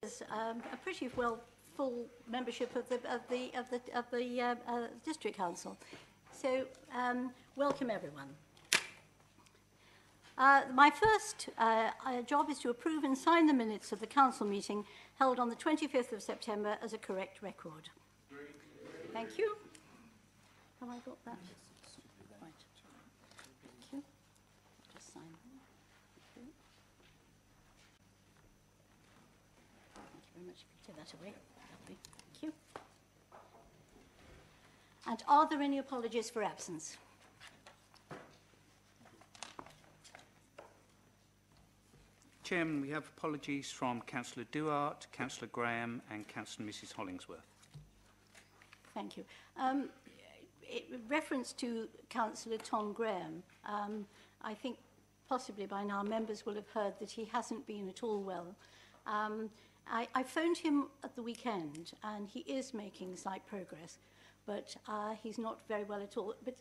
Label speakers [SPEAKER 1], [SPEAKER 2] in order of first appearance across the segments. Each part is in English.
[SPEAKER 1] There's a pretty full membership of the district council. So welcome everyone. My first job is to approve and sign the minutes of the council meeting held on the 25th of September as a correct record. Thank you. Have I got that? Right. Thank you. Just sign them. Thank you. Thank you very much. Take that away. Lovely. Thank you. And are there any apologies for absence?
[SPEAKER 2] Chairman, we have apologies from Councillor Duart, Councillor Graham and Councillor Mrs Hollingsworth.
[SPEAKER 1] Thank you. In reference to Councillor Tom Graham, I think possibly by now members will have heard that he hasn't been at all well. I phoned him at the weekend and he is making slight progress, but he's not very well at all. But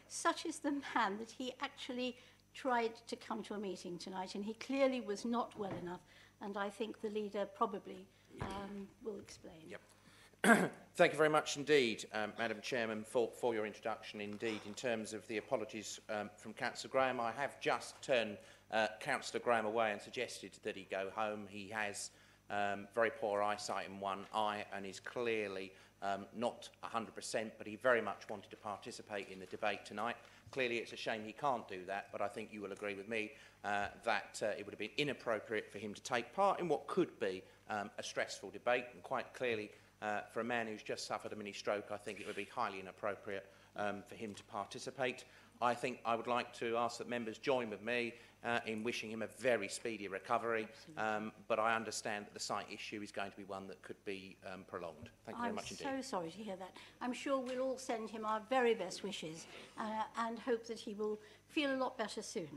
[SPEAKER 1] such is the man that he actually tried to come to a meeting tonight, and he clearly was not well enough, and I think the leader probably will explain.
[SPEAKER 3] Yep. Thank you very much indeed, Madam Chairman, for your introduction. Indeed, in terms of the apologies from Councillor Graham, I have just turned Councillor Graham away and suggested that he go home. He has very poor eyesight in one eye and is clearly not 100%, but he very much wanted to participate in the debate tonight. Clearly, it's a shame he can't do that, but I think you will agree with me that it would have been inappropriate for him to take part in what could be a stressful debate. And quite clearly, for a man who's just suffered a mini-stroke, I think it would be highly inappropriate for him to participate. I think I would like to ask that members join with me in wishing him a very speedy recovery, but I understand that the sight issue is going to be one that could be prolonged. Thank you very much indeed.
[SPEAKER 1] I'm so sorry to hear that. I'm sure we'll all send him our very best wishes and hope that he will feel a lot better soon.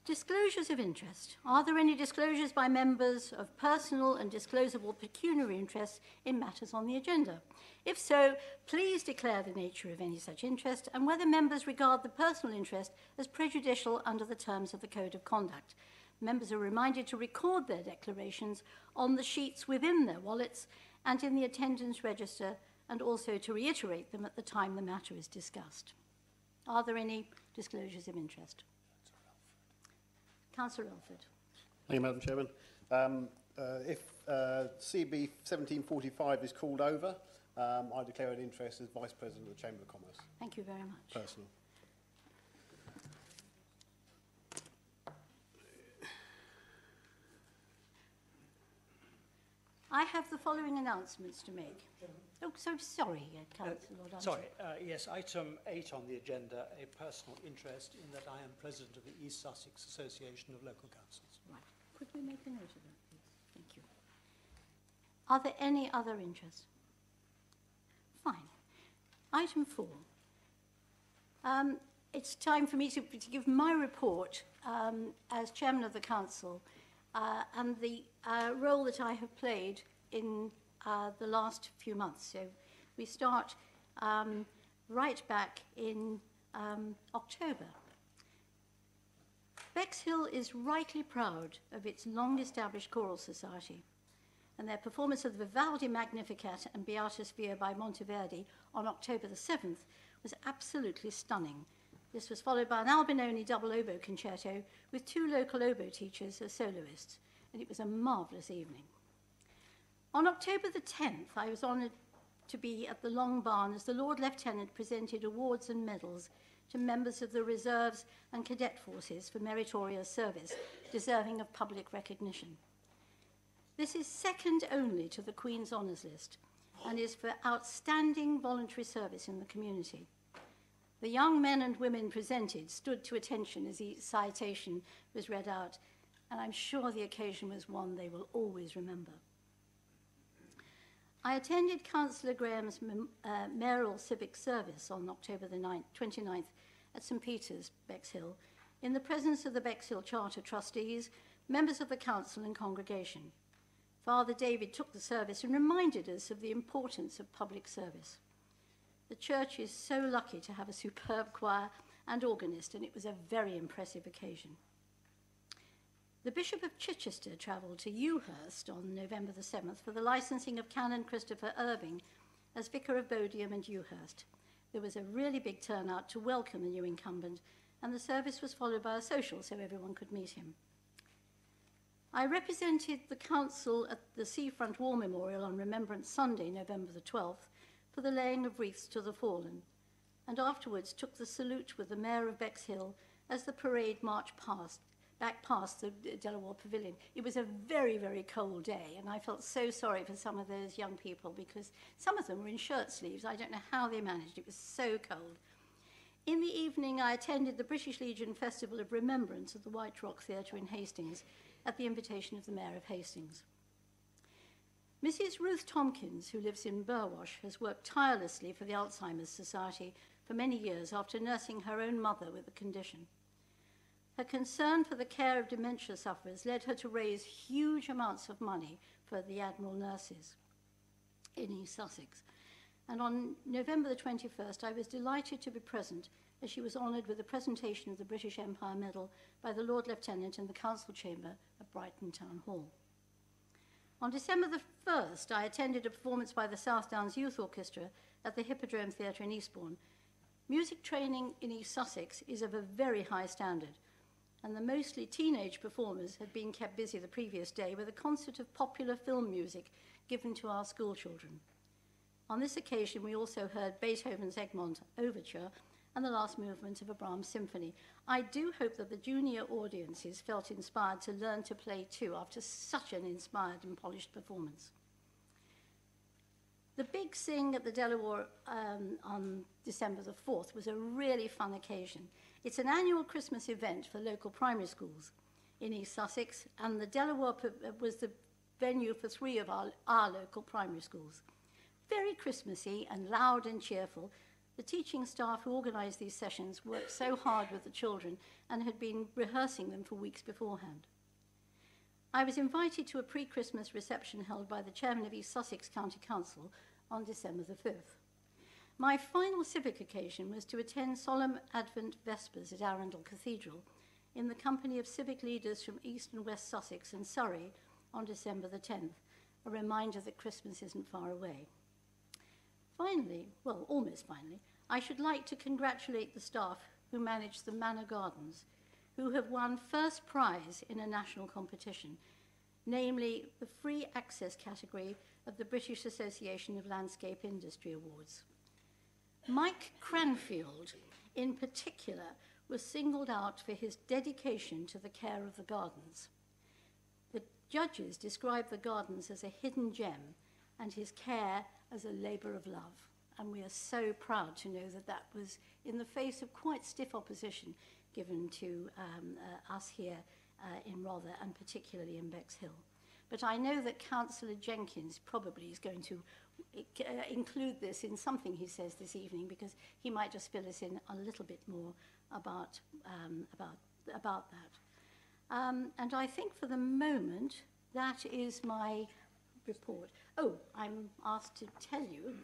[SPEAKER 1] Disclosures of interest. Are there any disclosures by members of personal and disclosable pecuniary interests in matters on the agenda? If so, please declare the nature of any such interest and whether members regard the personal interest as prejudicial under the terms of the Code of Conduct. Members are reminded to record their declarations on the sheets within their wallets and in the attendance register, and also to reiterate them at the time the matter is discussed. Are there any disclosures of interest? Councillor Elford.
[SPEAKER 4] Thank you, Madam Chairman. If CB 1745 is called over, I declare an interest as Vice President of the Chamber of Commerce.
[SPEAKER 1] Thank you very much.
[SPEAKER 4] Personal.
[SPEAKER 1] I have the following announcements to make. Oh, so sorry, Councillor Lord.
[SPEAKER 5] Sorry, yes, item 8 on the agenda, a personal interest in that I am President of the East Sussex Association of Local Councils.
[SPEAKER 1] Right. Could we make a note of that, please? Thank you. Are there any other interests? Fine. Item 4. It's time for me to give my report as Chairman of the Council and the role that I have played in the last few months. So we start right back in October. Bexhill is rightly proud of its long-established choral society, and their performance of the Vivaldi Magnificat and Beatus Via by Monteverdi on October the 7th was absolutely stunning. This was followed by an Albinoni double oboe concerto with 2 local oboe teachers as soloists, and it was a marvellous evening. On October the 10th, I was honoured to be at the Long Barn as the Lord Lieutenant presented awards and medals to members of the reserves and cadet forces for meritorious service, deserving of public recognition. This is second only to the Queen's Honours List and is for outstanding voluntary service in the community. The young men and women presented stood to attention as the citation was read out, and I'm sure the occasion was one they will always remember. I attended Councillor Graham's mayoral civic service on October the 29th at St Peter's, Bexhill, in the presence of the Bexhill Charter trustees, members of the council and congregation. Father David took the service and reminded us of the importance of public service. The church is so lucky to have a superb choir and organist, and it was a very impressive occasion. The Bishop of Chichester travelled to Ewhurst on November the 7th for the licensing of Canon Christopher Irving as Vicar of Bodiam and Ewhurst. There was a really big turnout to welcome the new incumbent, and the service was followed by a social so everyone could meet him. I represented the council at the Seafront War Memorial on Remembrance Sunday, November the 12th, for the laying of wreaths to the fallen, and afterwards took the salute with the Mayor of Bexhill as the parade marched back past the Delaware Pavilion. It was a very, very cold day, and I felt so sorry for some of those young people because some of them were in shirt sleeves. I don't know how they managed. It was so cold. In the evening, I attended the British Legion Festival of Remembrance at the White Rock Theatre in Hastings at the invitation of the Mayor of Hastings. Mrs. Ruth Tompkins, who lives in Burwash, has worked tirelessly for the Alzheimer's Society for many years after nursing her own mother with the condition. Her concern for the care of dementia sufferers led her to raise huge amounts of money for the Admiral nurses in East Sussex. And on November the 21st, I was delighted to be present as she was honoured with the presentation of the British Empire Medal by the Lord Lieutenant in the Council Chamber of Brighton Town Hall. On December the 1st, I attended a performance by the South Downs Youth Orchestra at the Hippodrome Theatre in Eastbourne. Music training in East Sussex is of a very high standard, and the mostly teenage performers had been kept busy the previous day with a concert of popular film music given to our school children. On this occasion, we also heard Beethoven's Egmont Overture and the last movement of a Brahms symphony. I do hope that the junior audiences felt inspired to learn to play too after such an inspired and polished performance. The Big Sing at the Delaware on December the 4th was a really fun occasion. It's an annual Christmas event for local primary schools in East Sussex, and the Delaware was the venue for 3 of our local primary schools. Very Christmassy and loud and cheerful, the teaching staff who organised these sessions worked so hard with the children and had been rehearsing them for weeks beforehand. I was invited to a pre-Christmas reception held by the chairman of East Sussex County Council on December the 5th. My final civic occasion was to attend solemn Advent Vespers at Arundel Cathedral in the company of civic leaders from East and West Sussex and Surrey on December the 10th, a reminder that Christmas isn't far away. Finally, well, almost finally, I should like to congratulate the staff who manage the Manor Gardens, who have won first prize in a national competition, namely the free access category of the British Association of Landscape Industry Awards. Mike Cranfield, in particular, was singled out for his dedication to the care of the gardens. The judges described the gardens as a hidden gem and his care as a labour of love. And we are so proud to know that that was in the face of quite stiff opposition given to us here in Rother and particularly in Bexhill. But I know that Councillor Jenkins probably is going to include this in something he says this evening, because he might just fill us in a little bit more about that. And I think for the moment, that is my report. Oh, I'm asked to tell you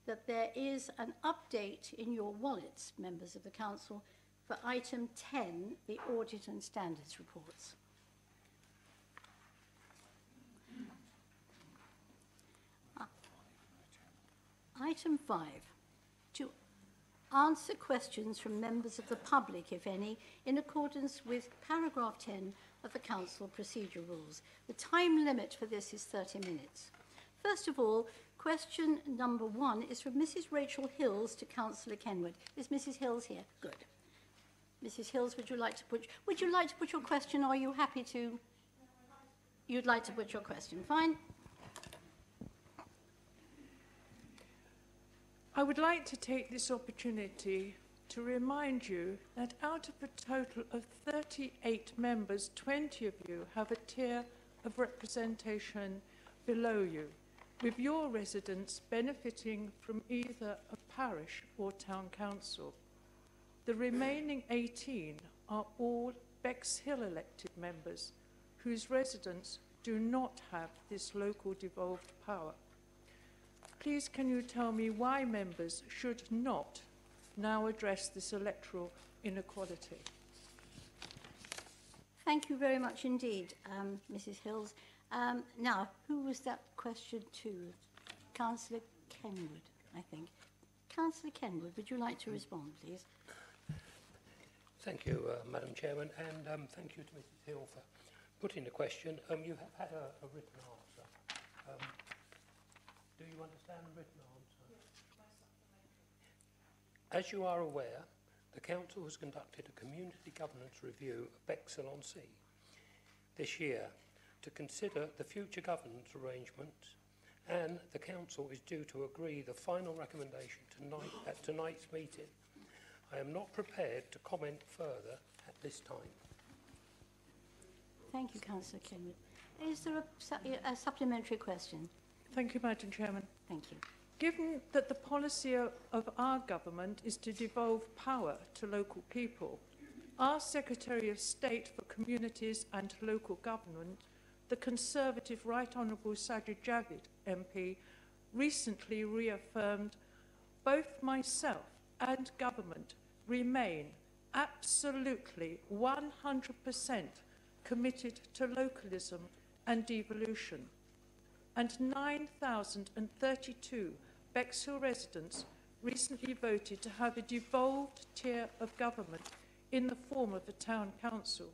[SPEAKER 1] that there is an update in your wallets, members of the Council, for item 10, the Audit and Standards Reports. Item 5, to answer questions from members of the public, if any, in accordance with paragraph 10 of the Council Procedure Rules. The time limit for this is 30 minutes. First of all, question number 1 is from Mrs. Rachel Hills to Councillor Kenwood. Is Mrs. Hills here? Good. Mrs. Hills, would you like to put your question, or are you happy to? You'd like to put your question. Fine.
[SPEAKER 6] I would like to take this opportunity to remind you that out of a total of 38 members, 20 of you have a tier of representation below you, with your residents benefiting from either a parish or town council. The remaining 18 are all Bexhill elected members, whose residents do not have this local devolved power. Please can you tell me why members should not now address this electoral inequality?
[SPEAKER 1] Thank you very much indeed, Mrs Hills. Now, who was that question to? Councillor Kenwood, I think. Councillor Kenwood, would you like to respond, please?
[SPEAKER 7] Thank you, Madam Chairman, and thank you to Mrs Hill for putting the question. You have had a written answer. Do you understand the written answer? As you are aware, the Council has conducted a community governance review of Bexhill-on-Sea this year to consider the future governance arrangements, and the Council is due to agree the final recommendation at tonight's meeting. I am not prepared to comment further at this time.
[SPEAKER 1] Thank you, Councillor Kenwood. Is there a supplementary question?
[SPEAKER 6] Thank you, Madam Chairman.
[SPEAKER 1] Thank you.
[SPEAKER 6] Given that the policy of our government is to devolve power to local people, our Secretary of State for Communities and Local Government, the Conservative Right Honourable Sajid Javid MP, recently reaffirmed both myself and government remain absolutely 100% committed to localism and devolution. And 9,032 Bexhill residents recently voted to have a devolved tier of government in the form of a town council.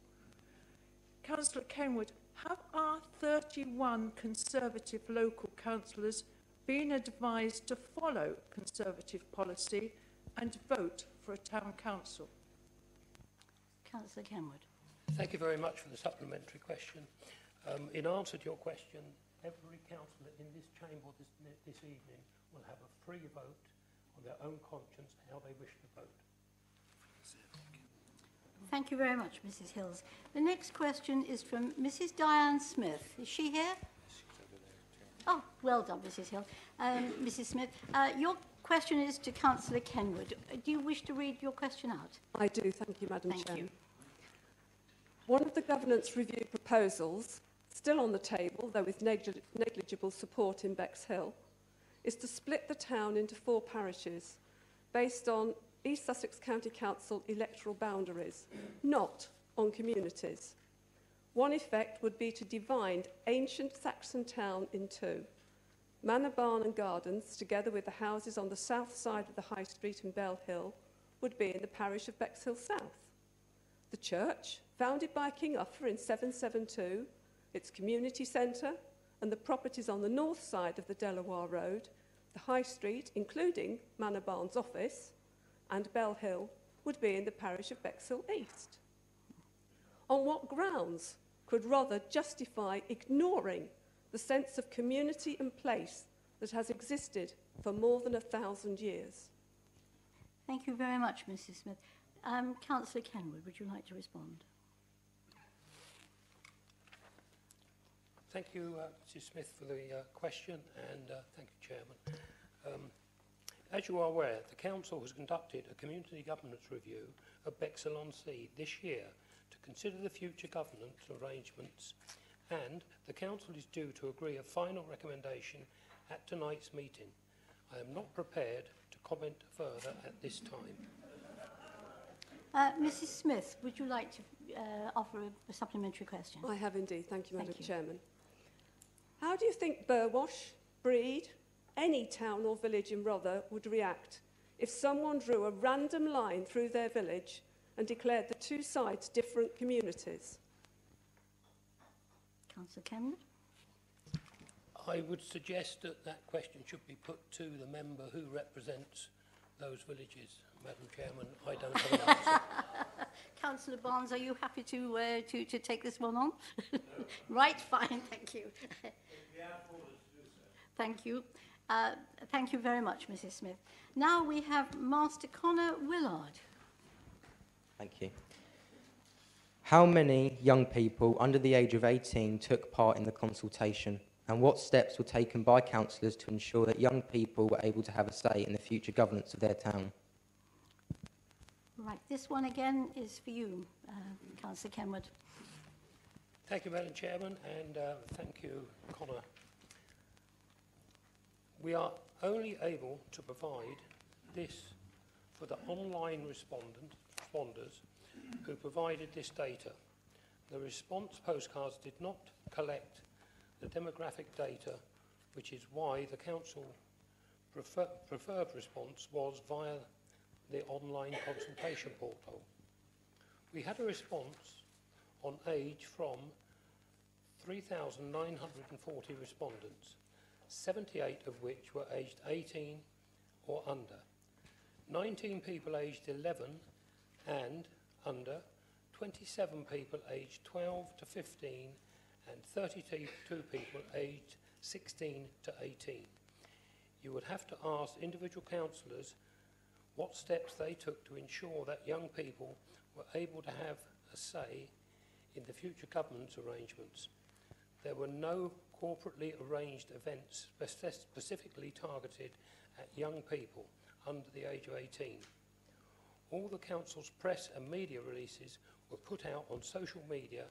[SPEAKER 6] Councillor Kenwood, have our 31 Conservative local councillors been advised to follow Conservative policy and vote for a town council?
[SPEAKER 1] Councillor Kenwood.
[SPEAKER 7] Thank you very much for the supplementary question. In answer to your question, every councillor in this chamber this evening will have a free vote on their own conscience how they wish to vote.
[SPEAKER 1] Thank you very much, Mrs Hills. The next question is from Mrs Diane Smith. Is she here? Oh, well done, Mrs Hill. Mrs Smith, your question is to Councillor Kenwood. Do you wish to read your question out?
[SPEAKER 8] I do, thank you, Madam Chair.
[SPEAKER 1] Thank you.
[SPEAKER 8] One of the governance review proposals, still on the table, though with negligible support in Bexhill, is to split the town into 4 parishes based on East Sussex County Council electoral boundaries, not on communities. One effect would be to divide ancient Saxon town in 2. Manor Barn and Gardens, together with the houses on the south side of the High Street in Bexhill, would be in the parish of Bexhill South. The church, founded by King Uffa in 772, its community centre and the properties on the north side of the Delaware Road, the High Street, including Manor Barn's office, and Bexhill, would be in the parish of Bexhill East. On what grounds could Rother justify ignoring the sense of community and place that has existed for more than 1,000 years?
[SPEAKER 1] Thank you very much, Mrs Smith. Councillor Kenwood, would you like to respond?
[SPEAKER 7] Thank you, Mrs Smith, for the question, and thank you, Chairman. As you are aware, the Council has conducted a community governance review of Bexhill-on-Sea this year to consider the future governance arrangements, and the Council is due to agree a final recommendation at tonight's meeting. I am not prepared to comment further at this time.
[SPEAKER 1] Mrs Smith, would you like to offer a supplementary question?
[SPEAKER 8] I have indeed, thank you, Madam
[SPEAKER 1] Thank you.
[SPEAKER 8] Chairman. How do you think Burwash, Breed, any town or village in Rother would react if someone drew a random line through their village and declared the 2 sides different communities?
[SPEAKER 1] Councillor Kenwood.
[SPEAKER 7] I would suggest that that question should be put to the member who represents those villages. Madam Chairman, I don't have an answer.
[SPEAKER 1] Councillor Barnes, are you happy to take this one on? Right, fine, thank you. Thank you. Thank you very much, Mrs Smith. Now we have Master Connor Willard.
[SPEAKER 9] Thank you. How many young people under the age of 18 took part in the consultation, and what steps were taken by councillors to ensure that young people were able to have a say in the future governance of their town?
[SPEAKER 1] Right, this one again is for you, Councillor Kenwood.
[SPEAKER 7] Thank you, Madam Chairman, and thank you, Connor. We are only able to provide this for the online responders who provided this data. The response postcards did not collect the demographic data, which is why the council preferred response was via the online consultation portal. We had a response on age from 3,940 respondents, 78 of which were aged 18 or under, 19 people aged 11 and under, 27 people aged 12 to 15 and 32 people aged 16 to 18. You would have to ask individual councillors what steps they took to ensure that young people were able to have a say in the future governance arrangements. There were no corporately arranged events specifically targeted at young people under the age of 18. All the council's press and media releases were put out on social media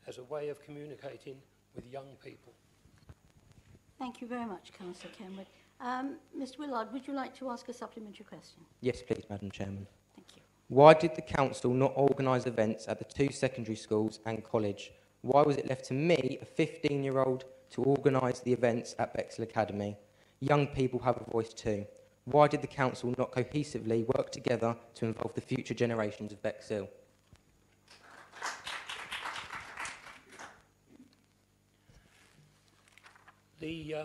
[SPEAKER 7] as a way of communicating with young people.
[SPEAKER 1] Thank you very much, Councillor Kenwood. Mr Willard, would you like to ask a supplementary question?
[SPEAKER 9] Yes, please, Madam Chairman.
[SPEAKER 1] Thank you.
[SPEAKER 9] Why did the council not organise events at the 2 secondary schools and college? Why was it left to me, a 15-year-old, to organise the events at Bexhill Academy? Young people have a voice too. Why did the council not cohesively work together to involve the future generations of Bexhill?
[SPEAKER 7] The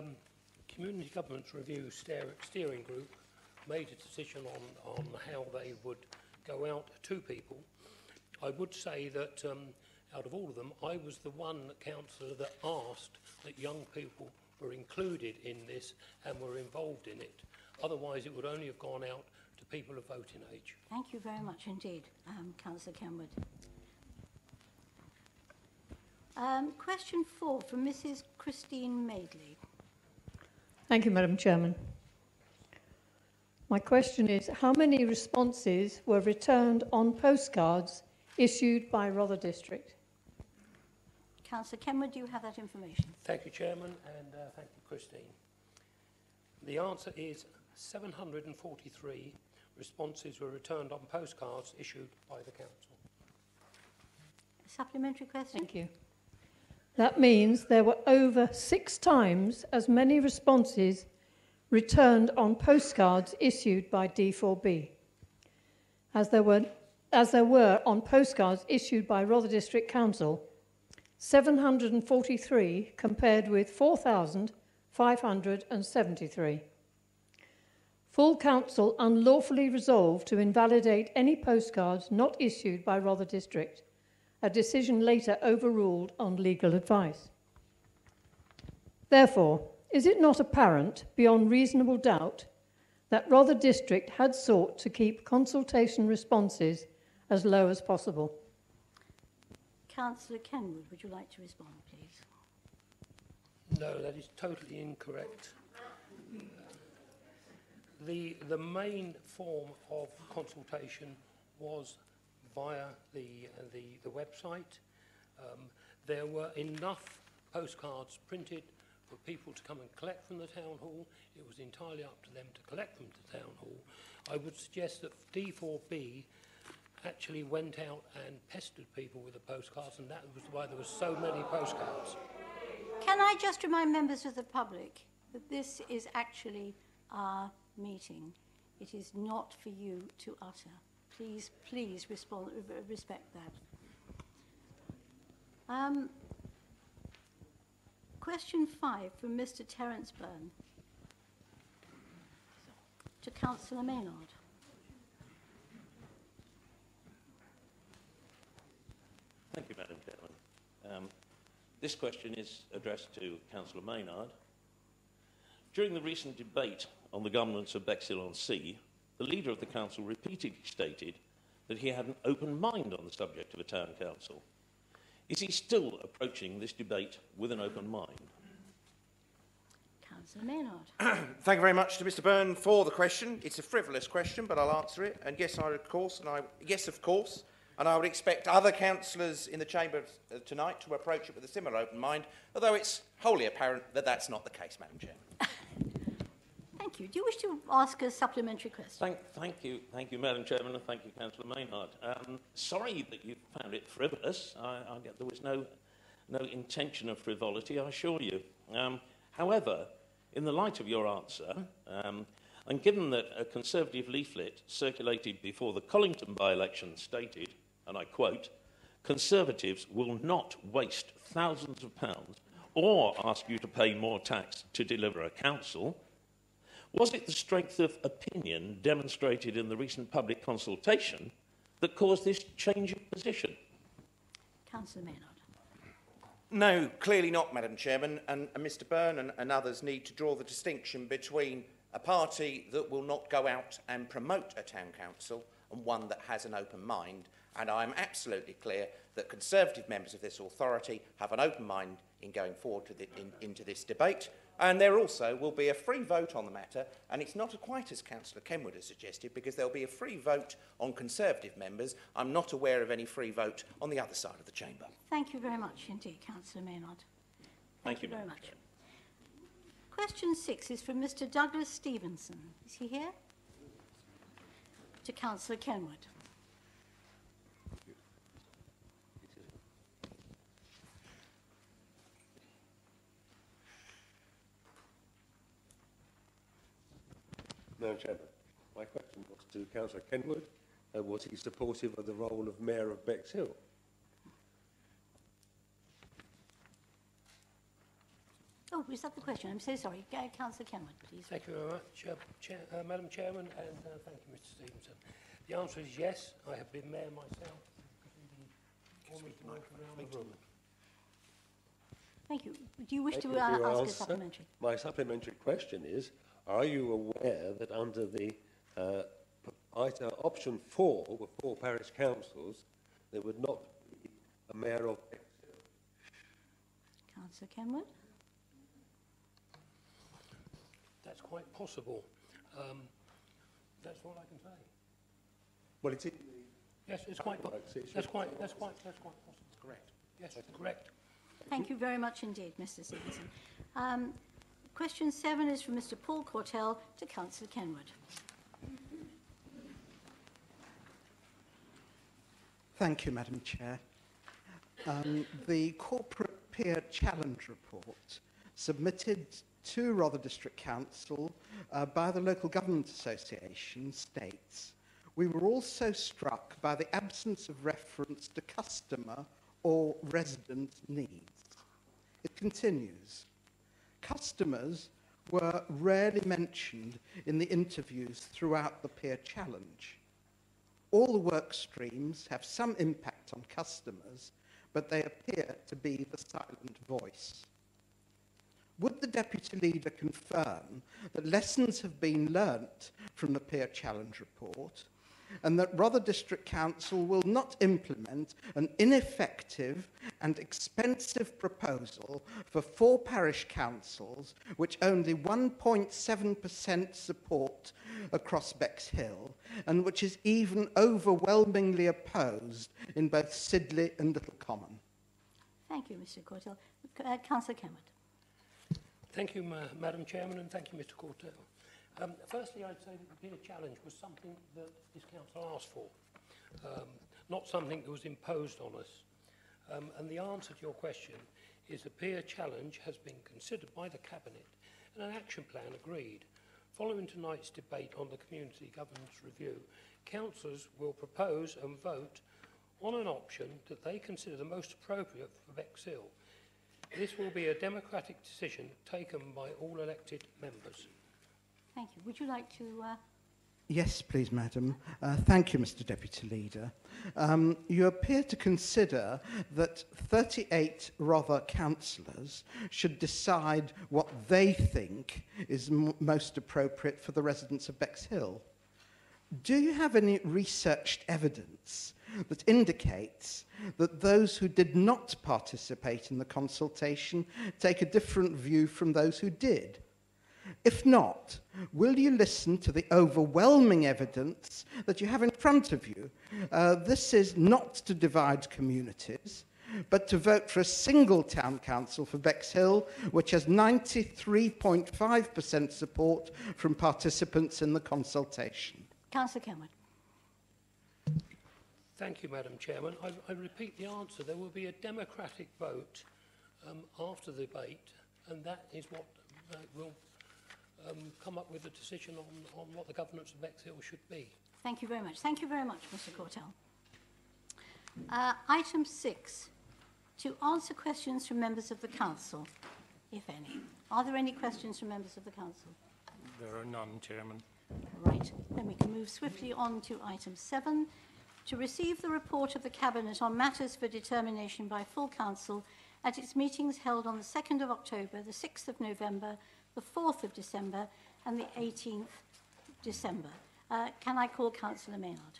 [SPEAKER 7] Community Governance Review Steering Group made a decision on how they would go out to people. I would say that out of all of them, I was the one councillor that asked that young people were included in this and were involved in it. Otherwise, it would only have gone out to people of voting age.
[SPEAKER 1] Thank you very much indeed, Councillor Kenwood. Question 4 from Mrs Christine Madeley.
[SPEAKER 10] Thank you, Madam Chairman. My question is, how many responses were returned on postcards issued by Rother District?
[SPEAKER 1] Councillor Kenwood, do you have that information?
[SPEAKER 7] Thank you, Chairman, and thank you, Christine. The answer is 743 responses were returned on postcards issued by the council.
[SPEAKER 1] A supplementary question?
[SPEAKER 10] Thank you. That means there were over 6 times as many responses returned on postcards issued by D4B as there were on postcards issued by Rother District Council, 743 compared with 4,573. Full Council unlawfully resolved to invalidate any postcards not issued by Rother District, a decision later overruled on legal advice. Therefore, is it not apparent, beyond reasonable doubt, that Rother District had sought to keep consultation responses as low as possible?
[SPEAKER 1] Councillor Kenwood, would you like to respond, please?
[SPEAKER 7] No, that is totally incorrect. The main form of consultation was via the website. There were enough postcards printed for people to come and collect from the town hall. It was entirely up to them to collect them to the town hall. I would suggest that D4B actually went out and pestered people with the postcards, and that was why there were so many postcards.
[SPEAKER 1] Can I just remind members of the public that this is actually our meeting. It is not for you to utter. Please, please respect that. Question 5 from Mr. Terence Byrne to Councillor Maynard.
[SPEAKER 11] Thank you, Madam Chairman. This question is addressed to Councillor Maynard. During the recent debate on the governance of Bexhill-on-Sea, the leader of the council repeatedly stated that he had an open mind on the subject of a town council. Is he still approaching this debate with an open mind?
[SPEAKER 1] Councillor Maynard.
[SPEAKER 3] Thank you very much to Mr Byrne for the question. It's a frivolous question, but I'll answer it. And yes, of course. And I would expect other councillors in the chamber tonight to approach it with a similar open mind, although it's wholly apparent that that's not the case, Madam Chair.
[SPEAKER 1] Thank Thank you. Do you wish to ask a supplementary question?
[SPEAKER 11] Thank you, Madam Chairman, and thank you, Councillor Maynard. Sorry that you found it frivolous. I get there was no intention of frivolity, I assure you. However, in the light of your answer, and given that a Conservative leaflet circulated before the Collington by-election stated, and I quote, "Conservatives will not waste thousands of pounds or ask you to pay more tax to deliver a council," was it the strength of opinion demonstrated in the recent public consultation that caused this change of position?
[SPEAKER 1] Councillor Maynard.
[SPEAKER 3] No, clearly not, Madam Chairman, and Mr Byrne and others need to draw the distinction between a party that will not go out and promote a town council and one that has an open mind. And I am absolutely clear that Conservative members of this authority have an open mind in going forward into this debate. And there also will be a free vote on the matter, and it's not quite as Councillor Kenwood has suggested, because there will be a free vote on Conservative members. I'm not aware of any free vote on the other side of the chamber.
[SPEAKER 1] Thank you very much indeed, Councillor Maynard.
[SPEAKER 11] Thank you
[SPEAKER 1] very
[SPEAKER 11] Madam
[SPEAKER 1] much.
[SPEAKER 11] Chair.
[SPEAKER 1] Question 6 is from Mr Douglas Stevenson. Is he here? To Councillor Kenwood.
[SPEAKER 12] Madam Chairman, my question was to Councillor Kenwood. Was he supportive of the role of Mayor of Bexhill?
[SPEAKER 1] Oh, is that the question? I'm so sorry. Councillor Kenwood, please.
[SPEAKER 7] Thank you very much, Madam Chairman, and thank you, Mr Stevenson. The answer is yes. I have been mayor myself. Around the room.
[SPEAKER 1] Thank you. Do you wish
[SPEAKER 12] Thank
[SPEAKER 1] to
[SPEAKER 12] you for your
[SPEAKER 1] ask a
[SPEAKER 12] answer.
[SPEAKER 1] supplementary?
[SPEAKER 12] My supplementary question is, are you aware that under the option 4, with 4 parish councils, there would not be a mayor of Bexhill?
[SPEAKER 1] Councillor Kenwood?
[SPEAKER 7] That's quite possible. That's all I can say.
[SPEAKER 12] Well, it's in
[SPEAKER 7] Yes, it's quite possible. That's quite possible.
[SPEAKER 3] Correct.
[SPEAKER 7] Yes, correct.
[SPEAKER 1] Thank you very much indeed, Mr Stevenson. Question 7 is from Mr Paul Cortell to Councillor Kenwood.
[SPEAKER 13] Thank you, Madam Chair. The Corporate Peer Challenge report submitted to Rother District Council by the Local Government Association states, "We were also struck by the absence of reference to customer or resident needs." It continues, "Customers were rarely mentioned in the interviews throughout the peer challenge. All the work streams have some impact on customers, but they appear to be the silent voice. Would the Deputy Leader confirm that lessons have been learnt from the peer challenge report and that Rother District Council will not implement an ineffective and expensive proposal for 4 parish councils which only 1.7% support across Bexhill and which is even overwhelmingly opposed in both Sidley and Little Common?"
[SPEAKER 1] Thank you, Mr Cortell. Councillor Kenwood.
[SPEAKER 7] Thank you, Madam Chairman, and thank you, Mr Cortell. Firstly, I'd say that the peer challenge was something that this council asked for, not something that was imposed on us. And the answer to your question is the peer challenge has been considered by the Cabinet and an action plan agreed. Following tonight's debate on the Community Governance Review, councillors will propose and vote on an option that they consider the most appropriate for Bexhill. This will be a democratic decision taken by all elected members.
[SPEAKER 1] Thank you. Would you like to...
[SPEAKER 13] Yes, please, Madam. Thank you, Mr Deputy Leader. You appear to consider that 38 Rother councillors should decide what they think is most appropriate for the residents of Bexhill. Do you have any researched evidence that indicates that those who did not participate in the consultation take a different view from those who did? If not, will you listen to the overwhelming evidence that you have in front of you? This is not to divide communities, but to vote for a single town council for Bexhill, which has 93.5% support from participants in the consultation.
[SPEAKER 1] Councillor Kenwood.
[SPEAKER 7] Thank you, Madam Chairman. I repeat the answer. There will be a democratic vote after the debate, and that is what will come up with a decision on what the governance of Bexhill should be.
[SPEAKER 1] Thank you very much. Thank you very much, Mr. Cortell. Item 6, to answer questions from members of the council, if any. Are there any questions from members of the council?
[SPEAKER 14] There are none, Chairman.
[SPEAKER 1] Right, then we can move swiftly on to item 7, to receive the report of the Cabinet on matters for determination by full council at its meetings held on the 2nd of October, the 6th of November, the 4th of December and the 18th December. Can I call Councillor Maynard?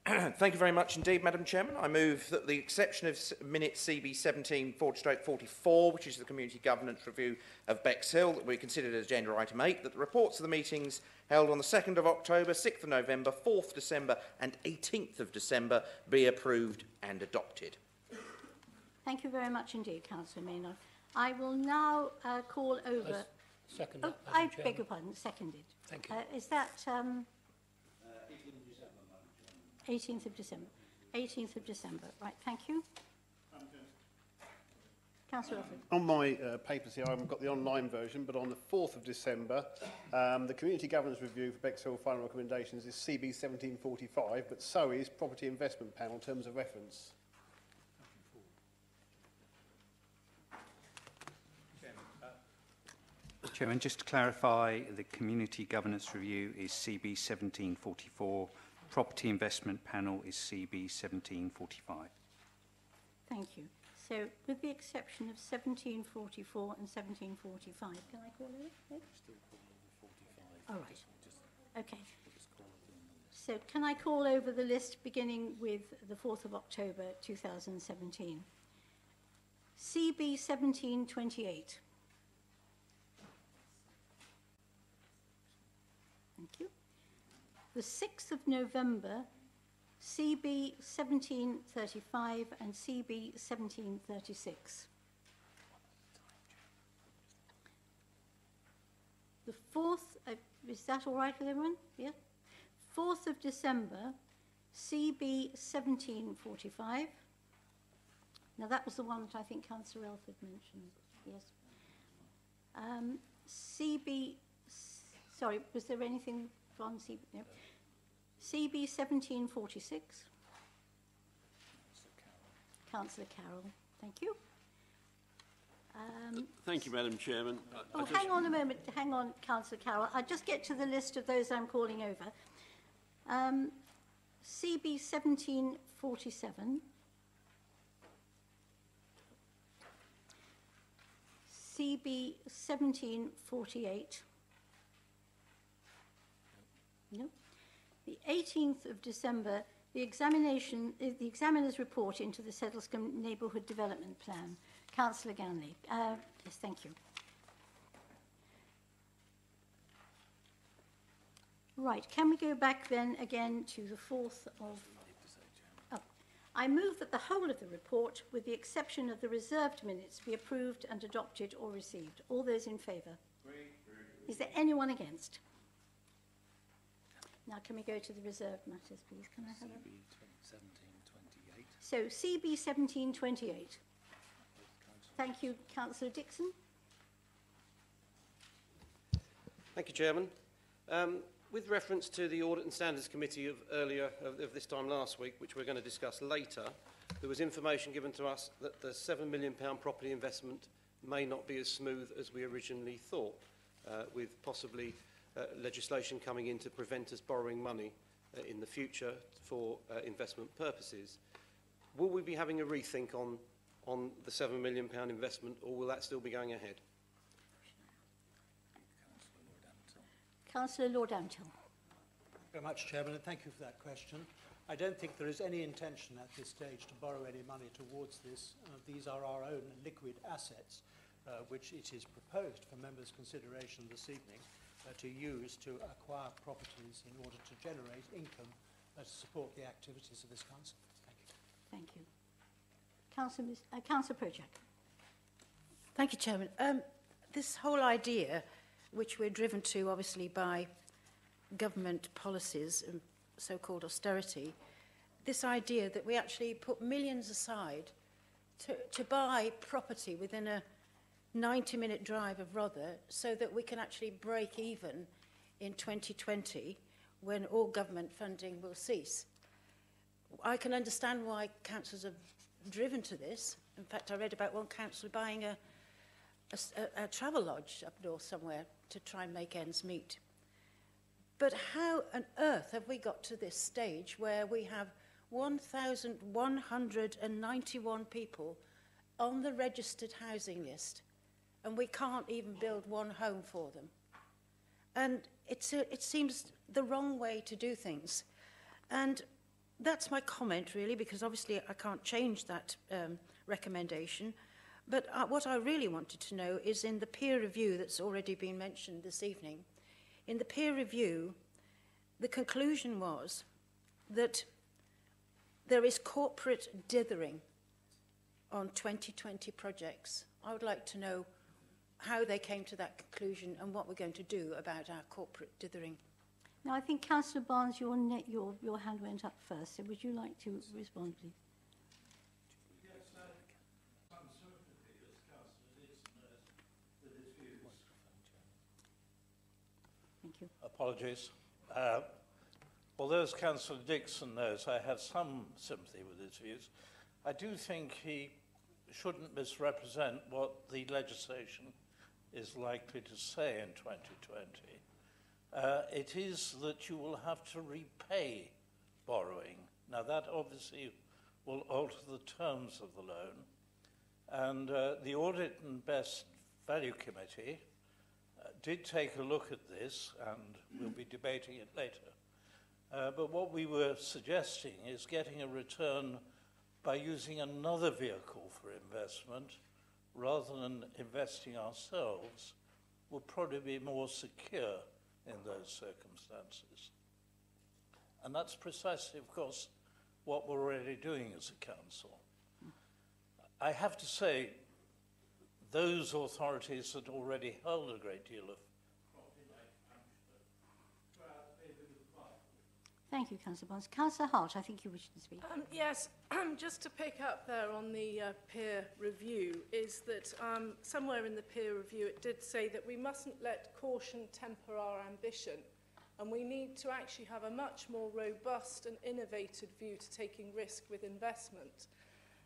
[SPEAKER 3] Thank you very much indeed, Madam Chairman. I move that the exception of minute CB 17/44, which is the Community Governance Review of Bexhill, that we considered as agenda item 8, that the reports of the meetings held on the 2nd of October, 6th of November, 4th December and 18th of December be approved and adopted.
[SPEAKER 1] Thank you very much indeed, Councillor Maynard. I will now call over...
[SPEAKER 7] Second.
[SPEAKER 1] Oh, I beg your pardon, seconded.
[SPEAKER 7] Thank you.
[SPEAKER 1] Is that... 18th of December. 18th of December. Right, thank you. Councillor Alford.
[SPEAKER 4] On my papers here, I haven't got the online version, but on the 4th of December, the Community Governance Review for Bexhill final recommendations is CB 1745, but so is Property Investment Panel terms of reference.
[SPEAKER 2] Chairman, just to clarify, the Community Governance Review is CB 1744. Property Investment Panel is CB 1745.
[SPEAKER 1] Thank you. So, with the exception of 1744 and 1745, can I call it? Yes? All right. Okay. So, can I call over the list beginning with the 4th of October 2017? CB 1728. Thank you. The 6th of November, CB 1735 and CB 1736. The 4th, is that all right with everyone? Yeah. 4th of December, CB 1745. Now that was the one that I think Councillor Elford mentioned. Yes. CB, sorry, was there anything on CB? No. CB 1746. Councillor Carroll, thank you.
[SPEAKER 15] Thank you, Madam Chairman.
[SPEAKER 1] Hang on a moment. Hang on, Councillor Carroll. I'll just get to the list of those I'm calling over. CB 1747. CB 1748. No. The 18th of December, the examiner's report into the Settlescombe Neighbourhood Development Plan. Councillor Ganley. Yes, thank you. Right, can we go back then again to the 4th of... Oh, I move that the whole of the report, with the exception of the reserved minutes, be approved and adopted or received. All those in favour? Is there anyone against? Now, can we go to the reserved matters, please? Can I have a...
[SPEAKER 14] CB 1728.
[SPEAKER 1] So, CB 1728. Thank you, Councillor Dixon.
[SPEAKER 16] Thank you, Chairman. With reference to the Audit and Standards Committee of this time last week, which we're going to discuss later, there was information given to us that the £7 million property investment may not be as smooth as we originally thought, with possibly legislation coming in to prevent us borrowing money in the future for investment purposes. Will we be having a rethink on the £7 million investment, or will that still be going ahead?
[SPEAKER 1] Councillor Lord-Amptill.
[SPEAKER 5] Very much, Chairman, and thank you for that question. I don't think there is any intention at this stage to borrow any money towards this. These are our own liquid assets, which it is proposed for members' consideration this evening to use to acquire properties in order to generate income to support the activities of this council. Thank you.
[SPEAKER 1] Thank you. Councillor Project.
[SPEAKER 15] Thank you, Chairman. This whole idea, which we're driven to obviously by government policies and so-called austerity, this idea that we actually put millions aside to buy property within a 90-minute drive of Rother so that we can actually break even in 2020 when all government funding will cease. I can understand why councils are driven to this. In fact, I read about one council buying a travel lodge up north somewhere to try and make ends meet. But how on earth have we got to this stage where we have 1,191 people on the registered housing list and we can't even build one home for them? And it seems the wrong way to do things. And that's my comment, really, because obviously I can't change that recommendation. But what I really wanted to know is in the peer review that's already been mentioned this evening, in the peer review, the conclusion was that there is corporate dithering on 2020 projects. I would like to know how they came to that conclusion and what we're going to do about our corporate dithering.
[SPEAKER 1] Now, I think Councillor Barnes, your hand went up first, so would you like to respond, please? Thank you.
[SPEAKER 17] Apologies. Although, as Councillor Dixon knows, I have some sympathy with his views, I do think he shouldn't misrepresent what the legislation is likely to say in 2020. It is that you will have to repay borrowing. Now, that obviously will alter the terms of the loan. And the Audit and Best Value Committee did take a look at this, and we'll be debating it later. But what we were suggesting is getting a return by using another vehicle for investment rather than investing ourselves would probably be more secure in those circumstances. And that's precisely, of course, what we're already doing as a council. I have to say, those authorities that already held a great deal of property like
[SPEAKER 1] Thank you, Councillor Barnes. Councillor Hart, I think you wish to speak.
[SPEAKER 6] Yes, just to pick up there on the peer review, is that somewhere in the peer review it did say that we mustn't let caution temper our ambition, and we need to actually have a much more robust and innovative view to taking risk with investment.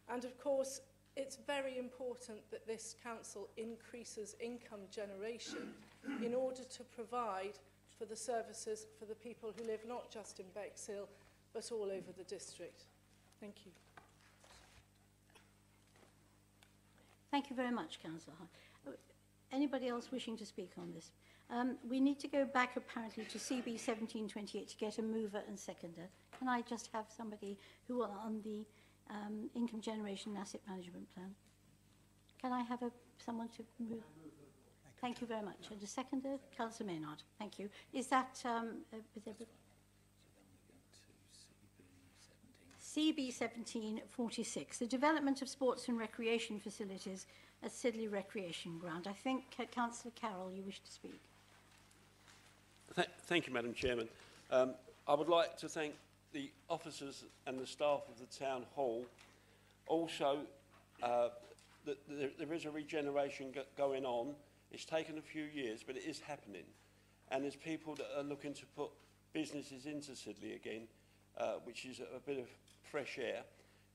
[SPEAKER 6] And of course, it's very important that this council increases income generation in order to provide for the services for the people who live not just in Bexhill, but all over the district. Thank you.
[SPEAKER 1] Thank you very much, Councillor Hart. Anybody else wishing to speak on this? We need to go back apparently to CB 1728 to get a mover and seconder. Can I just have somebody who are on the income generation and asset management plan? Can I have someone to move? Thank you very much. And a seconder, Councillor Maynard. Thank you. Is that CB 1746, the development of sports and recreation facilities at Sidley Recreation Ground? I think, Councillor Carroll, you wish to speak.
[SPEAKER 18] Thank you, Madam Chairman. I would like to thank the officers and the staff of the Town Hall. Also, there is a regeneration going on. It's taken a few years, but it is happening. And there's people that are looking to put businesses into Sidley again, which is a bit of fresh air.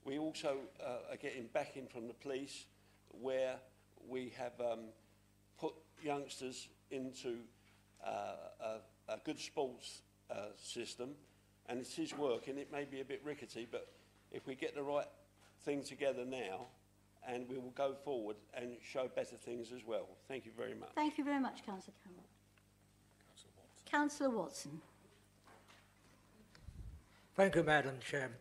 [SPEAKER 18] We also are getting backing from the police, where we have put youngsters into a good sports system, and it is working. It may be a bit rickety, but if we get the right thing together now, and we will go forward and show better things as well. Thank you very much.
[SPEAKER 1] Thank you very much, Councillor Carroll. Councillor Watson.
[SPEAKER 19] Thank you, Madam Chairman.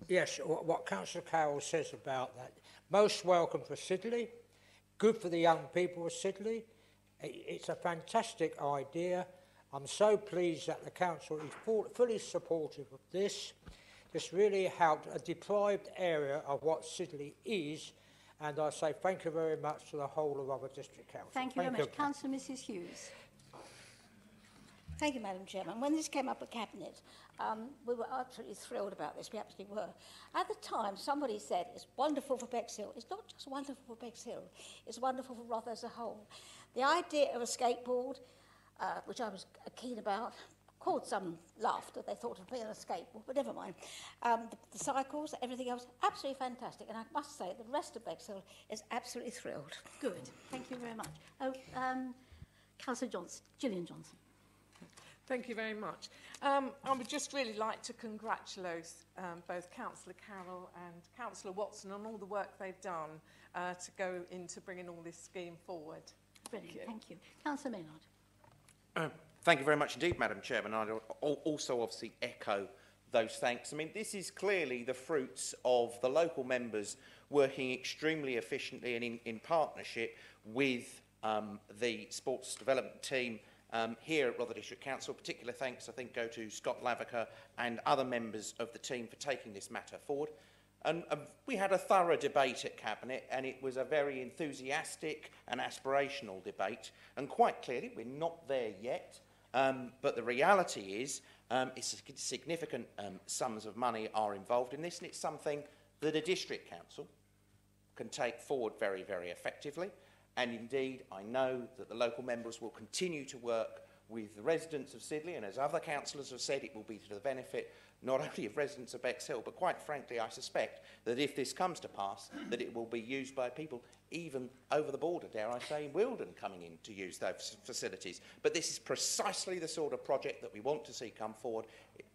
[SPEAKER 19] Yes, what Councillor Carroll says about that, most welcome for Sidley, good for the young people of Sidley. It's a fantastic idea. I'm so pleased that the council is fully supportive of this. This really helped a deprived area of what Sidley is, and I say thank you very much to the whole of our district council.
[SPEAKER 1] Thank you very much. Councillor Mrs Hughes.
[SPEAKER 20] Thank you, Madam Chairman. When this came up at Cabinet, we were absolutely thrilled about this. We absolutely were. At the time, somebody said it's wonderful for Bexhill. It's not just wonderful for Bexhill. It's wonderful for Rother as a whole. The idea of a skateboard, which I was keen about, caused some laughter. They thought of being a skateboard, but never mind. The cycles, everything else, absolutely fantastic. And I must say, the rest of Bexhill is absolutely thrilled.
[SPEAKER 1] Good. Thank you very much. Oh, Councillor Johnson, Gillian Johnson.
[SPEAKER 6] Thank you very much. I would just really like to congratulate both Councillor Carroll and Councillor Watson on all the work they've done to go into bringing all this scheme forward.
[SPEAKER 1] Brilliant, thank you. Councillor Maynard.
[SPEAKER 3] Thank you very much indeed, Madam Chairman. I'd also obviously echo those thanks. I mean, this is clearly the fruits of the local members working extremely efficiently and in partnership with the sports development team here at Rother District Council. Particular thanks, I think, go to Scott Lavaker and other members of the team for taking this matter forward. And we had a thorough debate at Cabinet, and it was a very enthusiastic and aspirational debate. And quite clearly, we're not there yet. But the reality is, significant sums of money are involved in this, and it's something that a district council can take forward very, very effectively. And indeed, I know that the local members will continue to work with the residents of Sidley, and as other councillors have said, it will be to the benefit not only of residents of Bexhill, but quite frankly, I suspect that if this comes to pass, that it will be used by people even over the border, dare I say, in Wilden, coming in to use those facilities. But this is precisely the sort of project that we want to see come forward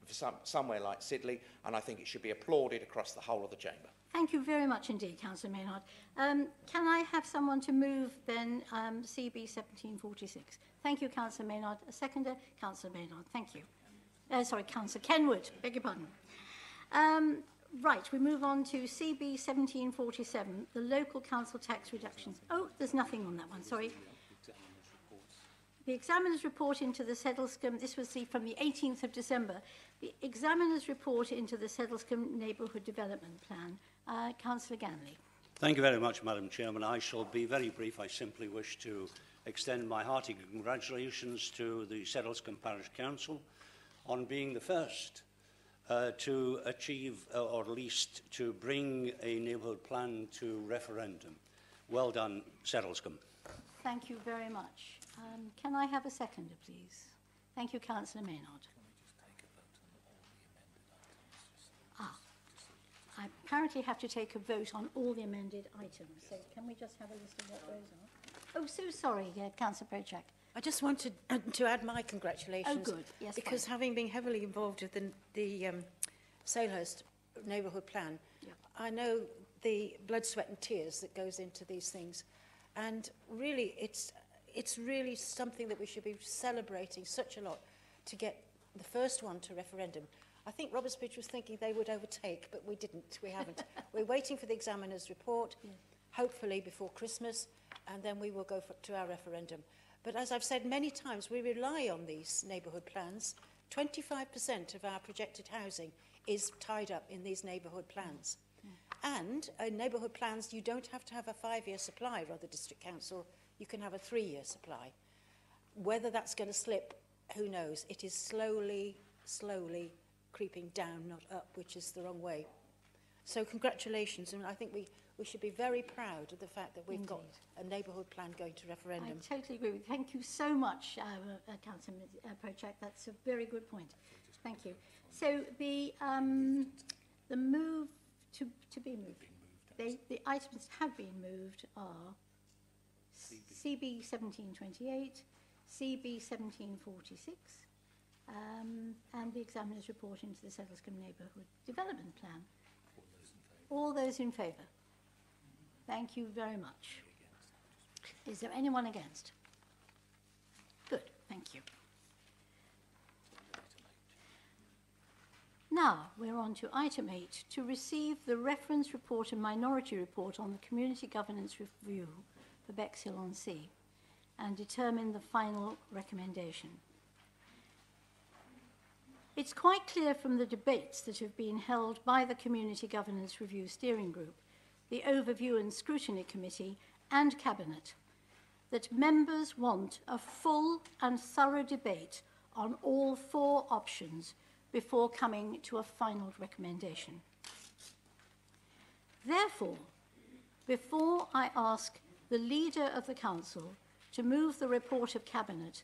[SPEAKER 3] for somewhere like Sidley, and I think it should be applauded across the whole of the chamber.
[SPEAKER 1] Thank you very much indeed, Councillor Maynard. Can I have someone to move then CB 1746? Thank you, Councillor Maynard. A seconder, Councillor Maynard. Thank you. Sorry, Councillor Kenwood. Beg your pardon. Right, we move on to CB 1747, the local council tax reductions. Oh, there's nothing on that one, sorry. The examiner's report into the Settlescombe, this was from the 18th of December. The examiner's report into the Settlescombe Neighbourhood Development Plan. Councillor Ganley.
[SPEAKER 21] Thank you very much, Madam Chairman. I shall be very brief. I simply wish to extend my hearty congratulations to the Settlescombe Parish Council on being the first to achieve, or at least to bring a neighbourhood plan to referendum. Well done, Settlescombe.
[SPEAKER 1] Thank you very much. Can I have a seconder, please? Thank you, Councillor Maynard. I apparently have to take a vote on all the amended items. So can we just have a list of what those are? Oh, so sorry, Councillor Projak.
[SPEAKER 15] I just wanted to add my congratulations.
[SPEAKER 1] Oh, good. Yes,
[SPEAKER 15] because
[SPEAKER 1] fine.
[SPEAKER 15] having been heavily involved with the Salehurst neighbourhood plan, I know the blood, sweat and tears that goes into these things. And really, it's really something that we should be celebrating such a lot to get the first one to referendum. I think Robertsbridge was thinking they would overtake, but we didn't. We haven't. We're waiting for the examiner's report, hopefully before Christmas, and then we will go to our referendum. But as I've said many times, we rely on these neighbourhood plans. 25% of our projected housing is tied up in these neighbourhood plans. And in neighbourhood plans, you don't have to have a 5-year supply, Rother District Council. You can have a 3-year supply. Whether that's going to slip, who knows? It is slowly creeping down, not up, which is the wrong way. So congratulations, and I think we should be very proud of the fact that we've got a neighbourhood plan going to referendum.
[SPEAKER 1] I totally agree with you. Thank you so much, Councillor Projak. That's a very good point. Thank you. So the move to be moved. The items have been moved are CB 1728, CB 1746, and the examiner's report into the Settlescombe Neighbourhood Development Plan. All those in favour? Thank you very much. Is there anyone against? Good, thank you. Now we're on to item 8, to receive the reference report and minority report on the Community Governance Review for Bexhill-on-Sea and determine the final recommendation. It's quite clear from the debates that have been held by the Community Governance Review Steering Group, the Overview and Scrutiny Committee and Cabinet that members want a full and thorough debate on all 4 options before coming to a final recommendation. Therefore, before I ask the Leader of the Council to move the report of Cabinet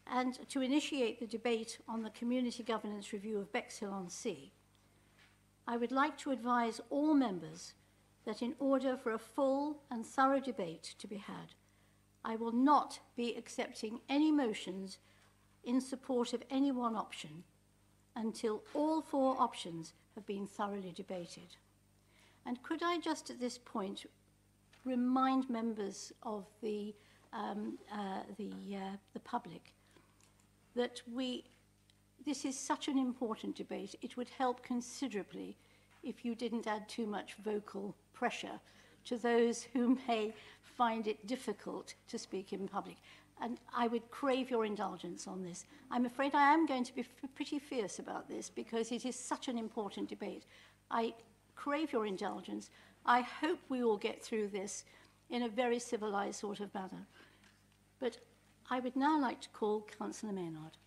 [SPEAKER 1] and to initiate the debate on the Community Governance Review of Bexhill-on-Sea, I would like to advise all members that in order for a full and thorough debate to be had, I will not be accepting any motions in support of any one option until all 4 options have been thoroughly debated. And could I just at this point remind members of the public that this is such an important debate. It would help considerably if you didn't add too much vocal pressure to those who may find it difficult to speak in public. And I would crave your indulgence on this. I'm afraid I am going to be pretty fierce about this because it is such an important debate. I crave your indulgence. I hope we all get through this in a very civilised sort of manner. But I would now like to call Councillor Maynard.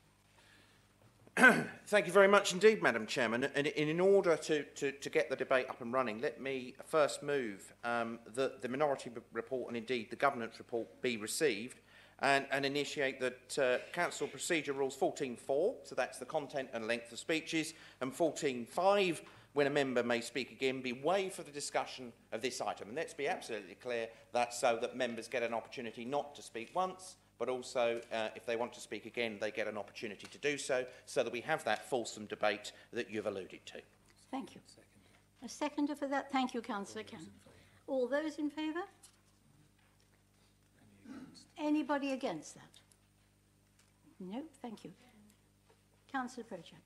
[SPEAKER 3] Thank you very much indeed, Madam Chairman. And in order to get the debate up and running, let me first move that the minority report and indeed the governance report be received and initiate that Council Procedure Rules 14.4, so that's the content and length of speeches, and 14.5, when a member may speak again, be waived for the discussion of this item. And let's be absolutely clear, that's so that members get an opportunity not to speak once, but also, if they want to speak again, they get an opportunity to do so, so that we have that fulsome debate that you've alluded to.
[SPEAKER 1] Thank you. A seconder for that? Thank you, Councillor Cannon. All those in favour? Anybody against that? No, thank you. Councillor Prochak.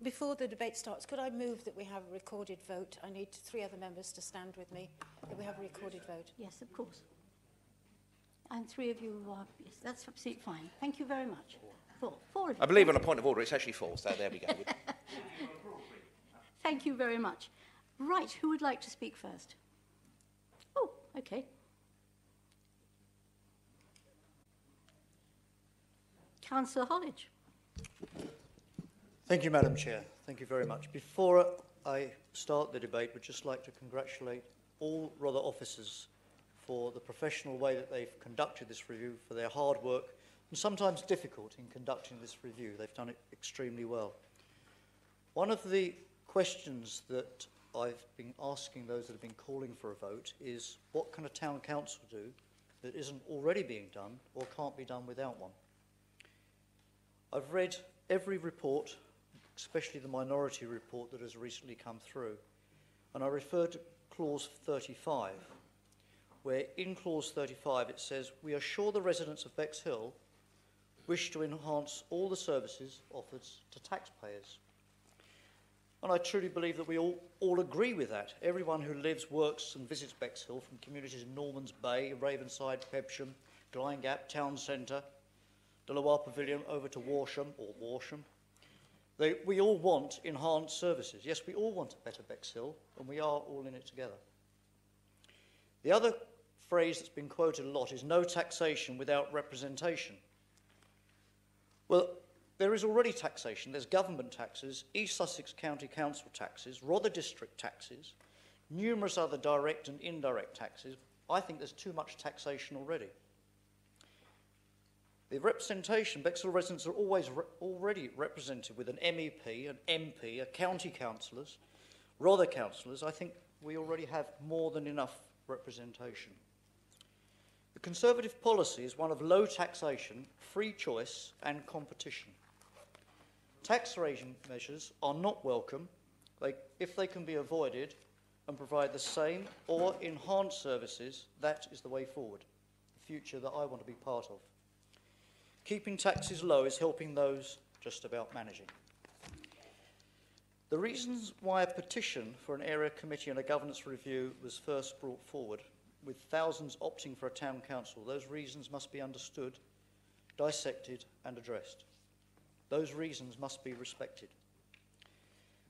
[SPEAKER 15] Before the debate starts, could I move that we have a recorded vote? I need 3 other members to stand with me, that we have a recorded vote.
[SPEAKER 1] Yes, of course. And 3 of you are, yes, that's absolutely fine. Thank you very much. 4 of you.
[SPEAKER 3] I believe on a point of order, it's actually 4, so there we go.
[SPEAKER 1] Thank you very much. Right, who would like to speak first? Oh, okay. Councillor Hollidge.
[SPEAKER 8] Thank you, Madam Chair. Thank you very much. Before I start the debate, I would just like to congratulate all Rother officers for the professional way that they've conducted this review, for their hard work, and sometimes difficult in conducting this review. They've done it extremely well. One of the questions that I've been asking those that have been calling for a vote is, what can a town council do that isn't already being done or can't be done without one? I've read every report, especially the minority report that has recently come through, and I refer to clause 35, where in clause 35 it says, we are sure the residents of Bexhill wish to enhance all the services offered to taxpayers. And I truly believe that we all agree with that. Everyone who lives, works and visits Bexhill, from communities in Normans Bay, Ravenside, Pebsham, Glyn Gap, Town Centre, the Loire Pavilion over to Warsham, we all want enhanced services. Yes, we all want a better Bexhill, and we are all in it together. The other phrase that's been quoted a lot is no taxation without representation. Well, there is already taxation. There's government taxes, East Sussex County Council taxes, Rother District taxes, numerous other direct and indirect taxes. I think there's too much taxation already. The representation, Bexhill residents are already represented with an MEP, an MP, a county councillors, Rother councillors. I think we already have more than enough representation. The Conservative policy is one of low taxation, free choice and competition. Tax raising measures are not welcome if they can be avoided and provide the same or enhanced services. That is the way forward, the future that I want to be part of. Keeping taxes low is helping those just about managing. The reasons why a petition for an area committee and a governance review was first brought forward, with thousands opting for a town council, those reasons must be understood, dissected and addressed. Those reasons must be respected.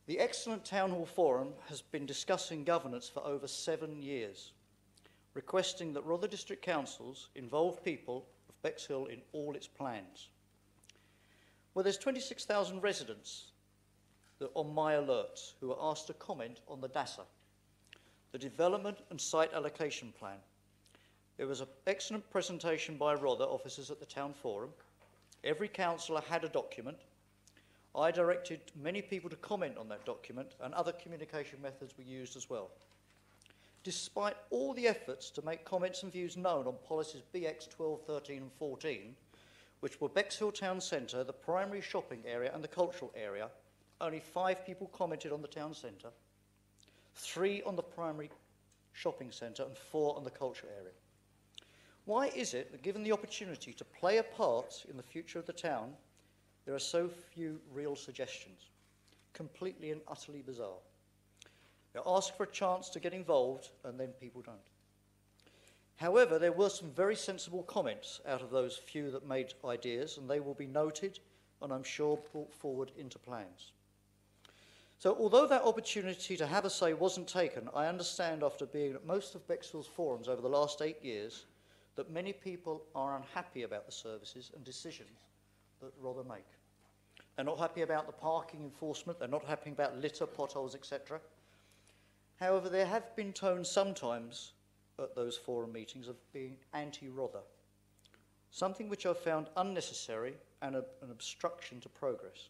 [SPEAKER 8] The excellent Town Hall Forum has been discussing governance for over 7 years, requesting that Rother District Councils involve people of Bexhill in all its plans. Well, there's 26,000 residents that on my alerts who are asked to comment on the DASA, the Development and Site Allocation Plan. There was an excellent presentation by Rother officers at the Town Forum. Every councillor had a document. I directed many people to comment on that document, and other communication methods were used as well. Despite all the efforts to make comments and views known on policies BX 12, 13 and 14, which were Bexhill Town Centre, the primary shopping area and the cultural area, only 5 people commented on the town centre, 3 on the primary shopping centre and 4 on the cultural area. Why is it that given the opportunity to play a part in the future of the town, there are so few real suggestions? Completely and utterly bizarre. They ask for a chance to get involved and then people don't. However, there were some very sensible comments out of those few that made ideas, and they will be noted and I'm sure brought forward into plans. So although that opportunity to have a say wasn't taken, I understand after being at most of Bexhill's forums over the last 8 years that many people are unhappy about the services and decisions that Rother make. They're not happy about the parking enforcement, they're not happy about litter, potholes, etc. However, there have been tones sometimes at those forum meetings of being anti-Rother, something which I've found unnecessary and an obstruction to progress.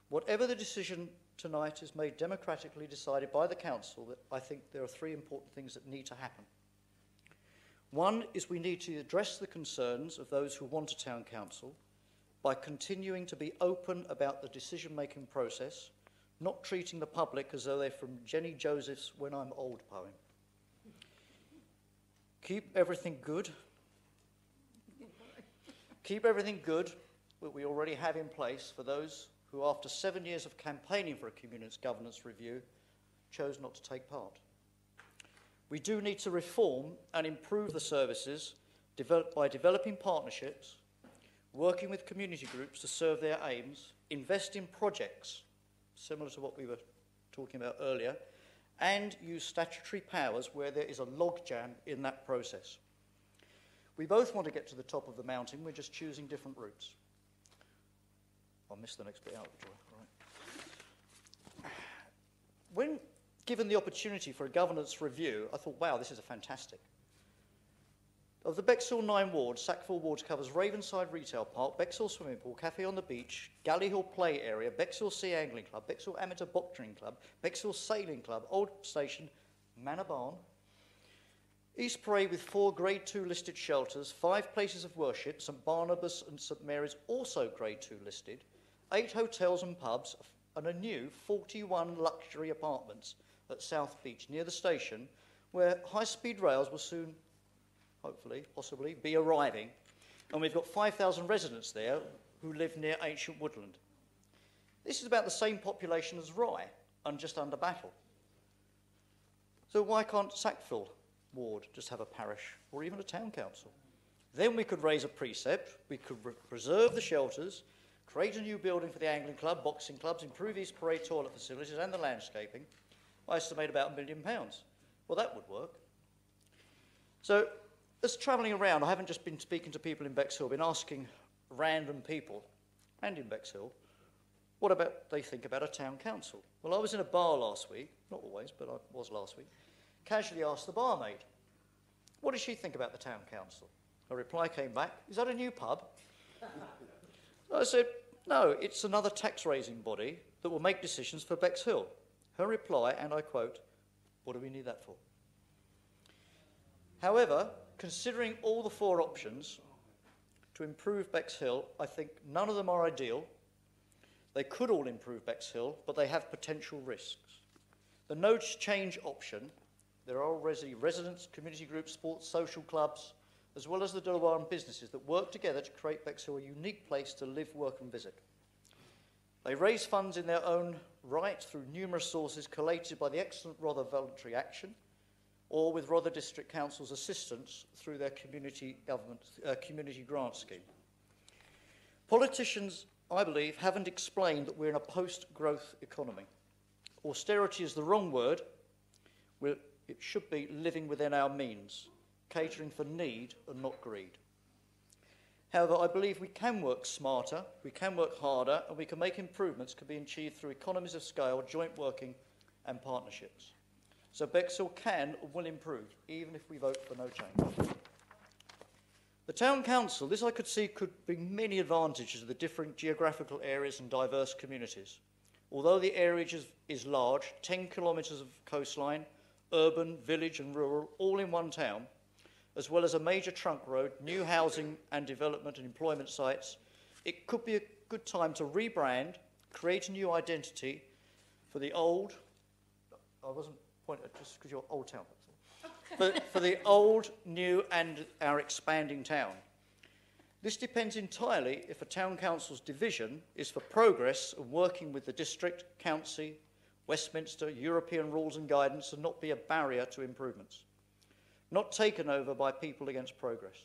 [SPEAKER 8] Whatever the decision tonight is made democratically decided by the council, that I think there are 3 important things that need to happen. One is we need to address the concerns of those who want a town council by continuing to be open about the decision-making process, not treating the public as though they're from Jenny Joseph's When I'm Old poem. Keep everything good. Keep everything good that we already have in place for those who, after 7 years of campaigning for a community governance review, chose not to take part. We do need to reform and improve the services by developing partnerships, working with community groups to serve their aims, invest in projects, similar to what we were talking about earlier, and use statutory powers where there is a logjam in that process. We both want to get to the top of the mountain, we're just choosing different routes. I missed the next bit out. Right. When given the opportunity for a governance review, I thought, wow, this is fantastic. Of the Bexhill 9 wards, Sackville Wards covers Ravenside Retail Park, Bexhill Swimming Pool, Cafe on the Beach, Galley Hill Play Area, Bexhill Sea Angling Club, Bexhill Amateur Boxing Club, Bexhill Sailing Club, Old Station, Manor Barn, East Parade with 4 Grade 2 listed shelters, 5 places of worship, St Barnabas and St Mary's also Grade 2 listed, 8 hotels and pubs, and a new 41 luxury apartments at South Beach near the station, where high-speed rails will soon, hopefully, possibly, be arriving. And we've got 5,000 residents there who live near ancient woodland. This is about the same population as Rye, and just under Battle. So why can't Sackville Ward just have a parish, or even a town council? Then we could raise a precept, we could preserve the shelters, create a new building for the angling club, boxing clubs, improve East Parade toilet facilities and the landscaping. I estimate about £1 million. Well, that would work. So, as travelling around, I haven't just been speaking to people in Bexhill, I've been asking random people, and in Bexhill, what about they think about a town council? Well, I was in a bar last week, not always, but I was last week, casually asked the barmaid, what does she think about the town council? Her reply came back, is that a new pub? I said, no, it's another tax-raising body that will make decisions for Bexhill. Her reply, and I quote, what do we need that for? However, considering all the 4 options to improve Bexhill, I think none of them are ideal. They could all improve Bexhill, but they have potential risks. The no change option, there are already residents, community groups, sports, social clubs, as well as the Delawarren businesses that work together to create Bexhill a unique place to live, work and visit. They raise funds in their own right through numerous sources collated by the excellent Rother Voluntary Action, or with Rother District Council's assistance through their community grant scheme. Politicians, I believe, haven't explained that we're in a post-growth economy. austerity is the wrong word. It should be living within our means, catering for need and not greed. However, I believe we can work smarter, we can work harder, and we can make improvements can be achieved through economies of scale, joint working and partnerships. So Bexhill can and will improve, even if we vote for no change. The Town Council, this I could see could bring many advantages to the different geographical areas and diverse communities. Although the area is large, 10 kilometres of coastline, urban, village and rural, all in one town, as well as a major trunk road, new housing and development and employment sites, it could be a good time to rebrand, create a new identity for the old, I wasn't pointing just because you're Old Town, but for the old, new and our expanding town. This depends entirely if a town council's division is for progress and working with the district, county, Westminster, European rules and guidance and not be a barrier to improvements. Not taken over by people against progress.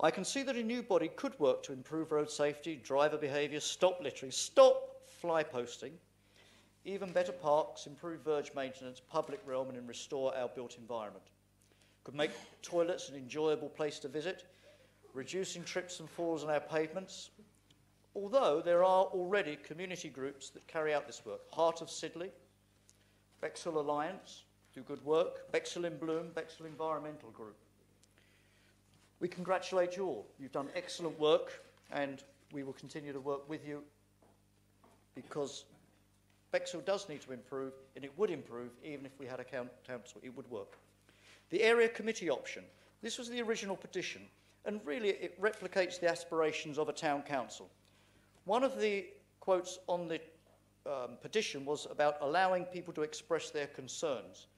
[SPEAKER 8] I can see that a new body could work to improve road safety, driver behaviour, stop littering, stop fly posting, even better parks, improve verge maintenance, public realm and restore our built environment. Could make toilets an enjoyable place to visit, reducing trips and falls on our pavements, although there are already community groups that carry out this work. Heart of Sidley, Bexhill Alliance, do good work, Bexhill in Bloom, Bexhill Environmental Group. We congratulate you all. You've done excellent work and we will continue to work with you because Bexhill does need to improve and it would improve even if we had a council, it would work. The area committee option, this was the original petition and really it replicates the aspirations of a town council. One of the quotes on the petition was about allowing people to express their concerns.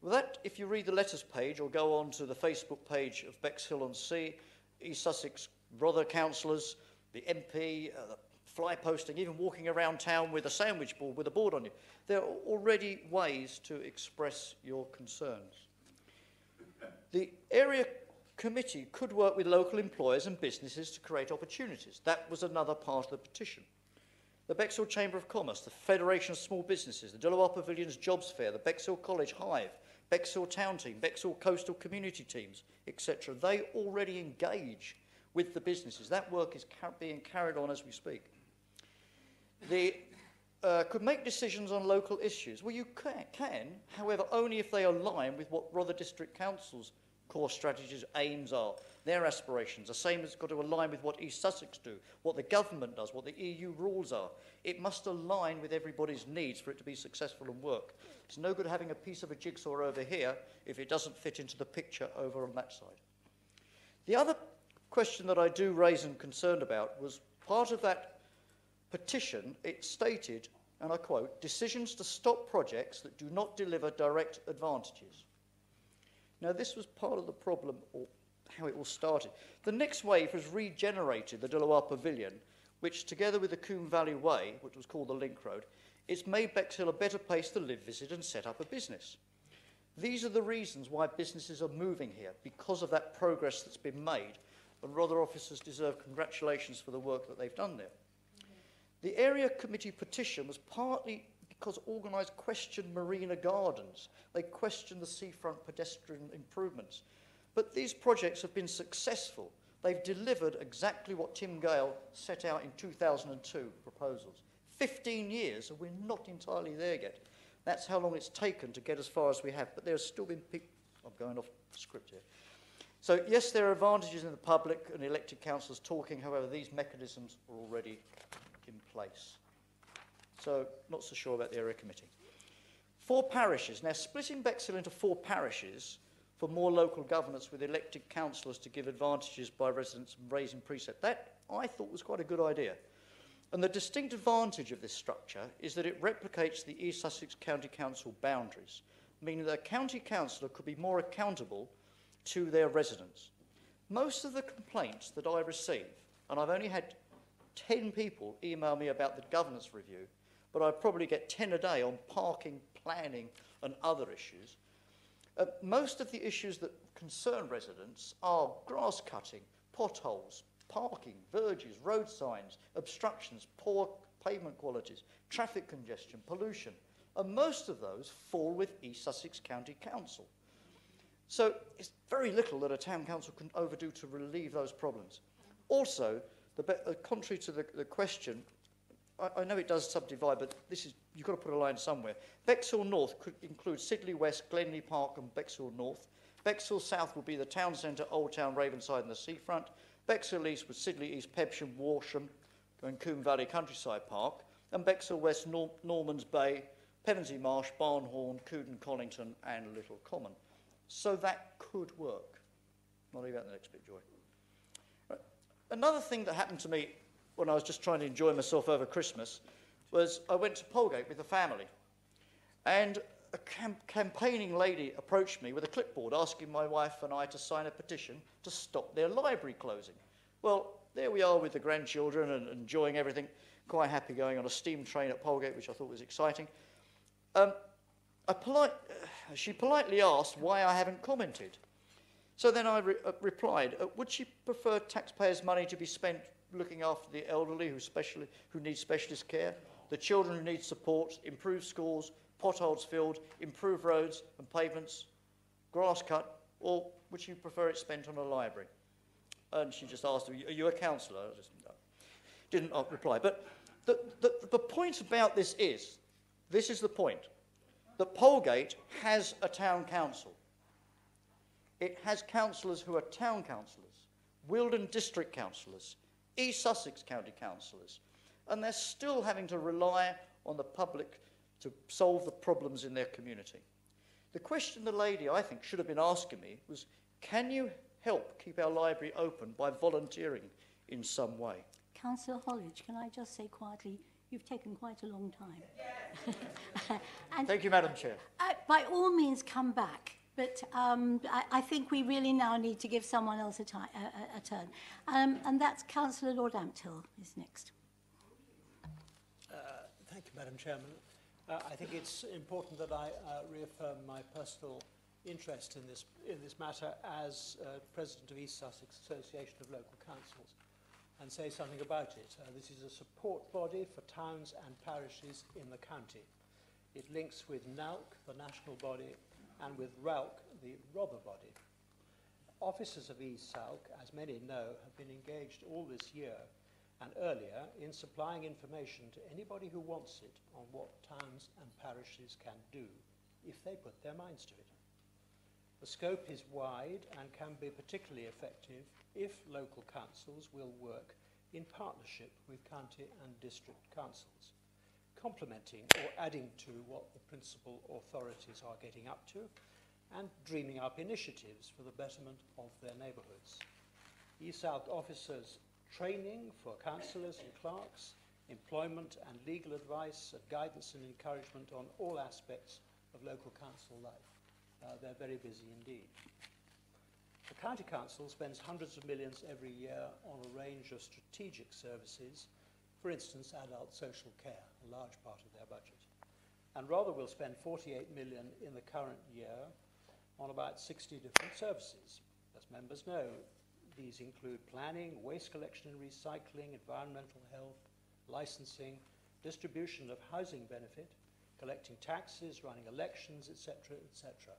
[SPEAKER 8] Well, that, if you read the letters page or go on to the Facebook page of Bexhill-on-Sea, East Sussex Rother councillors, the MP, the fly posting, even walking around town with a sandwich board with a board on you, there are already ways to express your concerns. The area committee could work with local employers and businesses to create opportunities. That was another part of the petition. The Bexhill Chamber of Commerce, the Federation of Small Businesses, the Dillawar Pavilions Jobs Fair, the Bexhill College Hive, Bexhill Town Team, Bexhill Coastal Community Teams, etc. They already engage with the businesses. That work is being carried on as we speak. They could make decisions on local issues. Well, you can, however, only if they align with what Rother District Council's core strategies, aims are, their aspirations. The same has got to align with what East Sussex do, what the government does, what the EU rules are. It must align with everybody's needs for it to be successful and work. It's no good having a piece of a jigsaw over here if it doesn't fit into the picture over on that side. The other question that I do raise and concerned about was part of that petition, it stated, and I quote, decisions to stop projects that do not deliver direct advantages. Now, this was part of the problem, or how it all started. The next wave has regenerated the Dillawar Pavilion, which, together with the Coombe Valley Way, which was called the Link Road, it's made Bexhill a better place to live, visit and set up a business. These are the reasons why businesses are moving here, because of that progress that's been made, and Rother officers deserve congratulations for the work that they've done there. The area committee petition was partly because organised questioned Marina Gardens. They questioned the seafront pedestrian improvements. But these projects have been successful. They've delivered exactly what Tim Gale set out in 2002 proposals. 15 years, and we're not entirely there yet. That's how long it's taken to get as far as we have. But there's still been I'm going off script here. So, yes, there are advantages in the public and elected councillors talking. However, these mechanisms are already in place. So, not so sure about the area committee. 4 parishes. Now, splitting Bexhill into 4 parishes for more local governance with elected councillors to give advantages by residents and raising precept, that I thought was quite a good idea. And the distinct advantage of this structure is that it replicates the East Sussex County Council boundaries, meaning that a county councillor could be more accountable to their residents. Most of the complaints that I receive, and I've only had 10 people email me about the governance review, but I probably get 10 a day on parking, planning and other issues. Most of the issues that concern residents are grass cutting, potholes, parking, verges, road signs, obstructions, poor pavement qualities, traffic congestion, pollution, and most of those fall with East Sussex County Council. So it's very little that a town council can overdo to relieve those problems. Also, contrary to the question, I know it does subdivide, but this is, you've got to put a line somewhere. Bexhill North could include Sidley West, Glenley Park and Bexhill North. Bexhill South will be the town centre, Old Town, Ravenside and the seafront. Bexhill East with Sidley East, Pebsham, Walsham and Coombe Valley Countryside Park. And Bexhill West, Normans Bay, Pevensey Marsh, Barnhorn, Couden, Collington and Little Common. So that could work. I'll leave out the next bit, Joy. Right. Another thing that happened to me when I was just trying to enjoy myself over Christmas was I went to Polegate with the family, and a campaigning lady approached me with a clipboard asking my wife and I to sign a petition to stop their library closing. Well, there we are with the grandchildren and enjoying everything, quite happy going on a steam train at Polegate, which I thought was exciting. She politely asked why I haven't commented. So then I replied, would she prefer taxpayers' money to be spent looking after the elderly who need specialist care, the children who need support, improved schools, potholes filled, improved roads and pavements, grass cut, or would you prefer it spent on a library? And she just asked, are you a councillor? I just didn't reply. But the point about this is the point, that Polegate has a town council. It has councillors who are town councillors, Wealdon district councillors, East Sussex County councillors, and they're still having to rely on the public to solve the problems in their community. The question the lady, I think, should have been asking me was, can you help keep our library open by volunteering in some way?
[SPEAKER 1] Councillor Hollidge, can I just say quietly, you've taken quite a long time. And
[SPEAKER 8] thank you, Madam Chair.
[SPEAKER 1] By all means, come back. But I think we really now need to give someone else a turn. And that's Councillor Lord Ampthill is next.
[SPEAKER 5] Thank you, Madam Chairman. I think it's important that I reaffirm my personal interest in this matter as President of East Sussex Association of Local Councils and say something about it. This is a support body for towns and parishes in the county. It links with NALC, the national body, and with RALC, the Rother body. Officers of East Salk, as many know, have been engaged all this year and earlier in supplying information to anybody who wants it on what towns and parishes can do if they put their minds to it. The scope is wide and can be particularly effective if local councils will work in partnership with county and district councils, complementing or adding to what the principal authorities are getting up to and dreaming up initiatives for the betterment of their neighbourhoods. East South officers training for councillors and clerks, employment and legal advice, and guidance and encouragement on all aspects of local council life. They're very busy indeed. The County Council spends hundreds of millions every year on a range of strategic services, for instance, adult social care, a large part of their budget. And Rother will spend 48 million in the current year on about 60 different services. As members know, these include planning, waste collection and recycling, environmental health, licensing, distribution of housing benefit, collecting taxes, running elections, etc., etc.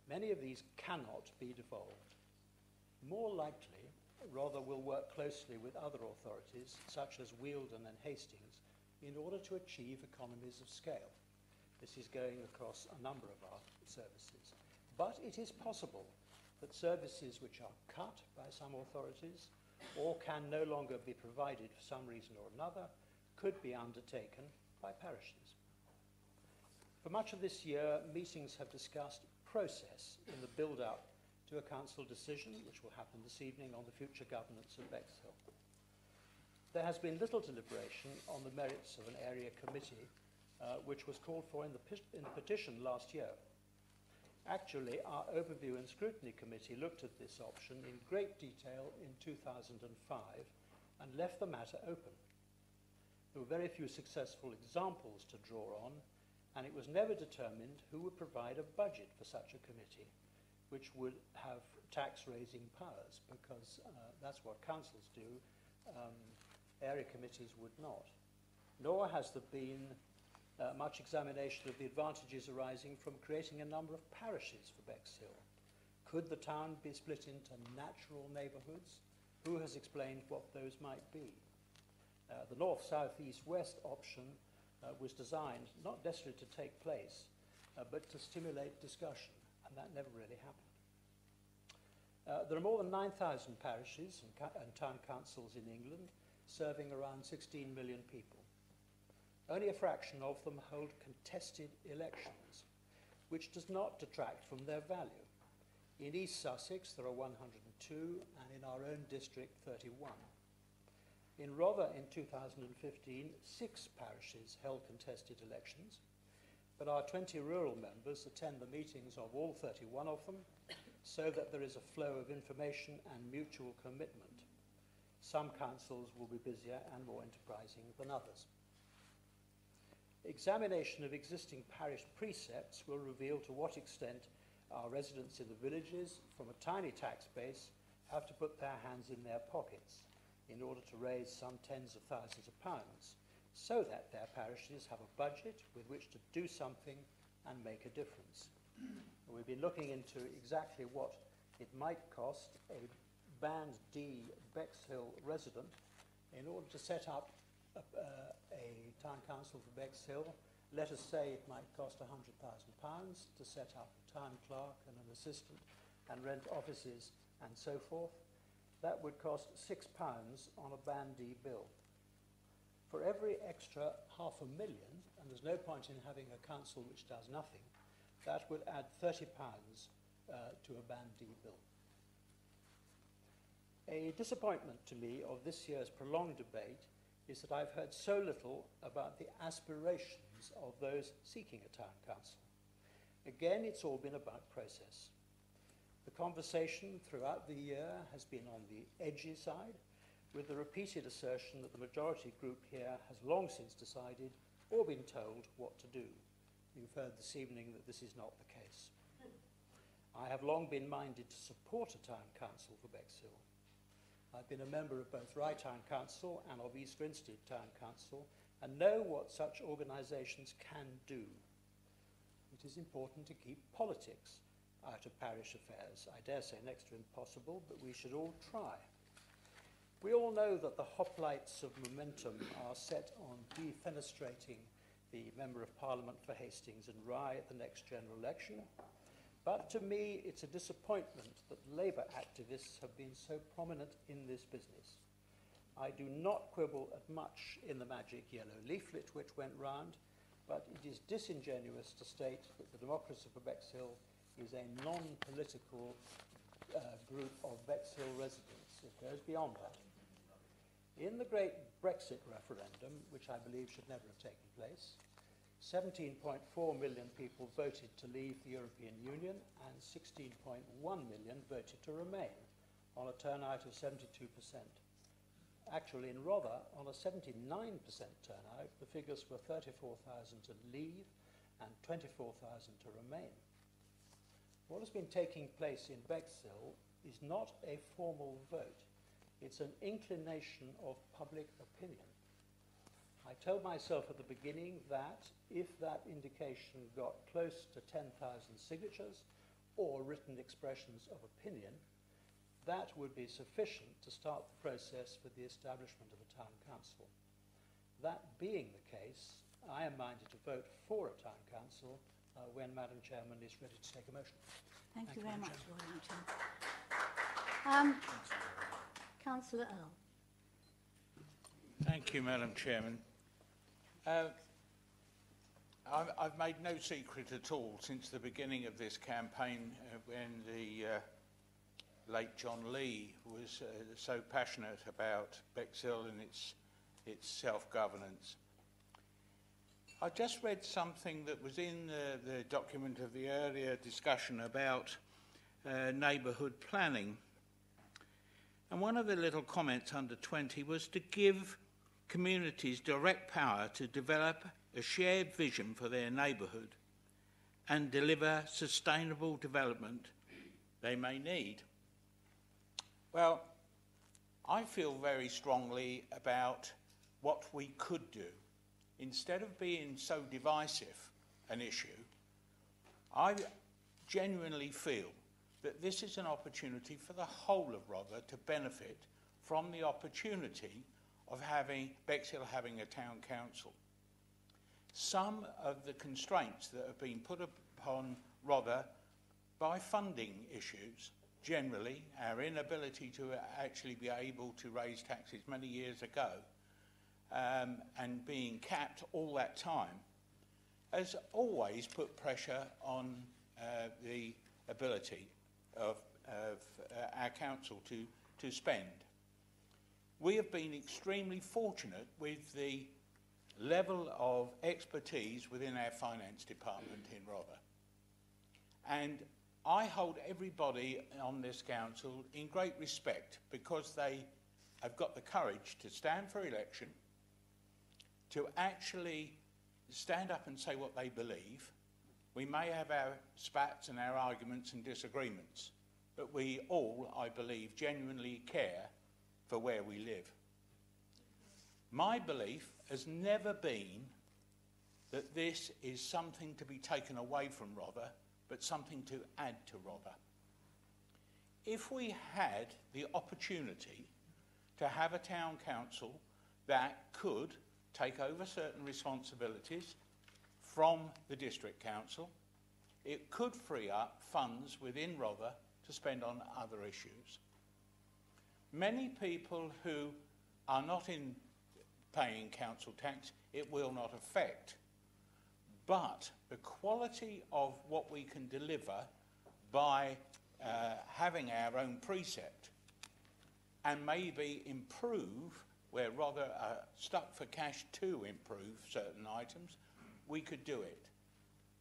[SPEAKER 5] Many of these cannot be devolved. More likely, Rother will work closely with other authorities, such as Wealdon and Hastings, in order to achieve economies of scale. This is going across a number of our services. But it is possible that services which are cut by some authorities or can no longer be provided for some reason or another could be undertaken by parishes. For much of this year, meetings have discussed process in the build-up to a council decision, which will happen this evening on the future governance of Bexhill. There has been little deliberation on the merits of an area committee, which was called for in the petition last year. Actually, our Overview and Scrutiny Committee looked at this option in great detail in 2005 and left the matter open. There were very few successful examples to draw on, and it was never determined who would provide a budget for such a committee, which would have tax-raising powers, because that's what councils do. Area committees would not. nor has there been much examination of the advantages arising from creating a number of parishes for Bexhill. Could the town be split into natural neighbourhoods? Who has explained what those might be? The north, south, east, west option was designed not necessarily to take place, but to stimulate discussion, and that never really happened. There are more than 9,000 parishes and town councils in England, serving around 16 million people. Only a fraction of them hold contested elections, which does not detract from their value. In East Sussex, there are 102, and in our own district, 31. In Rother, in 2015, 6 parishes held contested elections, but our 20 rural members attend the meetings of all 31 of them, so that there is a flow of information and mutual commitment. Some councils will be busier and more enterprising than others. Examination of existing parish precepts will reveal to what extent our residents in the villages, from a tiny tax base, have to put their hands in their pockets in order to raise some tens of thousands of pounds, so that their parishes have a budget with which to do something and make a difference. We've been looking into exactly what it might cost a Band D Bexhill resident in order to set up a town council for Bexhill. Let us say it might cost £100,000 to set up a town clerk and an assistant and rent offices and so forth. That would cost £6 on a Band D bill. For every extra £500,000, and there's no point in having a council which does nothing, that would add £30 to a Band D bill. A disappointment to me of this year's prolonged debate is that I've heard so little about the aspirations of those seeking a town council. Again, it's all been about process. The conversation throughout the year has been on the edgy side, with the repeated assertion that the majority group here has long since decided or been told what to do. You've heard this evening that this is not the case. I have long been minded to support a town council for Bexhill. I've been a member of both Rye Town Council and of East Grinstead Town Council and know what such organisations can do. It is important to keep politics out of parish affairs. I dare say next to impossible, but we should all try. We all know that the hoplites of momentum are set on defenestrating the Member of Parliament for Hastings and Rye at the next general election. But to me, it's a disappointment that Labour activists have been so prominent in this business. I do not quibble at much in the magic yellow leaflet which went round, but it is disingenuous to state that the Democracy for Bexhill is a non-political group of Bexhill residents. It goes beyond that. In the great Brexit referendum, which I believe should never have taken place, 17.4 million people voted to leave the European Union and 16.1 million voted to remain, on a turnout of 72%. Actually, in Rother, on a 79% turnout, the figures were 34,000 to leave and 24,000 to remain. What has been taking place in Bexhill is not a formal vote. It's an inclination of public opinion. I told myself at the beginning that if that indication got close to 10,000 signatures or written expressions of opinion, that would be sufficient to start the process for the establishment of a town council. That being the case, I am minded to vote for a town council when Madam Chairman is ready to take a motion.
[SPEAKER 1] Thank you very much, Wellington. Councillor Earl.
[SPEAKER 9] Thank you, Madam Chairman. I've made no secret at all since the beginning of this campaign when the late John Lee was so passionate about Bexhill and its self-governance. I just read something that was in the document of the earlier discussion about neighbourhood planning. And one of the little comments under 20 was to give communities direct power to develop a shared vision for their neighbourhood and deliver sustainable development they may need. Well, I feel very strongly about what we could do. instead of being so divisive an issue, I genuinely feel that this is an opportunity for the whole of Rother to benefit from the opportunity of Bexhill having a town council. Some of the constraints that have been put upon Rother by funding issues, generally our inability to actually be able to raise taxes many years ago, and being capped all that time, has always put pressure on the ability of our council to spend. We have been extremely fortunate with the level of expertise within our finance department in Rother. And I hold everybody on this council in great respect because they have got the courage to stand for election, to actually stand up and say what they believe. We may have our spats and our arguments and disagreements, but we all, I believe, genuinely care for where we live. My belief has never been that this is something to be taken away from Rother, but something to add to Rother. If we had the opportunity to have a town council that could take over certain responsibilities from the district council, it could free up funds within Rother to spend on other issues. Many people who are not in paying council tax, it will not affect. But the quality of what we can deliver by having our own precept and maybe improve where Rother are stuck for cash to improve certain items, we could do it.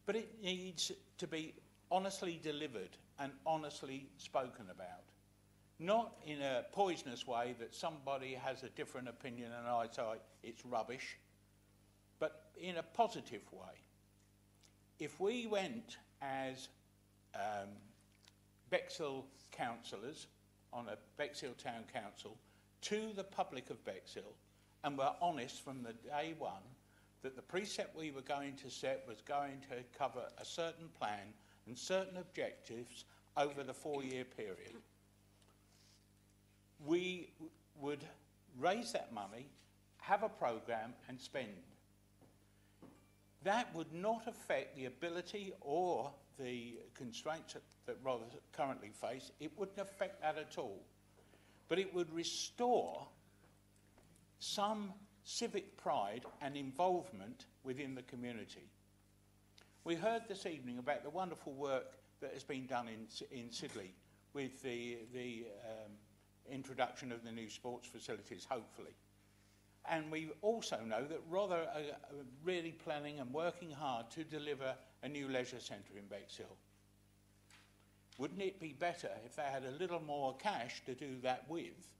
[SPEAKER 9] But it needs to be honestly delivered and honestly spoken about. Not in a poisonous way that somebody has a different opinion and I say it's rubbish, but in a positive way. If we went as Bexhill councillors on a Bexhill Town Council to the public of Bexhill and were honest from the day one that the precept we were going to set was going to cover a certain plan and certain objectives over the 4-year period, we would raise that money, have a programme and spend. That would not affect the ability or the constraints that Rother currently face. It wouldn't affect that at all. But it would restore some civic pride and involvement within the community. We heard this evening about the wonderful work that has been done in Sidley with the introduction of the new sports facilities, hopefully. And we also know that Rother are really planning and working hard to deliver a new leisure centre in Bexhill. Wouldn't it be better if they had a little more cash to do that with?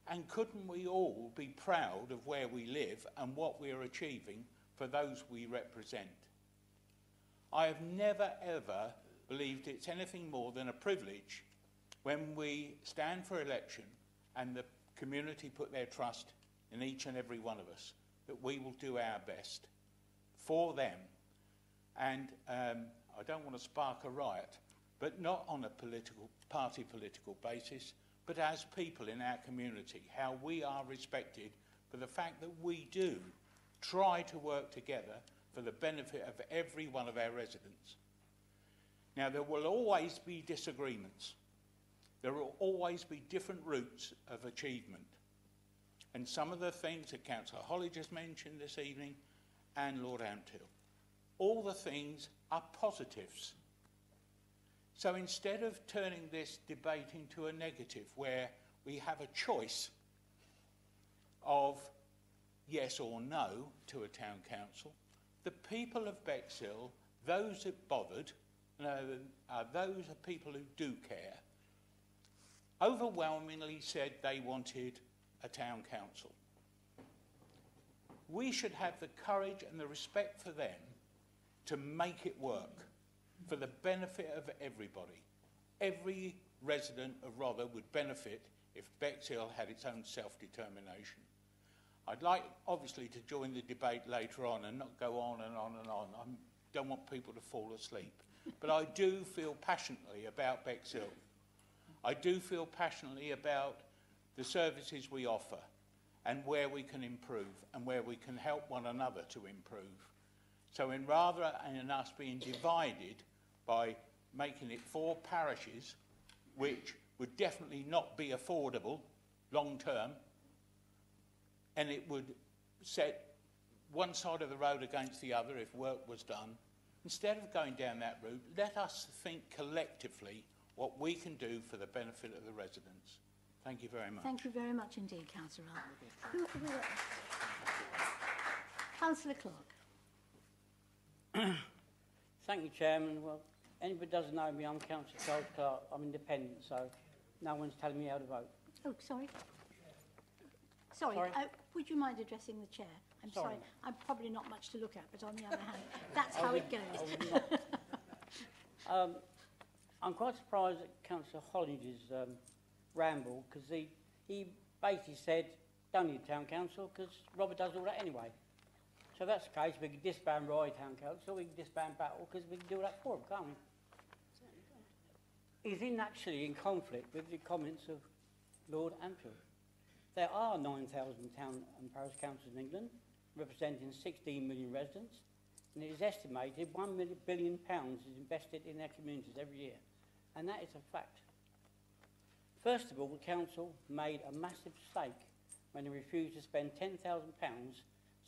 [SPEAKER 9] And couldn't we all be proud of where we live and what we are achieving for those we represent? I have never ever believed it's anything more than a privilege when we stand for election and the community put their trust in each and every one of us, that we will do our best for them. And I don't want to spark a riot, but not on a party political basis, but as people in our community, how we are respected for the fact that we do try to work together for the benefit of every one of our residents. Now, there will always be disagreements. There will always be different routes of achievement. And some of the things that Councillor Holly just mentioned this evening and Lord Ampthill, all the things are positives. So instead of turning this debate into a negative where we have a choice of yes or no to a town council, the people of Bexhill, those that bothered, those are people who do care, overwhelmingly said they wanted a town council. We should have the courage and the respect for them to make it work for the benefit of everybody. Every resident of Rother would benefit if Bexhill had its own self-determination. I'd like, obviously, to join the debate later on and not go on and on and on. I don't want people to fall asleep. But I do feel passionately about Bexhill. I do feel passionately about the services we offer and where we can improve and where we can help one another to improve. So rather than us being divided by making it 4 parishes, which would definitely not be affordable long term, and it would set one side of the road against the other if work was done, instead of going down that route, let us think collectively what we can do for the benefit of the residents. Thank you very much.
[SPEAKER 1] Thank you very much indeed, Councillor Earl. Councillor Clark.
[SPEAKER 10] Thank you, Chairman. Well, anybody doesn't know me, I'm Councillor Charles Clark. I'm independent, so no one's telling me how to vote.
[SPEAKER 1] Oh, sorry. Sorry. Would you mind addressing the chair? I'm sorry. I'm probably not much to look at, but on the other hand, that's how it goes.
[SPEAKER 10] I'm quite surprised at Councillor Hollinger's ramble, because he basically said, don't need town council, because Robert does all that anyway. So if that's the case, we can disband Roy Town Council, we can disband Battle, because we can do that for him, can't we? He's actually in conflict with the comments of Lord Anfield. There are 9,000 town and parish councils in England, representing 16 million residents, and it is estimated £1 billion is invested in their communities every year, and that is a fact. First of all, the council made a massive mistake when they refused to spend £10,000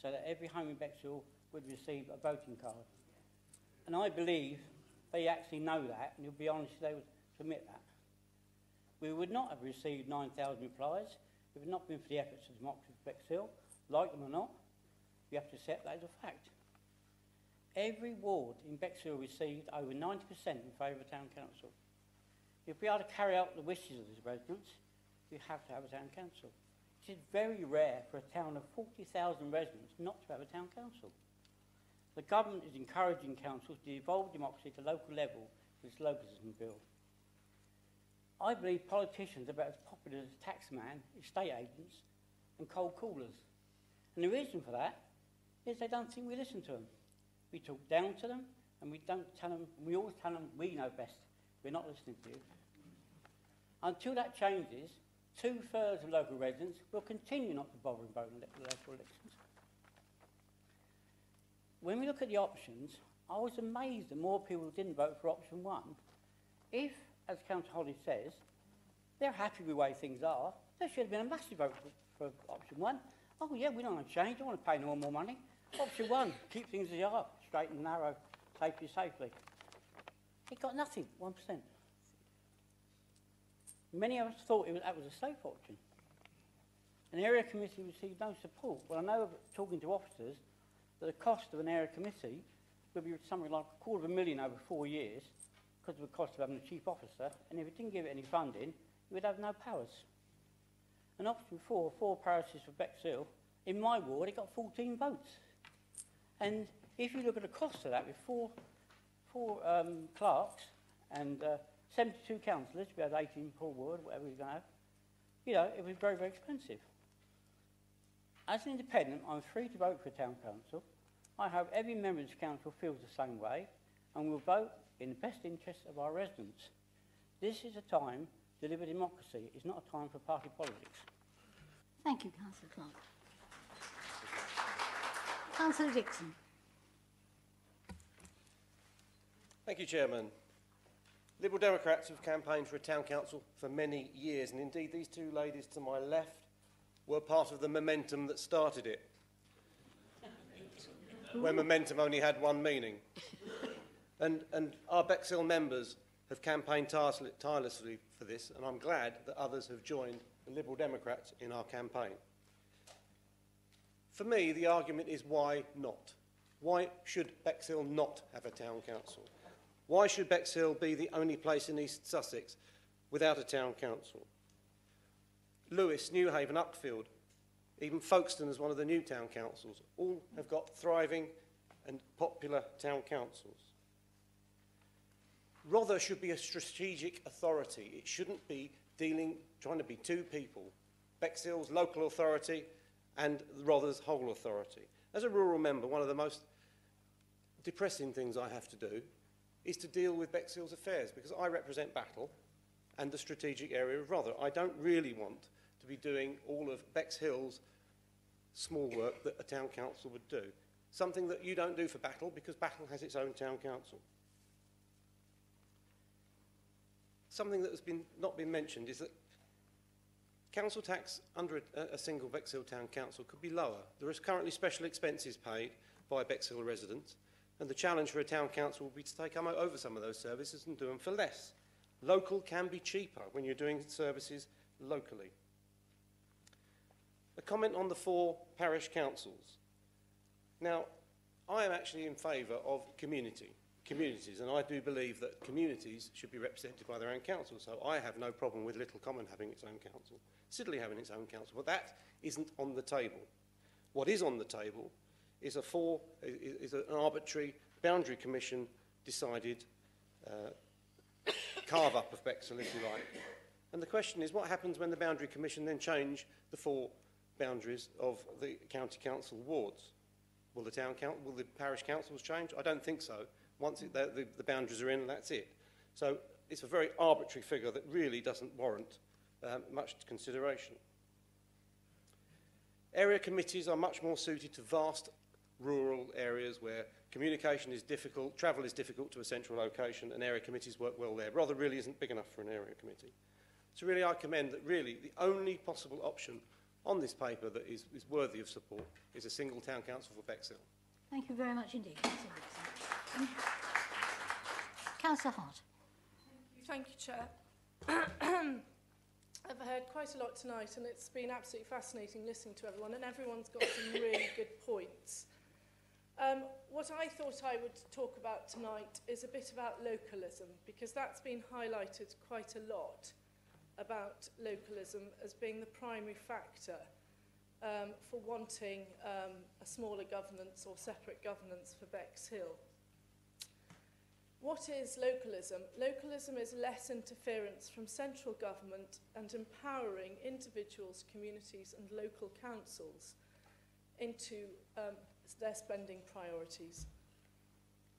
[SPEAKER 10] so that every home in Bexhill would receive a voting card. And I believe they actually know that, and you'll be honest, they would admit that. We would not have received 9,000 replies if it had not been for the efforts of democracy of Bexhill. Like them or not, we have to accept that as a fact. Every ward in Bexhill received over 90% in favour of town council. If we are to carry out the wishes of the residents, we have to have a town council. It is very rare for a town of 40,000 residents not to have a town council. The government is encouraging councils to devolve democracy to local level with its localism bill. I believe politicians are about as popular as taxman, estate agents and cold callers. And the reason for that is they don't think we listen to them. We talk down to them and we don't tell them, we always tell them we know best. We're not listening to you. Until that changes, 2/3 of local residents will continue not to bother and vote in local elections. When we look at the options, I was amazed that more people didn't vote for option 1. If, as Councillor Holly says, they're happy with the way things are, there should have been a massive vote for option 1. Oh yeah, we don't want to change, don't want to pay no more money. Option 1, keep things as they are, straight and narrow, safely. It got nothing, 1%. Many of us thought that was a safe option. An area committee received no support. Well, I know, talking to officers, that the cost of an area committee would be something like £250,000 over 4 years because of the cost of having a chief officer, and if it didn't give it any funding, it would have no powers. And option 4, 4 parishes for Bexhill, in my ward, it got 14 votes. And if you look at the cost of that with four clerks and 72 councillors, we had 18 per ward, whatever we're going to have, you know, it was very, very expensive. As an independent, I'm free to vote for a town council. I hope every member of this council feels the same way and will vote in the best interests of our residents. This is a time to deliver democracy. It's not a time for party politics.
[SPEAKER 1] Thank you, Councillor Clark. Councillor Dixon.
[SPEAKER 16] Thank you, Chairman. Liberal Democrats have campaigned for a town council for many years, and indeed these two ladies to my left were part of the momentum that started it, where momentum only had one meaning. And our Bexhill members have campaigned tirelessly for this, and I'm glad that others have joined the Liberal Democrats in our campaign. For me, the argument is why not? Why should Bexhill not have a town council? Why should Bexhill be the only place in East Sussex without a town council? Lewis, Newhaven, Uckfield, even Folkestone as one of the new town councils, all have got thriving and popular town councils. Rother should be a strategic authority. It shouldn't be trying to be two people. Bexhill's local authority and Rother's whole authority. As a rural member, one of the most depressing things I have to do is to deal with Bexhill's affairs, because I represent Battle and the strategic area of Rother. I don't really want to be doing all of Bexhill's small work that a town council would do. Something that you don't do for Battle, because Battle has its own town council. Something that has not been mentioned is that council tax under a single Bexhill town council could be lower. There is currently special expenses paid by Bexhill residents, and the challenge for a town council will be to take over some of those services and do them for less. Local can be cheaper when you're doing services locally. A comment on the 4 parish councils. Now, I am actually in favour of communities, and I do believe that communities should be represented by their own council, so I have no problem with Little Common having its own council, Siddeley having its own council, but that isn't on the table. What is on the table is an arbitrary boundary commission decided carve-up of Bexhill, if you like. And the question is, what happens when the boundary commission then change the 4 boundaries of the county council wards? Will the parish councils change? I don't think so. Once the boundaries are in, that's it. So it's a very arbitrary figure that really doesn't warrant much consideration. Area committees are much more suited to vast rural areas where communication is difficult, travel is difficult to a central location, and area committees work well there. Rother really isn't big enough for an area committee. So really I commend that really the only possible option on this paper that is worthy of support is a single town council for Bexhill.
[SPEAKER 1] Thank you very much indeed, Councillor Wilson. Councillor Hart.
[SPEAKER 11] Thank you, Chair. I've heard quite a lot tonight, and it's been absolutely fascinating listening to everyone, and everyone's got some really good points. What I thought I would talk about tonight is a bit about localism, because that's been highlighted quite a lot, about localism as being the primary factor for wanting a smaller governance or separate governance for Bexhill. What is localism? Localism is less interference from central government and empowering individuals, communities and local councils into their spending priorities.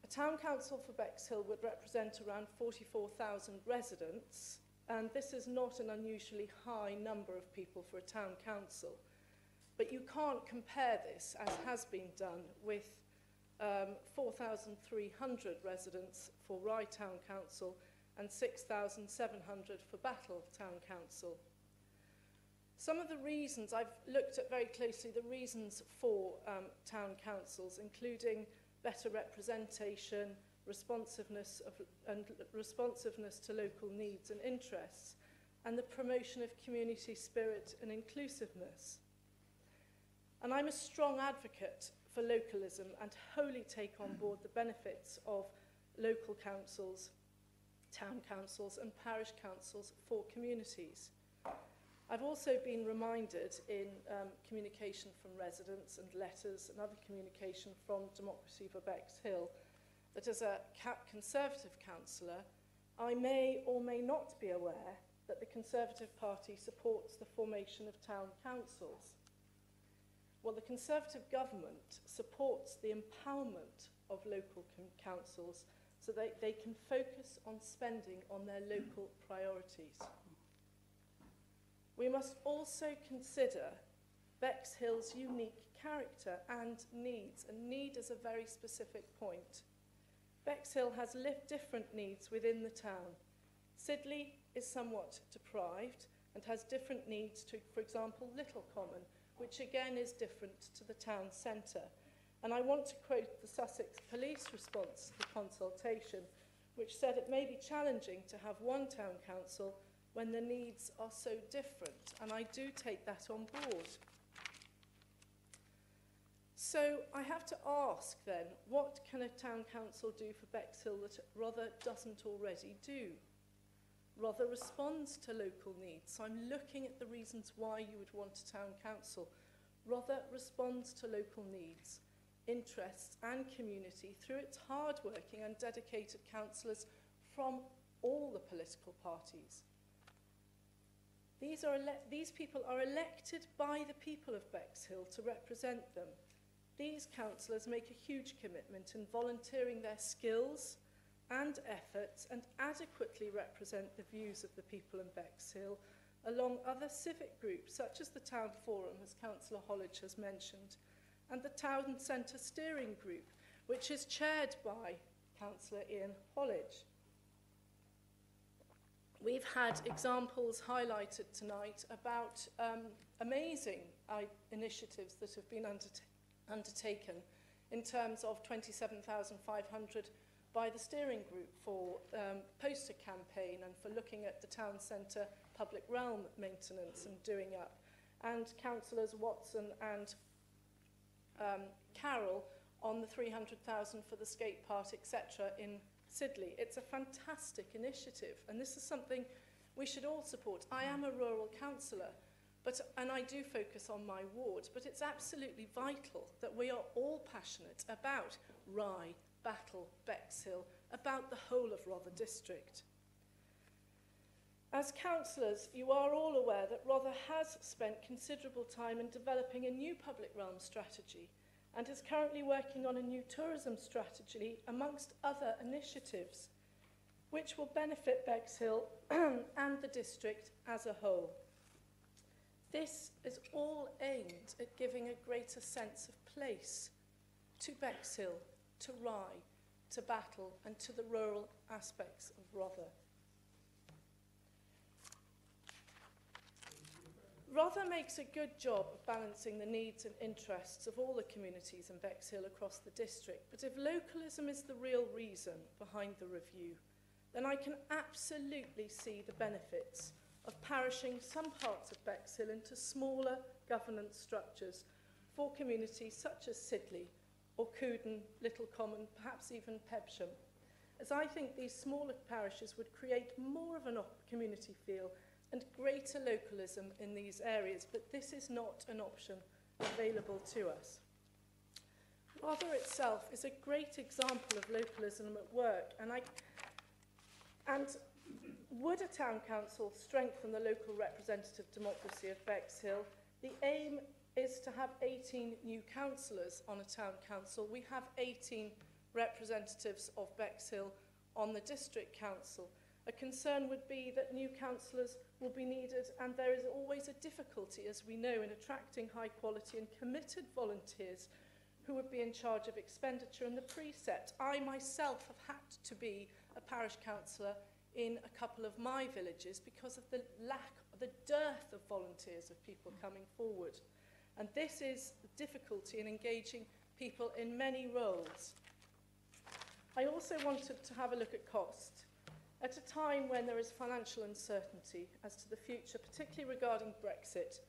[SPEAKER 11] A town council for Bexhill would represent around 44,000 residents, and this is not an unusually high number of people for a town council. But you can't compare this, as has been done, with 4,300 residents for Rye Town Council and 6,700 for Battle Town Council. Some of the reasons, I've looked at very closely the reasons for town councils, including better representation, responsiveness to local needs and interests, and the promotion of community spirit and inclusiveness. And I'm a strong advocate for localism and wholly take on board the benefits of local councils, town councils and parish councils for communities. I've also been reminded in communication from residents and letters and other communication from Democracy for Bexhill that as a Conservative councillor, I may or may not be aware that the Conservative Party supports the formation of town councils. Well, the Conservative government supports the empowerment of local councils so that they can focus on spending on their local priorities. We must also consider Bexhill's unique character and needs, and need is a very specific point. Bexhill has different needs within the town. Siddeley is somewhat deprived and has different needs to, for example, Little Common, which again is different to the town centre. And I want to quote the Sussex Police response to the consultation, which said it may be challenging to have one town council when the needs are so different, and I do take that on board. So I have to ask then, what can a town council do for Bexhill that Rother doesn't already do? Rother responds to local needs, so I'm looking at the reasons why you would want a town council. Rother responds to local needs, interests and community through its hard-working and dedicated councillors from all the political parties. These people are elected by the people of Bexhill to represent them. These councillors make a huge commitment in volunteering their skills and efforts and adequately represent the views of the people in Bexhill along other civic groups such as the Town Forum, as Councillor Hollidge has mentioned, and the Town Centre Steering Group, which is chaired by Councillor Ian Hollidge. We've had examples highlighted tonight about amazing initiatives that have been undertaken in terms of 27,500 by the steering group for poster campaign and for looking at the town centre public realm maintenance and doing up, and councillors Watson and Carroll on the 300,000 for the skate park, etc. in Sidley. It's a fantastic initiative, and this is something we should all support. I am a rural councillor, and I do focus on my ward, but it's absolutely vital that we are all passionate about Rye, Battle, Bexhill, about the whole of Rother district. As councillors, you are all aware that Rother has spent considerable time in developing a new public realm strategy and is currently working on a new tourism strategy amongst other initiatives which will benefit Bexhill and the district as a whole. This is all aimed at giving a greater sense of place to Bexhill, to Rye, to Battle and to the rural aspects of Rother. Rother makes a good job of balancing the needs and interests of all the communities in Bexhill across the district, but if localism is the real reason behind the review, then I can absolutely see the benefits of parishing some parts of Bexhill into smaller governance structures for communities such as Sidley or Couden, Little Common, perhaps even Pebsham, as I think these smaller parishes would create more of a community feel and greater localism in these areas, but this is not an option available to us. Rother itself is a great example of localism at work, and would a town council strengthen the local representative democracy of Bexhill? The aim is to have 18 new councillors on a town council. We have 18 representatives of Bexhill on the district council. A concern would be that new councillors will be needed, and there is always a difficulty, as we know, in attracting high quality and committed volunteers who would be in charge of expenditure and the precept. I myself have had to be a parish councillor in a couple of my villages because of the dearth of volunteers, of people coming forward. And this is the difficulty in engaging people in many roles. I also wanted to have a look at cost. At a time when there is financial uncertainty as to the future, particularly regarding Brexit,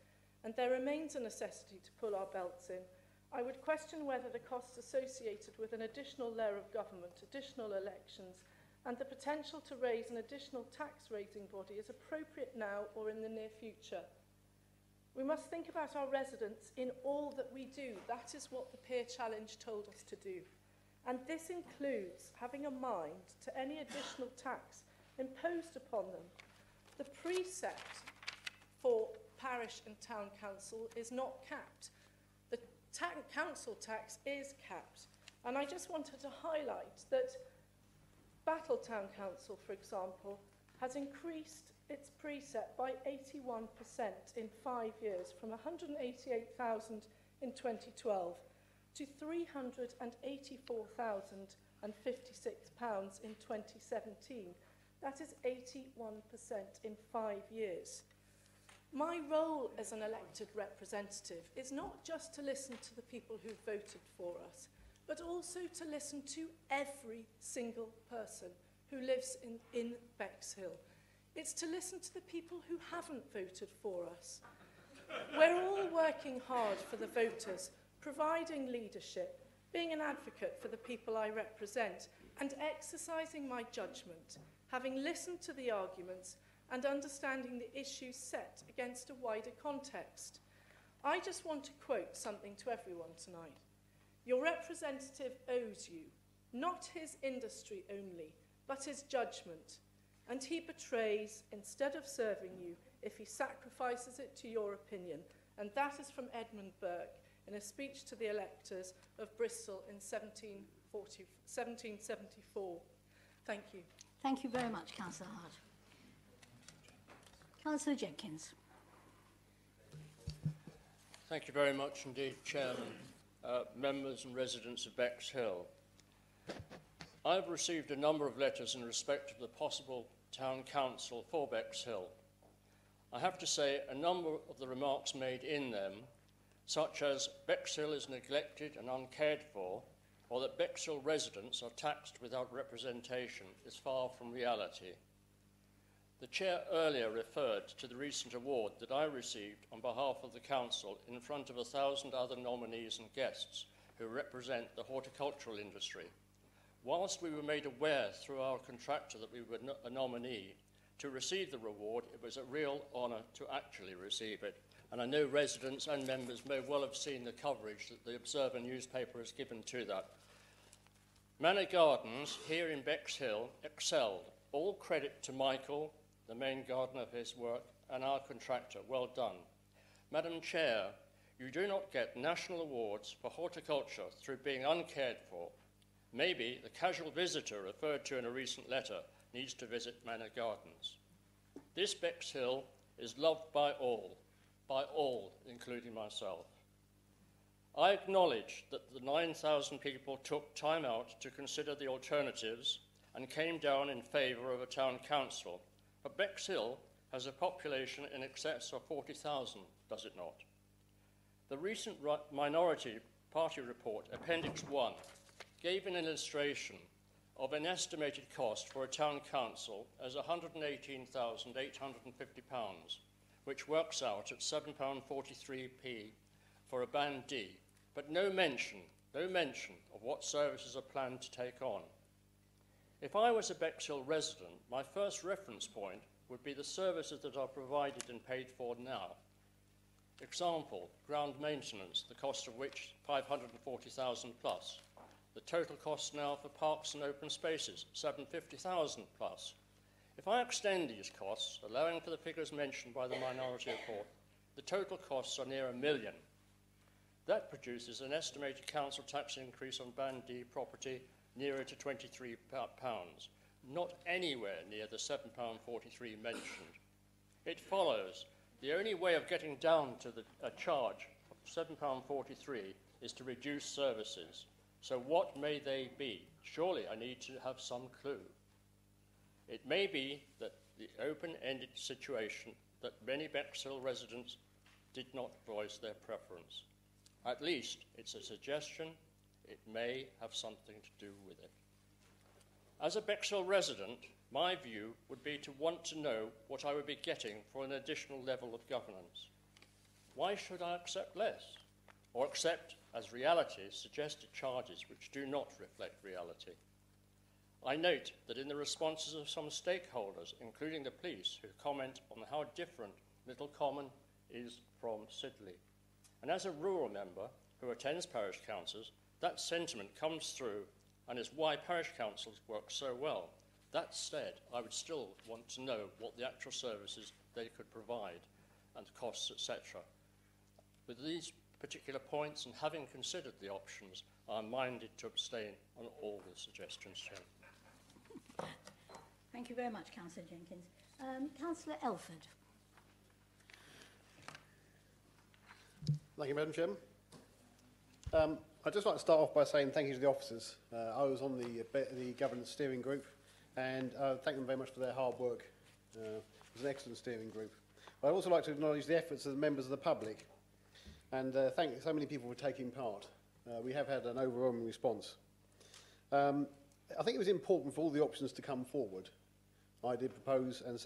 [SPEAKER 11] and there remains a necessity to pull our belts in, I would question whether the costs associated with an additional layer of government, additional elections, and the potential to raise an additional tax-raising body is appropriate now or in the near future. We must think about our residents in all that we do. That is what the Peer Challenge told us to do. And this includes having a mind to any additional tax imposed upon them. The precept for parish and town council is not capped. The council tax is capped. And I just wanted to highlight that Battle Town Council, for example, has increased its precept by 81% in 5 years, from 188,000 in 2012 to £384,056 in 2017. That is 81% in 5 years. My role as an elected representative is not just to listen to the people who voted for us, but also to listen to every single person who lives in Bexhill. It's to listen to the people who haven't voted for us. We're all working hard for the voters, providing leadership, being an advocate for the people I represent, and exercising my judgment, having listened to the arguments and understanding the issues set against a wider context. I just want to quote something to everyone tonight. Your representative owes you, not his industry only, but his judgment, and he betrays, instead of serving you, if he sacrifices it to your opinion. And that is from Edmund Burke in a speech to the electors of Bristol in 1774. Thank you.
[SPEAKER 1] Thank you very much, Councillor Hart. Councillor Jenkins.
[SPEAKER 12] Thank you very much indeed, Chairman, members and residents of Bexhill. I've received a number of letters in respect of the possible town council for Bexhill. I have to say a number of the remarks made in them, such as Bexhill is neglected and uncared for, or that Bexhill residents are taxed without representation, is far from reality. The Chair earlier referred to the recent award that I received on behalf of the Council in front of 1,000 other nominees and guests who represent the horticultural industry. Whilst we were made aware through our contractor that we were a nominee to receive the reward, it was a real honour to actually receive it. And I know residents and members may well have seen the coverage that the Observer newspaper has given to that. Manor Gardens here in Bexhill excelled. All credit to Michael, the main gardener, of his work, and our contractor. Well done. Madam Chair, you do not get national awards for horticulture through being uncared for. Maybe the casual visitor referred to in a recent letter needs to visit Manor Gardens. This Bexhill is loved by all, including myself. I acknowledge that the 9,000 people took time out to consider the alternatives and came down in favour of a town council. But Bexhill has a population in excess of 40,000, does it not? The recent Minority Party report, Appendix 1, gave an illustration of an estimated cost for a town council as £118,850, which works out at £7.43p for a Band D, but no mention of what services are planned to take on. If I was a Bexhill resident, my first reference point would be the services that are provided and paid for now. Example, ground maintenance, the cost of which £540,000 plus. The total cost now for parks and open spaces, £750,000 plus. If I extend these costs, allowing for the figures mentioned by the Minority Report, the total costs are near £1 million. That produces an estimated council tax increase on Band D property nearer to £23, not anywhere near the £7.43 mentioned. It follows the only way of getting down to a charge of £7.43 is to reduce services. So what may they be? Surely I need to have some clue. It may be that the open-ended situation that many Bexhill residents did not voice their preference. At least it's a suggestion. It may have something to do with it. As a Bexhill resident, my view would be to want to know what I would be getting for an additional level of governance. Why should I accept less? Or accept, as reality, suggested charges which do not reflect reality? I note that in the responses of some stakeholders, including the police, who comment on how different Little Common is from Sidley. And as a rural member who attends parish councils, that sentiment comes through and is why parish councils work so well. That said, I would still want to know what the actual services they could provide and costs, etc. With these particular points and having considered the options, I'm minded to abstain on all the suggestions, Chairman.
[SPEAKER 1] Thank you very much, Councillor Jenkins. Councillor Elford.
[SPEAKER 4] Thank you, Madam Chairman. I'd just like to start off by saying thank you to the officers. I was on the governance steering group, and thank them very much for their hard work. It was an excellent steering group. I'd also like to acknowledge the efforts of the members of the public, and thank so many people for taking part. We have had an overwhelming response. I think it was important for all the options to come forward. I did propose and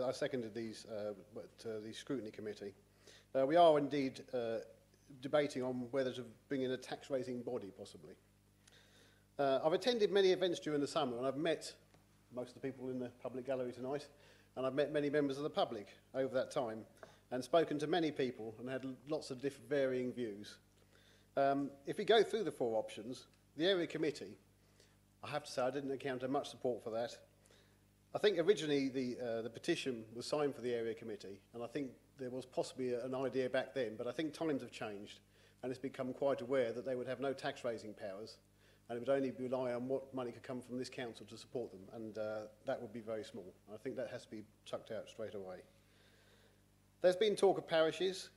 [SPEAKER 4] I seconded these the scrutiny committee. We are indeed debating on whether to bring in a tax-raising body, possibly. I've attended many events during the summer, and I've met most of the people in the public gallery tonight, and I've met many members of the public over that time, and spoken to many people and had lots of different varying views. If we go through the four options, the area committee, I have to say I didn't encounter much support for that. I think originally the petition was signed for the area committee, and I think there was possibly an idea back then, but I think times have changed, and it's become quite aware that they would have no tax raising powers, and it would only rely on what money could come from this council to support them, and that would be very small. I think that has to be chucked out straight away. There's been talk of parishes.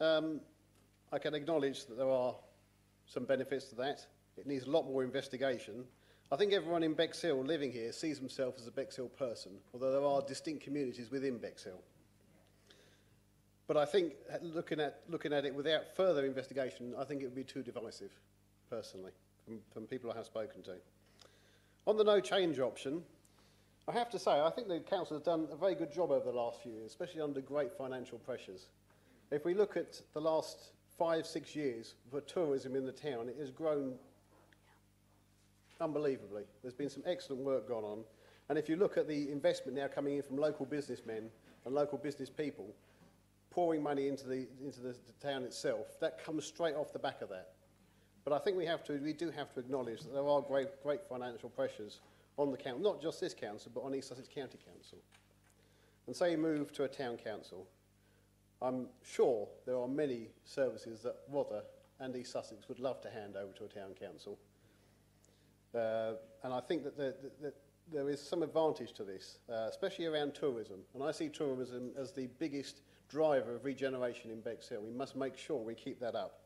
[SPEAKER 4] I can acknowledge that there are some benefits to that. It needs a lot more investigation. I think everyone in Bexhill living here sees himself as a Bexhill person, although there are distinct communities within Bexhill. But I think looking at it without further investigation, I think it would be too divisive, personally, from people I have spoken to. On the no change option, I have to say, I think the council has done a very good job over the last few years, especially under great financial pressures. If we look at the last 5-6 years for tourism in the town, it has grown unbelievably. There's been some excellent work gone on. And if you look at the investment now coming in from local businessmen and local business people, pouring money into the town itself, that comes straight off the back of that. But I think we do have to acknowledge that there are great financial pressures on the council, not just this council, but on East Sussex County Council. And say you move to a town council, I'm sure there are many services that Rother and East Sussex would love to hand over to a town council. And I think that there is some advantage to this, especially around tourism. And I see tourism as the biggest driver of regeneration in Bexhill. We must make sure we keep that up.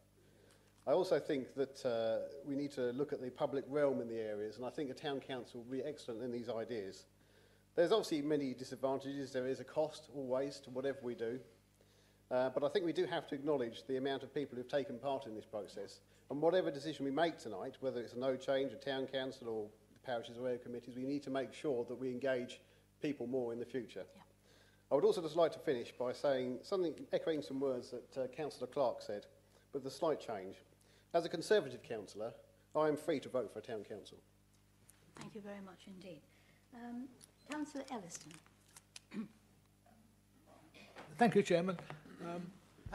[SPEAKER 4] I also think that we need to look at the public realm in the areas, and I think a town council will be excellent in these ideas. There's obviously many disadvantages. There is a cost always to whatever we do. But I think we do have to acknowledge the amount of people who've taken part in this process. And whatever decision we make tonight, whether it's a no change, a town council or the parishes or area committees, we need to make sure that we engage people more in the future. Yeah. I would also just like to finish by saying something, echoing some words that Councillor Clark said, with a slight change. As a Conservative councillor, I am free to vote for a town council.
[SPEAKER 1] Thank you very much indeed. Councillor Elliston.
[SPEAKER 13] Thank you, Chairman.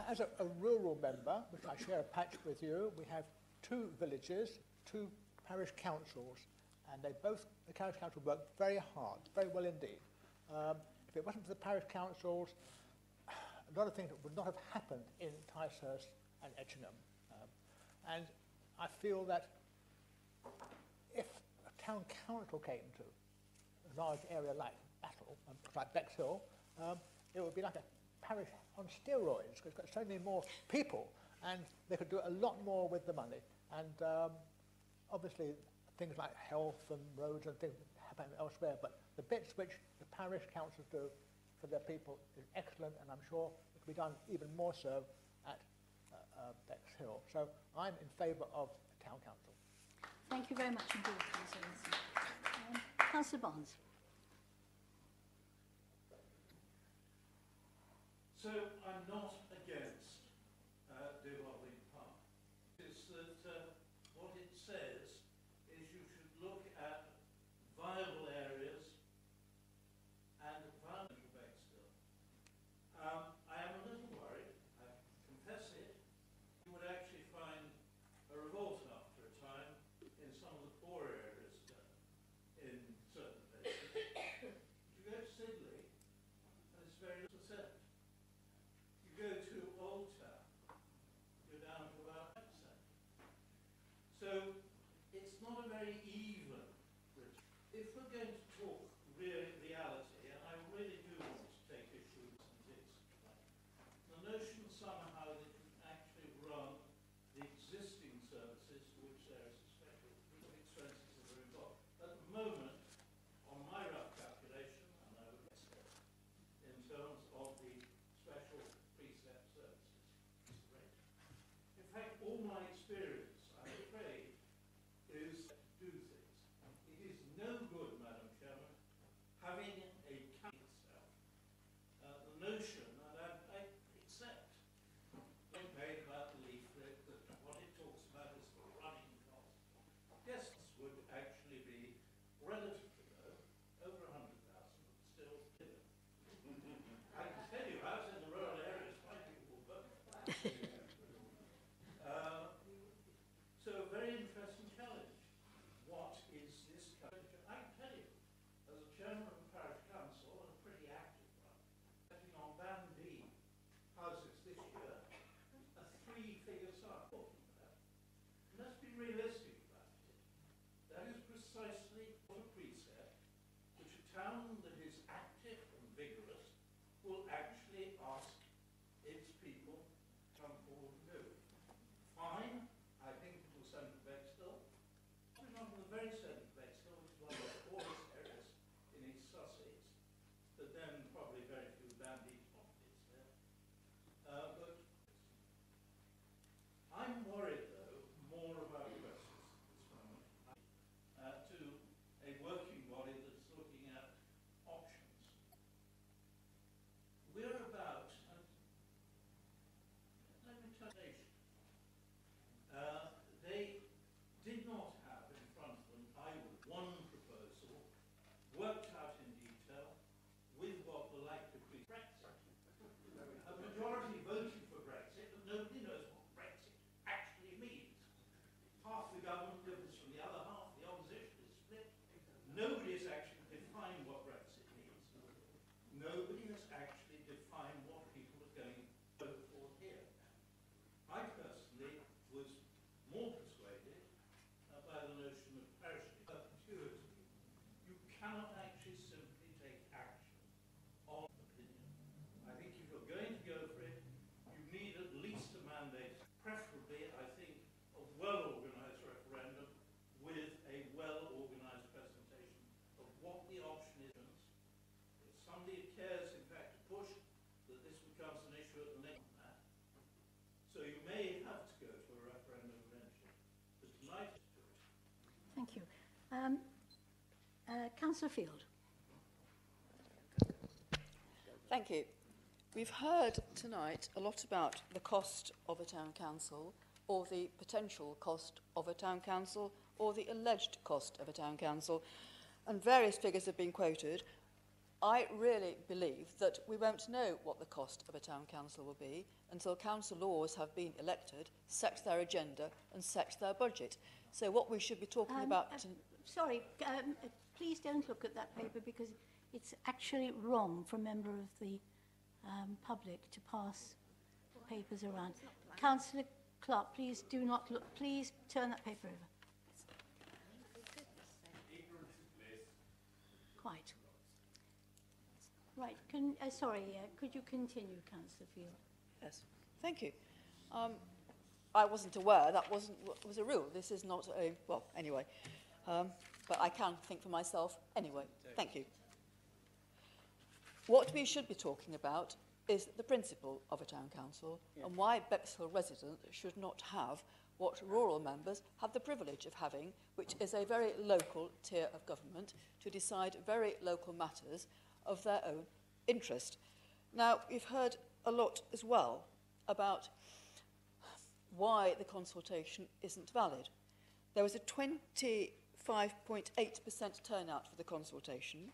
[SPEAKER 13] As a rural member, which I share a patch with you, we have 2 villages, 2 parish councils, and the parish council work very hard, very well indeed. If it wasn't for the parish councils, a lot of things would not have happened in Ticehurst and Etchingham. And I feel that if a town council came to a large area like Battle, like Bexhill, it would be like a parish on steroids, because it's got so many more people, and they could do a lot more with the money. And obviously, things like health and roads and things happen elsewhere, but the bits which the parish councils do for their people is excellent, and I'm sure it can be done even more so at Bexhill. So I'm in favour of a town council.
[SPEAKER 1] Thank you very much indeed, Councillor Wilson. Councillor Bonds.
[SPEAKER 17] So I'm not against devolving power. It's that what it says is you should look at viable areas and viable Bexhill. I am a little worried, I confess it. You would actually find a revolt after a time in some of the poor areas in certain places. You go to Sidley, and it's very little percent. You go to Old Town, you're down to about 5%. So it's not a very even. If we're going to talk reality, and I really do want to take issue with this, the notion somehow that you can actually run the existing services to which there is a special expenses that are involved. At the moment, on my rough calculation, and I would guess it, in terms of the special precept services, is great. In fact, all my experience, I'm afraid, is to do things. It is no good, Madam Chairman, having a county itself. The notion, and I accept, when made about the leaflet, that what it talks about is the running cost. Yes, this would actually be relatively low, over 100,000, but still living. I can tell you, I was in the rural areas, quite people vote. So a very interesting challenge. What is this country? I can tell you, as a chairman of the parish figures are talking about. And let's be realistic about it. That is precisely what a precept which a town that is active and vigorous will actually ask its people to come forward and do. Fine, I think it will send to Bexhill. Probably not in the very centre of Bexhill, which is one of the poorest areas in East Sussex, but then probably very few bandit pockets there. But I'm worried, though, more about Brexit at this moment, to a working body that's looking at options. We're about, let me tell you, they did not have in front of them, one proposal worked out in detail with what the likely be Brexit. A majority voted for Brexit, but nobody knows what Brexit actually means. Half the government differs from the other half, the opposition is split. Nobody has actually defined what Brexit means. Nobody has actually defined what people are going to vote for here. I personally was more persuaded by the notion of parity, perpetuity. You cannot actually simply take action on opinion. I think if you're going to go for it, you need at least a mandate, preferably, I think, a well-organised referendum with a well-organised presentation of what the option is. If somebody cares, in fact, to push that this becomes an issue at the next that. So you may have to go to a referendum eventually. But tonight is to it.
[SPEAKER 1] Thank you. Councillor Field.
[SPEAKER 7] Thank you. We've heard tonight a lot about the cost of a town council, or the potential cost of a town council, or the alleged cost of a town council, and various figures have been quoted. I really believe that we won't know what the cost of a town council will be until council laws have been elected, set their agenda and set their budget. So what we should be talking about...
[SPEAKER 1] Sorry, please don't look at that paper because it's actually wrong for a member of the public to pass papers around. Councillor Clark, please do not look. Please turn that paper over. Quite. Right. Could you continue, Councillor Field?
[SPEAKER 7] Yes. Thank you. I wasn't aware that was a rule. This is not a... Well, anyway. But I can think for myself anyway. Thank you. What we should be talking about is the principle of a town council and why Bexhill residents should not have what rural members have the privilege of having, which is a very local tier of government to decide very local matters of their own interest. Now, we've heard a lot as well about why the consultation isn't valid. There was a 25.8% turnout for the consultation.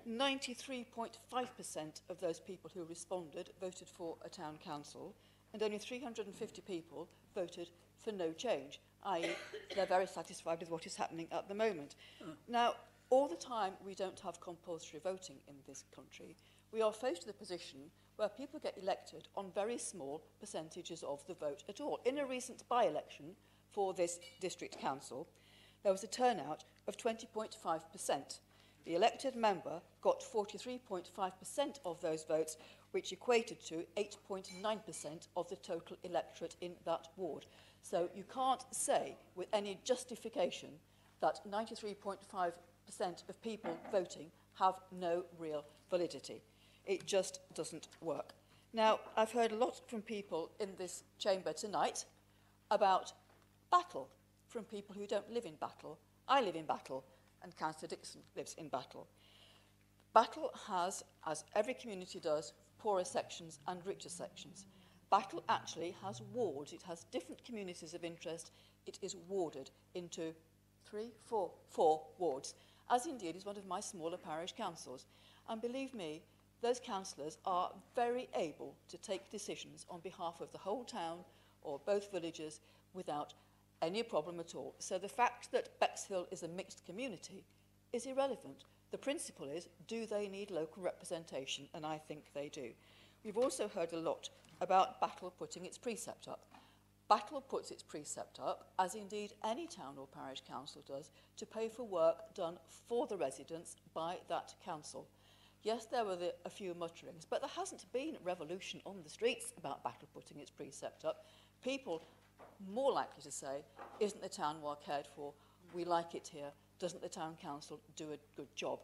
[SPEAKER 7] 93.5% of those people who responded voted for a town council, and only 350 people voted for no change, i.e. they're very satisfied with what is happening at the moment. Now, all the time we don't have compulsory voting in this country. We are faced with a position where people get elected on very small percentages of the vote at all. In a recent by-election for this district council, there was a turnout of 20.5%. The elected member got 43.5% of those votes, which equated to 8.9% of the total electorate in that ward. So you can't say with any justification that 93.5% of people voting have no real validity. It just doesn't work. Now, I've heard a lot from people in this chamber tonight about Battle, from people who don't live in Battle. I live in Battle, and Councillor Dixon lives in Battle. Battle has, as every community does, poorer sections and richer sections. Battle actually has wards. It has different communities of interest. It is warded into four wards, as indeed is one of my smaller parish councils. And believe me, those councillors are very able to take decisions on behalf of the whole town or both villages without any problem at all. So the fact that Bexhill is a mixed community is irrelevant. The principle is, do they need local representation? And I think they do. We've also heard a lot about Battle putting its precept up. Battle puts its precept up, as indeed any town or parish council does, to pay for work done for the residents by that council. Yes, there were a few mutterings, but there hasn't been revolution on the streets about Battle putting its precept up. People more likely to say, isn't the town well cared for? We like it here. Doesn't the town council do a good job?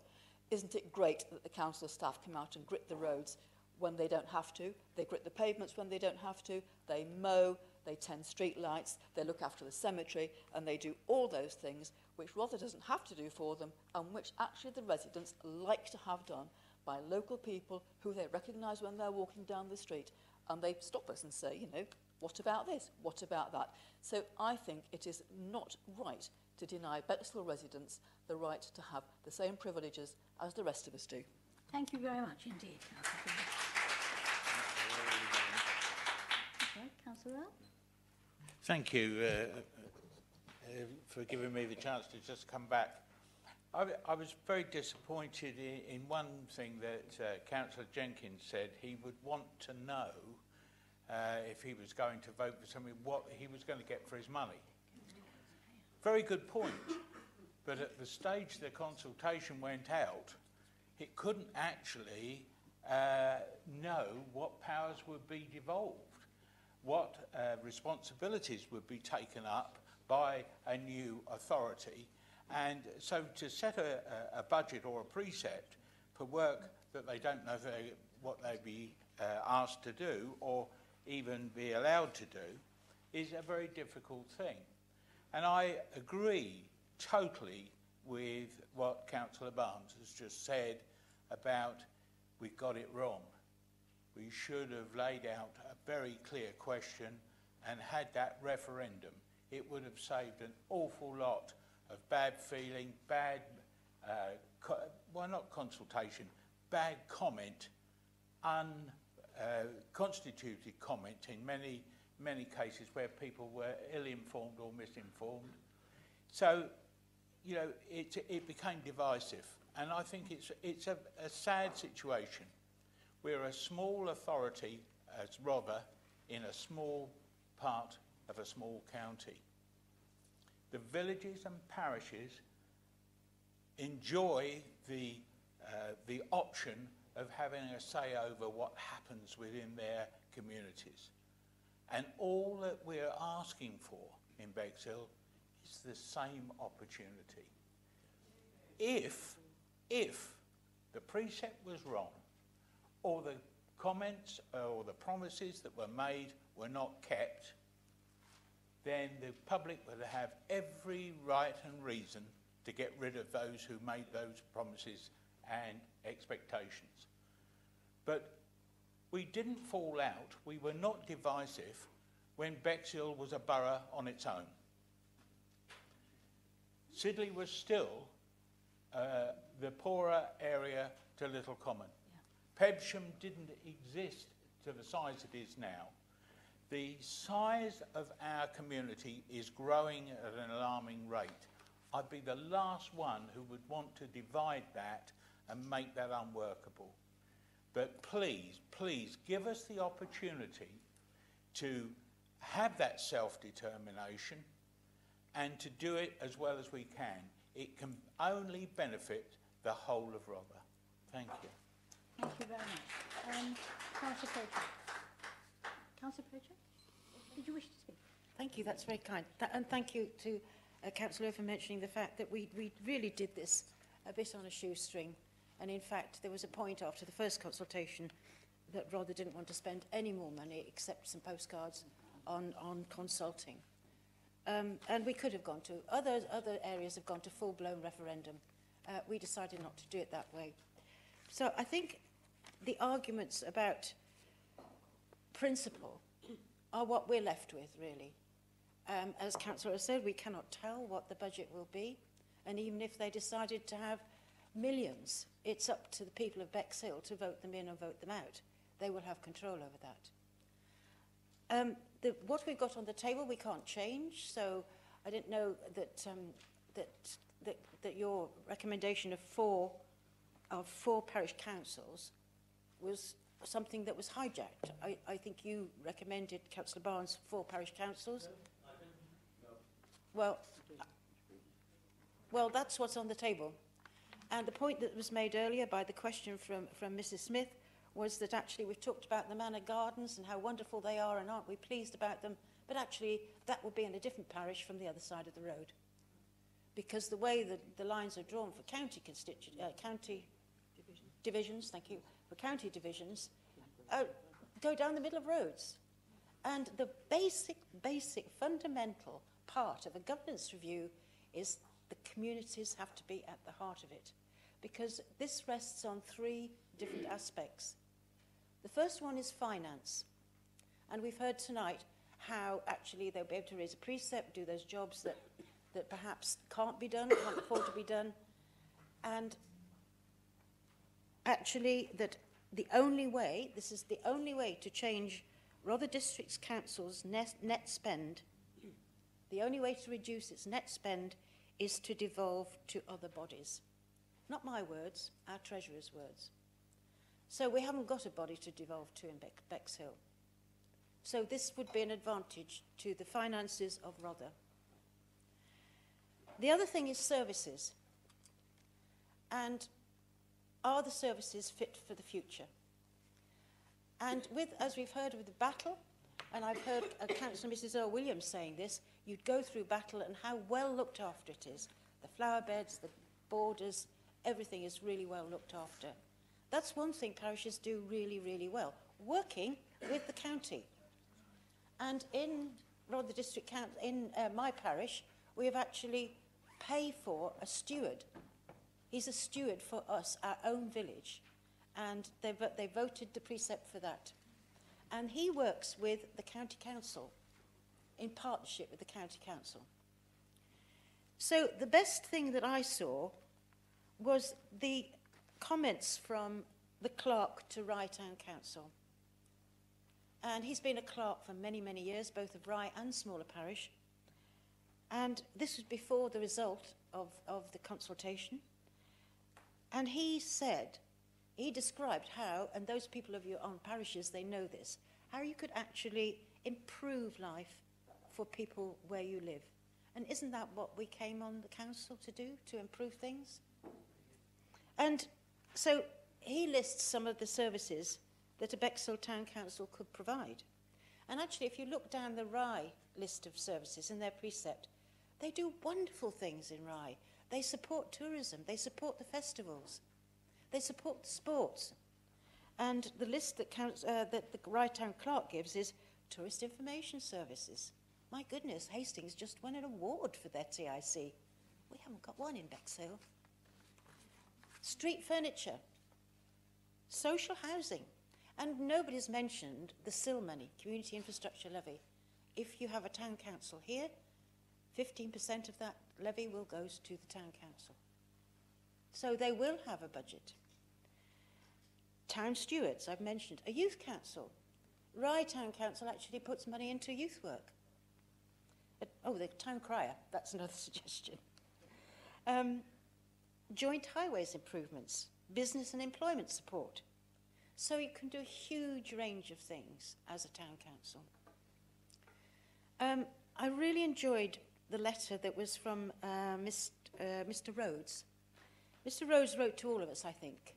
[SPEAKER 7] Isn't it great that the council staff come out and grit the roads when they don't have to? They grit the pavements when they don't have to. They mow, they tend street lights, they look after the cemetery, and they do all those things which Rother doesn't have to do for them, and which actually the residents like to have done by local people who they recognise when they're walking down the street. And they stop us and say, you know, what about this? What about that? So I think it is not right to deny Bexhill residents the right to have the same privileges as the rest of us do.
[SPEAKER 1] Thank you very much indeed. Okay, Councillor Earl.
[SPEAKER 9] Thank you for giving me the chance to just come back. I was very disappointed in one thing that Councillor Jenkins said. He would want to know if he was going to vote for something, what he was going to get for his money. Very good point. But at the stage the consultation went out, it couldn't actually know what powers would be devolved, what responsibilities would be taken up by a new authority. And so to set a budget or a precept for work that they don't know what they'd be asked to do or even be allowed to do is a very difficult thing. And I agree totally with what Councillor Barnes has just said about we got it wrong. We should have laid out a very clear question and had that referendum. It would have saved an awful lot of bad feeling, bad, well, not consultation, bad comment, unconstituted comment in many, many cases where people were ill-informed or misinformed. So, you know, it became divisive. And I think it's a sad situation. We're a small authority as Rother in a small part of a small county. The villages and parishes enjoy the option of having a say over what happens within their communities. And all that we're asking for in Bexhill is the same opportunity. If the precept was wrong, or the comments or the promises that were made were not kept, then the public would have every right and reason to get rid of those who made those promises and expectations. But we didn't fall out, we were not divisive when Bexhill was a borough on its own. Sidley was still the poorer area to Little Common. Yeah. Pebsham didn't exist to the size it is now. The size of our community is growing at an alarming rate. I'd be the last one who would want to divide that and make that unworkable. But please, please give us the opportunity to have that self-determination and to do it as well as we can. It can only benefit the whole of Rother. Thank you.
[SPEAKER 1] Thank you very much. Councillor Poacher. Councillor Poacher, did you wish to speak?
[SPEAKER 15] Thank you, that's very kind. And thank you to Councillor for mentioning the fact that we really did this a bit on a shoestring. And in fact, there was a point after the first consultation that Rother didn't want to spend any more money except some postcards on consulting. And we could have gone to, other areas have gone to full-blown referendum. We decided not to do it that way. So I think the arguments about principle are what we're left with, really. As Councillor has said, we cannot tell what the budget will be. And even if they decided to have millions, it's up to the people of Bexhill to vote them in or vote them out. They will have control over that. What we've got on the table we can't change, so I didn't know that that your recommendation of four parish councils was something that was hijacked. I think you recommended, Councillor Barnes, 4 parish councils. Well, that's what's on the table. And the point that was made earlier by the question from Mrs. Smith was that actually we've talked about the manor gardens and how wonderful they are and aren't we pleased about them, but actually that would be in a different parish from the other side of the road. Because the way that the lines are drawn for county divisions, thank you, for county divisions, go down the middle of roads. And the basic fundamental part of a governance review is the communities have to be at the heart of it, because this rests on 3 different aspects. The first one is finance, and we've heard tonight how actually they'll be able to raise a precept, do those jobs that perhaps can't be done, can't afford to be done, and actually that the only way, this is the only way to change Rother District Council's net spend, the only way to reduce its net spend is to devolve to other bodies. Not my words, our Treasurer's words. So we haven't got a body to devolve to in Bexhill. So this would be an advantage to the finances of Rother. The other thing is services. And are the services fit for the future? And as we've heard with the Battle, and I've heard Councillor Mrs. Earl Williams saying this, you'd go through Battle and how well looked after it is. The flower beds, the borders, everything is really well looked after. That's one thing parishes do really, really well, working with the county. And in Rother District Council, in my parish, we have actually paid for a steward. He's a steward for us, our own village, and they voted the precept for that. And he works with the county council, in partnership with the county council. So the best thing that I saw was the comments from the clerk to Rye Town Council. And he's been a clerk for many, many years, both of Rye and smaller parish. And this was before the result of the consultation. And he said, he described how, and those people of your own parishes, they know this, how you could actually improve life for people where you live. And isn't that what we came on the council to do, to improve things? And so he lists some of the services that a Bexhill Town Council could provide. And actually, if you look down the Rye list of services in their precept, they do wonderful things in Rye. They support tourism, they support the festivals, they support the sports. And the list that the Rye Town Clerk gives is tourist information services. My goodness, Hastings just won an award for their TIC. We haven't got one in Bexhill. Street furniture, social housing, and nobody's mentioned the SIL money, Community Infrastructure Levy. If you have a town council here, 15% of that levy will go to the town council. So they will have a budget. Town stewards, I've mentioned. A youth council. Rye Town Council actually puts money into youth work. The town crier, that's another suggestion. Joint highways improvements, business and employment support. So you can do a huge range of things as a town council. I really enjoyed the letter that was from Mr. Rhodes. Mr. Rhodes wrote to all of us, I think.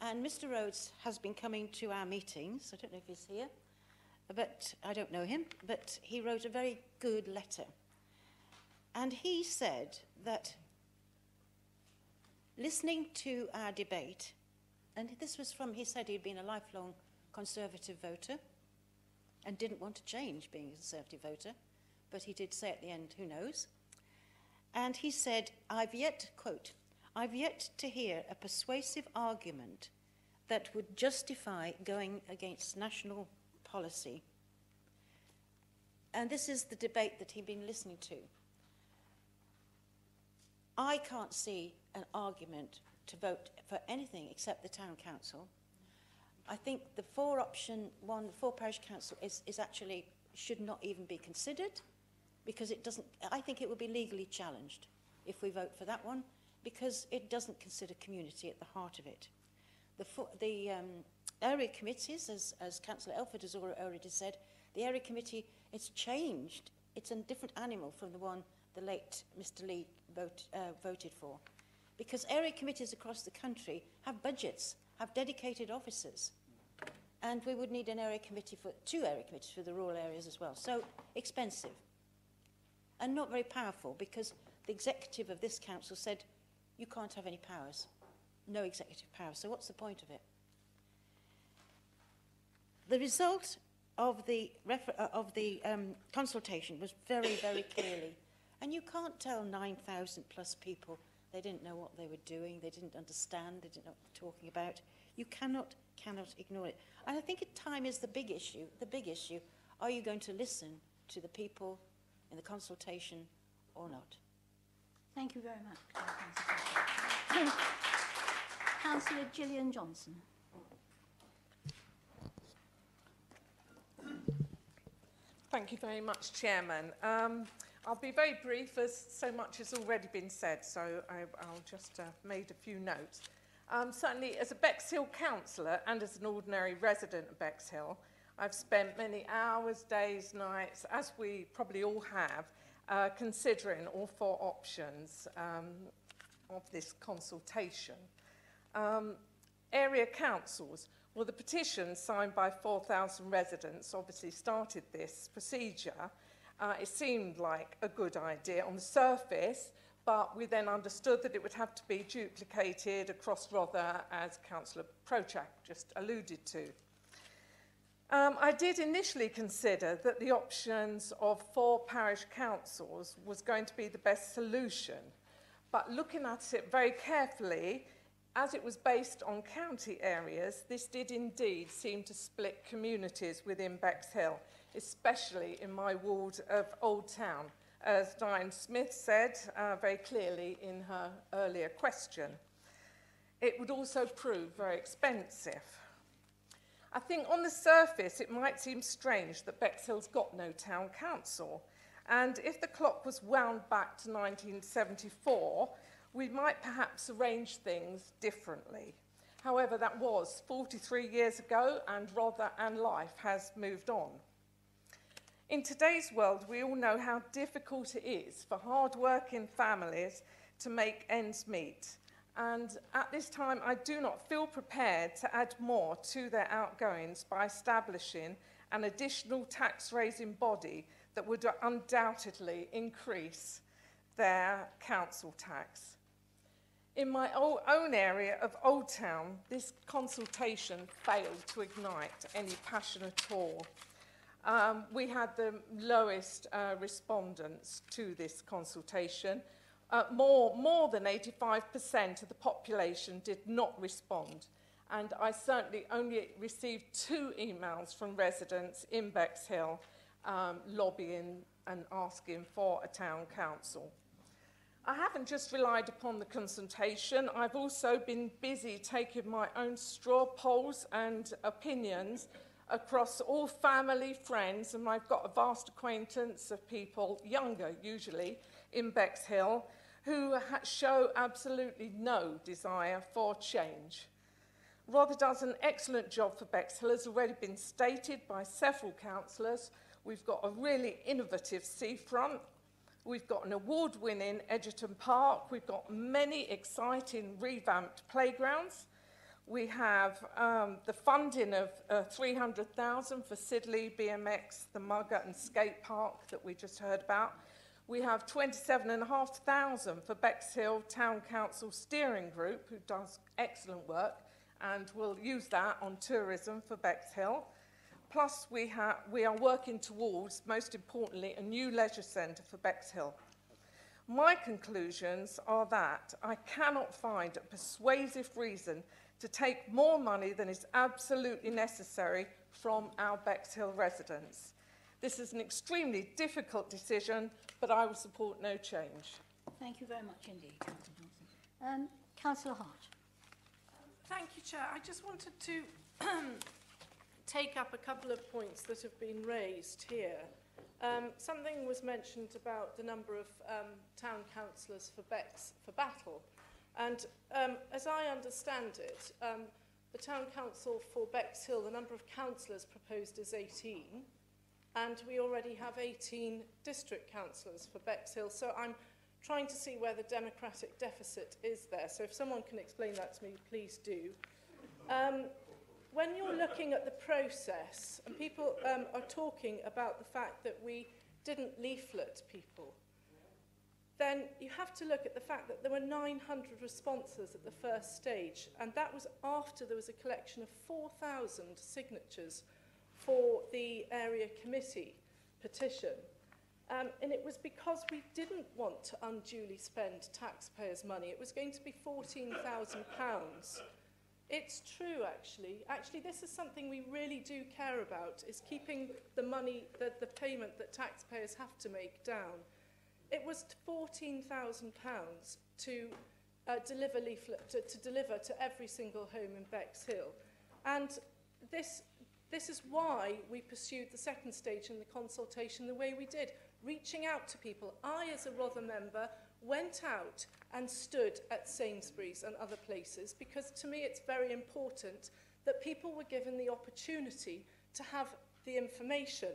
[SPEAKER 15] And Mr. Rhodes has been coming to our meetings. I don't know if he's here, but I don't know him. But he wrote a very good letter. And he said that listening to our debate, and this was from, he said he'd been a lifelong Conservative voter and didn't want to change being a Conservative voter, but he did say at the end, who knows? And he said, I've yet, quote, I've yet to hear a persuasive argument that would justify going against national policy. And this is the debate that he'd been listening to. I can't see an argument to vote for anything except the town council. I think the 4 parish council is actually should not even be considered, because it doesn't, I think it would be legally challenged if we vote for that one, because it doesn't consider community at the heart of it. The area committees, as Councillor Elford has already said, the area committee, it's changed. It's a different animal from the one the late Mr. Lee voted for. Because area committees across the country have budgets, have dedicated officers. And we would need an area committee for, 2 area committees for the rural areas as well. So expensive. And not very powerful, because the executive of this council said, you can't have any powers. No executive power. So what's the point of it? The result of the consultation was very, very clearly, and you can't tell 9,000 plus people they didn't know what they were doing, they didn't understand, they didn't know what they were talking about. You cannot ignore it. And I think time is the big issue. The big issue, are you going to listen to the people in the consultation or not?
[SPEAKER 1] Thank you very much. Councillor Gillian Johnson.
[SPEAKER 2] Thank you very much, Chairman. I'll be very brief, as so much has already been said, so I'll just made a few notes. Certainly, as a Bexhill councillor and as an ordinary resident of Bexhill, I've spent many hours, days, nights, as we probably all have, considering all 4 options of this consultation. Area councils. Well, the petition signed by 4,000 residents obviously started this procedure. It seemed like a good idea on the surface, but we then understood that it would have to be duplicated across Rother, as Councillor Prochak just alluded to. I did initially consider that the options of 4 parish councils was going to be the best solution, but looking at it very carefully, as it was based on county areas, this did indeed seem to split communities within Bexhill, especially in my ward of Old Town, as Diane Smith said very clearly in her earlier question. It would also prove very expensive. I think on the surface it might seem strange that Bexhill's got no town council, and if the clock was wound back to 1974, we might perhaps arrange things differently. However, that was 43 years ago, and Rother and life has moved on. In today's world, we all know how difficult it is for hard-working families to make ends meet. And at this time, I do not feel prepared to add more to their outgoings by establishing an additional tax-raising body that would undoubtedly increase their council tax. In my own area of Old Town, this consultation failed to ignite any passion at all. We had the lowest respondents to this consultation. More than 85% of the population did not respond, and I certainly only received 2 emails from residents in Bexhill lobbying and asking for a town council. I haven't just relied upon the consultation, I've also been busy taking my own straw polls and opinions across all family, friends, and I've got a vast acquaintance of people, younger usually, in Bexhill, who show absolutely no desire for change. Rother does an excellent job for Bexhill, has already been stated by several councillors. We've got a really innovative seafront. We've got an award-winning Edgerton Park. We've got many exciting revamped playgrounds. We have the funding of 300,000 for Sidley, BMX, the Mugger and Skate Park that we just heard about. We have 27,500 for Bexhill Town Council Steering Group, who does excellent work, and we'll use that on tourism for Bexhill. Plus, we are working towards, most importantly, a new leisure centre for Bexhill. My conclusions are that I cannot find a persuasive reason to take more money than is absolutely necessary from our Bexhill residents. This is an extremely difficult decision, but I will support no change.
[SPEAKER 1] Thank you very much indeed, Councillor Johnson. Councillor Hart.
[SPEAKER 11] Thank you, Chair. I just wanted to take up a couple of points that have been raised here. Something was mentioned about the number of town councillors for Battle. And as I understand it, the Town Council for Bexhill, the number of councillors proposed is 18, and we already have 18 district councillors for Bexhill. So I'm trying to see where the democratic deficit is there. So if someone can explain that to me, please do. When you're looking at the process, and people are talking about the fact that we didn't leaflet people, then you have to look at the fact that there were 900 responses at the first stage, and that was after there was a collection of 4,000 signatures for the area committee petition. And it was because we didn't want to unduly spend taxpayers' money. It was going to be £14,000. It's true, actually. Actually, this is something we really do care about, is keeping the money, the payment that taxpayers have to make down. It was £14,000 to deliver to deliver to every single home in Bexhill. And this is why we pursued the second stage in the consultation the way we did, reaching out to people. I, as a Rother member, went out and stood at Sainsbury's and other places, because to me it's very important that people were given the opportunity to have the information.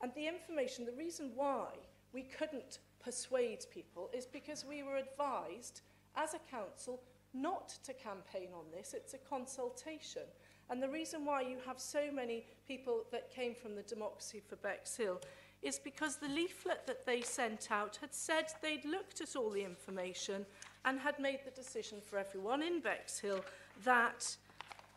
[SPEAKER 11] And the information, the reason why we couldn't persuade people is because we were advised as a council not to campaign on this. It's a consultation. And the reason why you have so many people that came from the Democracy for Bexhill is because the leaflet that they sent out had said they'd looked at all the information and had made the decision for everyone in Bexhill that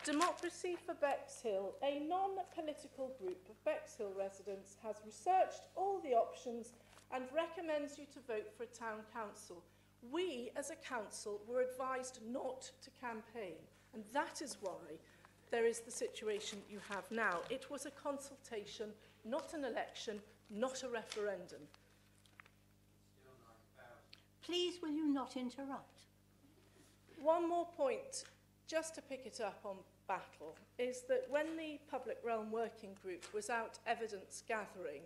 [SPEAKER 11] Democracy for Bexhill, a non-political group of Bexhill residents, has researched all the options and recommends you to vote for a town council. We, as a council, were advised not to campaign, and that is why there is the situation you have now. It was a consultation, not an election, not a referendum.
[SPEAKER 1] Please, will you not interrupt?
[SPEAKER 11] One more point, just to pick it up on Battle, is that when the Public Realm Working Group was out evidence gathering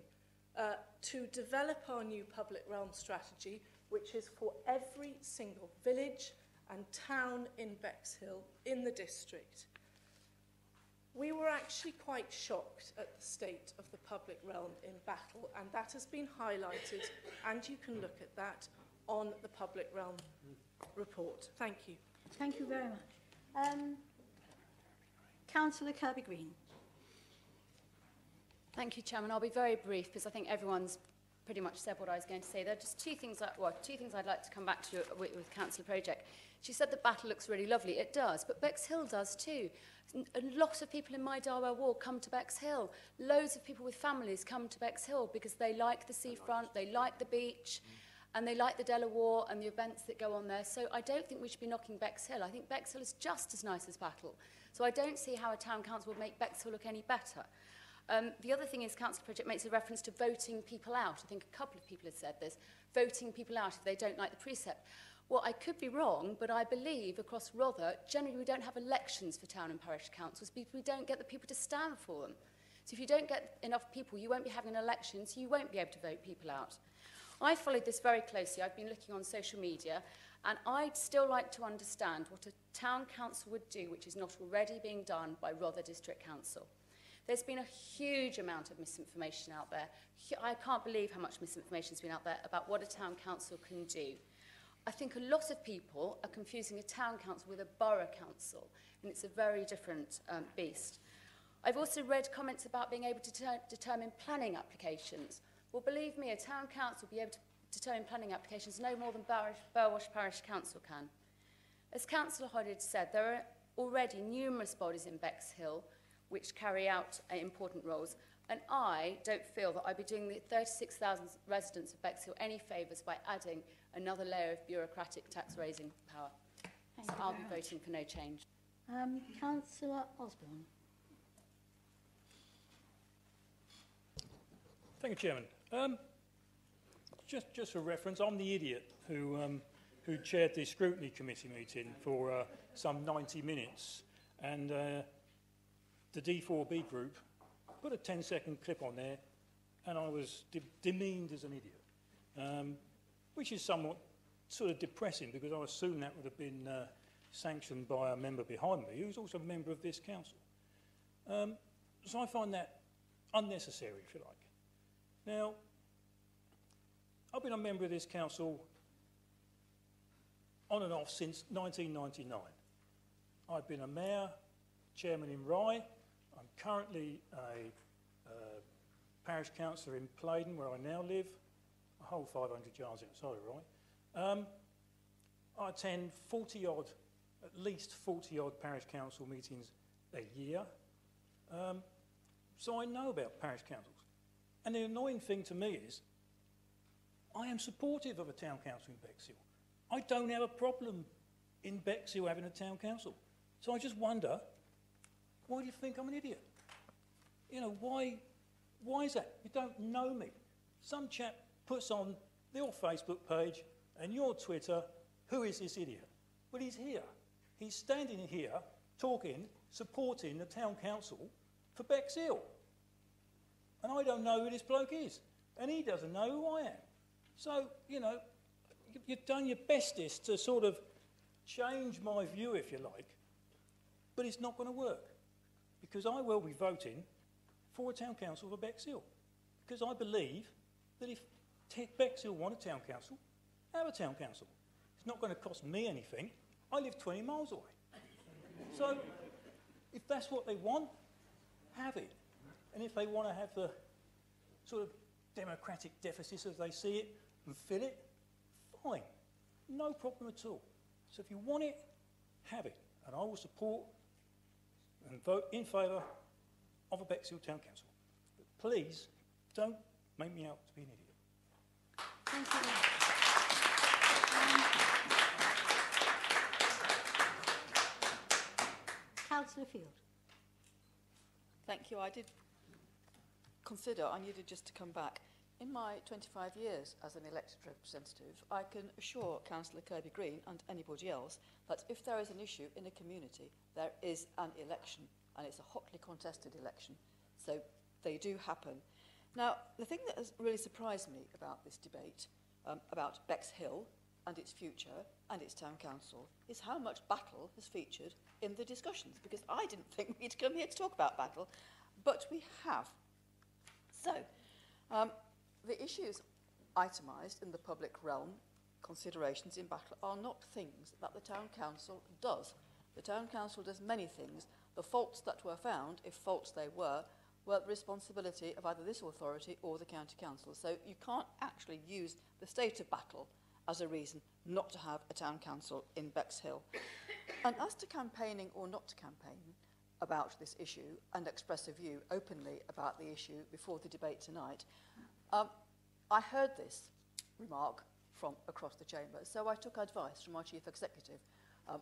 [SPEAKER 11] to develop our new Public Realm strategy, which is for every single village and town in Bexhill, in the district, we were actually quite shocked at the state of the public realm in Battle, and that has been highlighted, and you can look at that on the Public Realm report. Thank you.
[SPEAKER 1] Thank you very much. Councillor Kirby-Green.
[SPEAKER 14] Thank you, Chairman. I'll be very brief because I think everyone's pretty much said what I was going to say. There are just two things I'd like to come back to with Councillor Project. She said that Battle looks really lovely. It does, but Bexhill does too. A lot of people in my Darwell ward come to Bexhill. Loads of people with families come to Bexhill because they like the seafront, they like the beach, and they like the Delaware and the events that go on there. So I don't think we should be knocking Bexhill. I think Bexhill is just as nice as Battle. So I don't see how a town council would make Bexhill look any better. The other thing is Council Project makes a reference to voting people out. I think a couple of people have said this, voting people out if they don't like the precept. Well, I could be wrong, but I believe across Rother, generally we don't have elections for town and parish councils because we don't get the people to stand for them. So if you don't get enough people, you won't be having an election, so you won't be able to vote people out. I followed this very closely. I've been looking on social media, and I'd still like to understand what a town council would do, which is not already being done by Rother District Council. There's been a huge amount of misinformation out there. I can't believe how much misinformation has been out there about what a town council can do. I think a lot of people are confusing a town council with a borough council, and it's a very different beast. I've also read comments about being able to determine planning applications. Well, believe me, a town council will be able to determine planning applications no more than Burwash Parish Council can. As Councillor Hoddard said, there are already numerous bodies in Bexhill which carry out important roles, and I don't feel that I'd be doing the 36,000 residents of Bexhill any favours by adding another layer of bureaucratic tax-raising power. So I'll be voting for no change.
[SPEAKER 1] Councillor Osborne.
[SPEAKER 22] Thank you, Chairman. Just for reference, I'm the idiot who chaired the scrutiny committee meeting for some 90 minutes, and the D4B group put a 10-second clip on there, and I was demeaned as an idiot, which is somewhat sort of depressing because I assume that would have been sanctioned by a member behind me who's also a member of this council. So I find that unnecessary, if you like. Now, I've been a member of this council on and off since 1999. I've been a mayor, chairman in Rye. I'm currently a parish councillor in Playden, where I now live, a whole 500 yards outside of Rye. I attend 40-odd, at least 40-odd parish council meetings a year. So I know about parish councils. And the annoying thing to me is I am supportive of a town council in Bexhill. I don't have a problem in Bexhill having a town council. So I just wonder, why do you think I'm an idiot? You know, why is that? You don't know me. Some chap puts on your Facebook page and your Twitter, who is this idiot? Well, he's here. He's standing here, talking, supporting the town council for Bexhill. And I don't know who this bloke is. And he doesn't know who I am. So, you know, you've done your bestest to sort of change my view, if you like, but it's not going to work, because I will be voting for a town council for Bexhill, because I believe that if Bexhill want a town council, have a town council. It's not going to cost me anything. I live 20 miles away. So if that's what they want, have it. And if they want to have the sort of democratic deficits as they see it and fill it, fine. No problem at all. So if you want it, have it. And I will support and vote in favour of a Bexhill Town Council. But please, don't make me out to be an idiot.
[SPEAKER 1] Thank you. Councillor Field.
[SPEAKER 7] Thank you. I did consider I needed just to come back. In my 25 years as an elected representative, I can assure Councillor Kirby Green and anybody else that if there is an issue in a community, there is an election, and it's a hotly contested election. So they do happen. Now, the thing that has really surprised me about this debate, about Bexhill and its future and its town council, is how much Battle has featured in the discussions, because I didn't think we'd come here to talk about Battle, but we have. So, the issues itemised in the public realm, considerations in Battle, are not things that the town council does. The town council does many things. The faults that were found, if faults they were the responsibility of either this authority or the county council. So you can't actually use the state of Battle as a reason not to have a town council in Bexhill. And as to campaigning or not to campaign about this issue and express a view openly about the issue before the debate tonight, I heard this remark from across the chamber, so I took advice from our chief executive,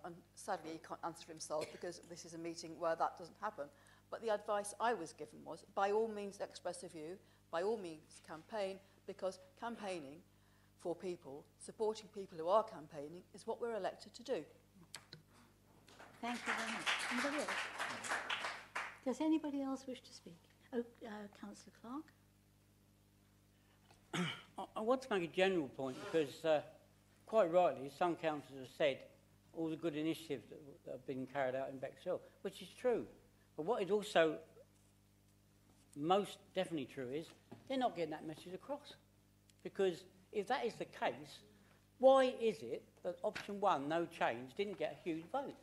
[SPEAKER 7] and sadly he can't answer for himself because this is a meeting where that doesn't happen. But the advice I was given was, by all means express a view, by all means campaign, because campaigning for people, supporting people who are campaigning, is what we're elected to do.
[SPEAKER 1] Thank you very much. Anybody else? Does anybody else wish to speak? Oh, Councillor Clark.
[SPEAKER 10] I want to make a general point because, quite rightly, some councillors have said all the good initiatives that have been carried out in Bexhill, which is true. But what is also most definitely true is they're not getting that message across. Because if that is the case, why is it that option one, no change, didn't get a huge vote?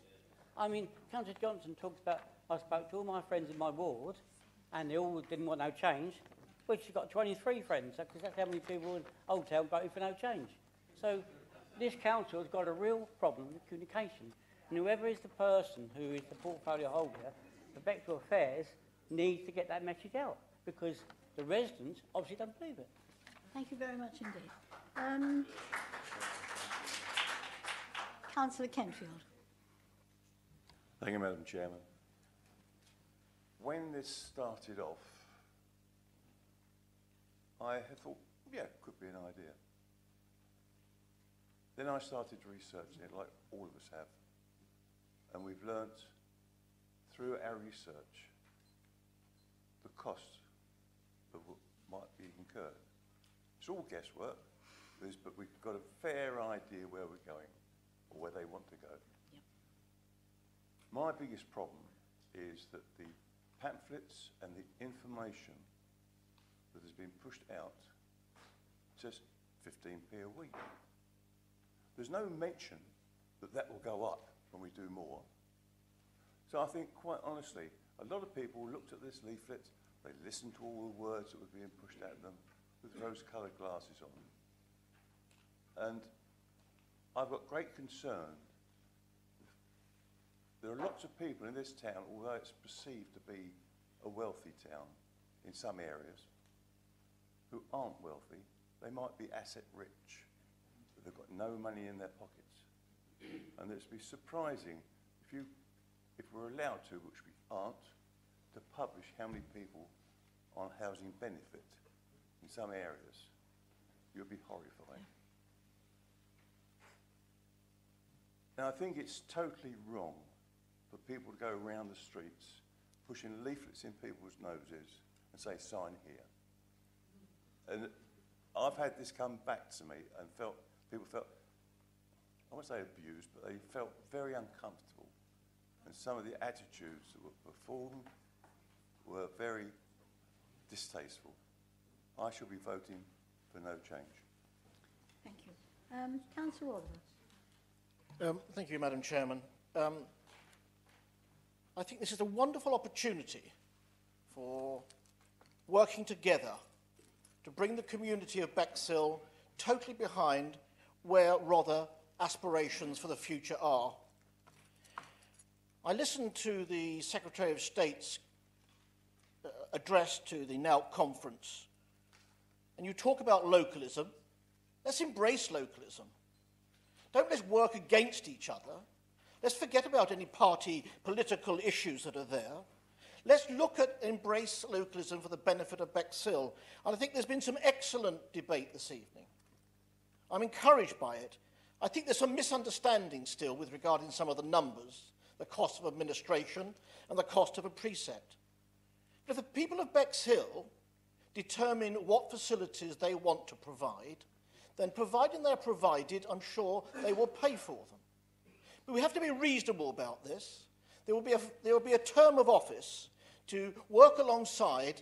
[SPEAKER 10] I mean, Councillor Johnson talks about, I spoke to all my friends in my ward, and they all didn't want no change, which has got 23 friends, because that's how many people in Old Town voted for no change. So this council has got a real problem with communication. And whoever is the person who is the portfolio holder for Bexhill Affairs needs to get that message out, because the residents obviously don't believe it.
[SPEAKER 1] Thank you very much indeed. Councillor Kenfield.
[SPEAKER 18] Thank you, Madam Chairman. When this started off, I had thought, yeah, it could be an idea. Then I started researching it, like all of us have. And we've learnt through our research the cost of what might be incurred. It's all guesswork, but we've got a fair idea where we're going, or where they want to go.
[SPEAKER 1] Yep.
[SPEAKER 18] My biggest problem is that the pamphlets and the information that has been pushed out just 15p a week. There's no mention that that will go up when we do more. So I think, quite honestly, a lot of people looked at this leaflet, they listened to all the words that were being pushed at them with rose-coloured glasses on. And I've got great concern. There are lots of people in this town, although it's perceived to be a wealthy town in some areas, who aren't wealthy. They might be asset rich, but they've got no money in their pockets. And it'd be surprising if we're allowed to, which we aren't, to publish how many people on housing benefit in some areas. You'll be horrified. Now, I think it's totally wrong for people to go around the streets pushing leaflets in people's noses and say, sign here. And I've had this come back to me and people felt, I won't say abused, but they felt very uncomfortable. And some of the attitudes that were performed were very distasteful. I shall be voting for no change.
[SPEAKER 1] Thank you. Councillor Oliver.
[SPEAKER 19] Thank you, Madam Chairman. I think this is a wonderful opportunity for working together to bring the community of Bexhill totally behind where Rother aspirations for the future are. I listened to the Secretary of State's address to the NOUT conference, and you talk about localism. Let's embrace localism. Don't let's work against each other. Let's forget about any party political issues that are there. Let's look at embrace localism for the benefit of Bexhill. And I think there's been some excellent debate this evening. I'm encouraged by it. I think there's some misunderstanding still with regarding some of the numbers, the cost of administration and the cost of a precept. But if the people of Bexhill determine what facilities they want to provide, then providing they're provided, I'm sure they will pay for them. But we have to be reasonable about this. There will be a term of office to work alongside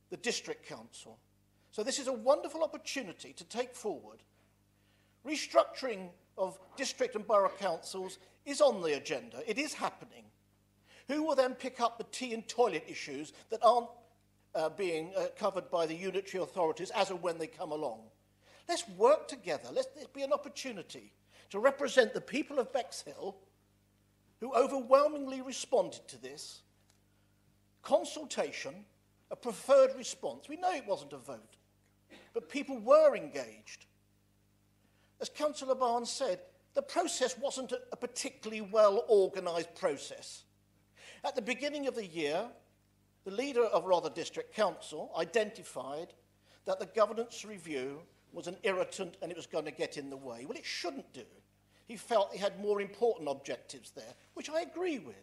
[SPEAKER 19] the district council. So this is a wonderful opportunity to take forward. Restructuring of district and borough councils is on the agenda. It is happening. Who will then pick up the tea and toilet issues that aren't being covered by the unitary authorities as and when they come along? Let's work together. Let this be an opportunity to represent the people of Bexhill who overwhelmingly responded to this. Consultation, a preferred response. We know it wasn't a vote, but people were engaged. As Councillor Barnes said, the process wasn't a particularly well-organised process. At the beginning of the year, the leader of Rother District Council identified that the governance review was an irritant and it was going to get in the way. Well, it shouldn't do. He felt he had more important objectives there, which I agree with.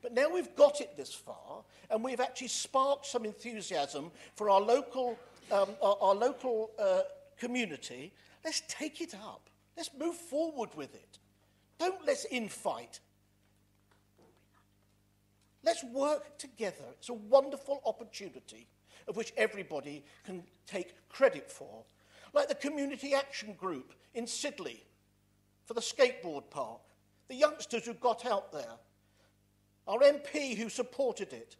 [SPEAKER 19] But now we've got it this far, and we've actually sparked some enthusiasm for our local community. Let's take it up. Let's move forward with it. Don't let's infight. Let's work together. It's a wonderful opportunity of which everybody can take credit for. Like the Community Action Group in Sidley for the skateboard park, the youngsters who got out there, our MP who supported it,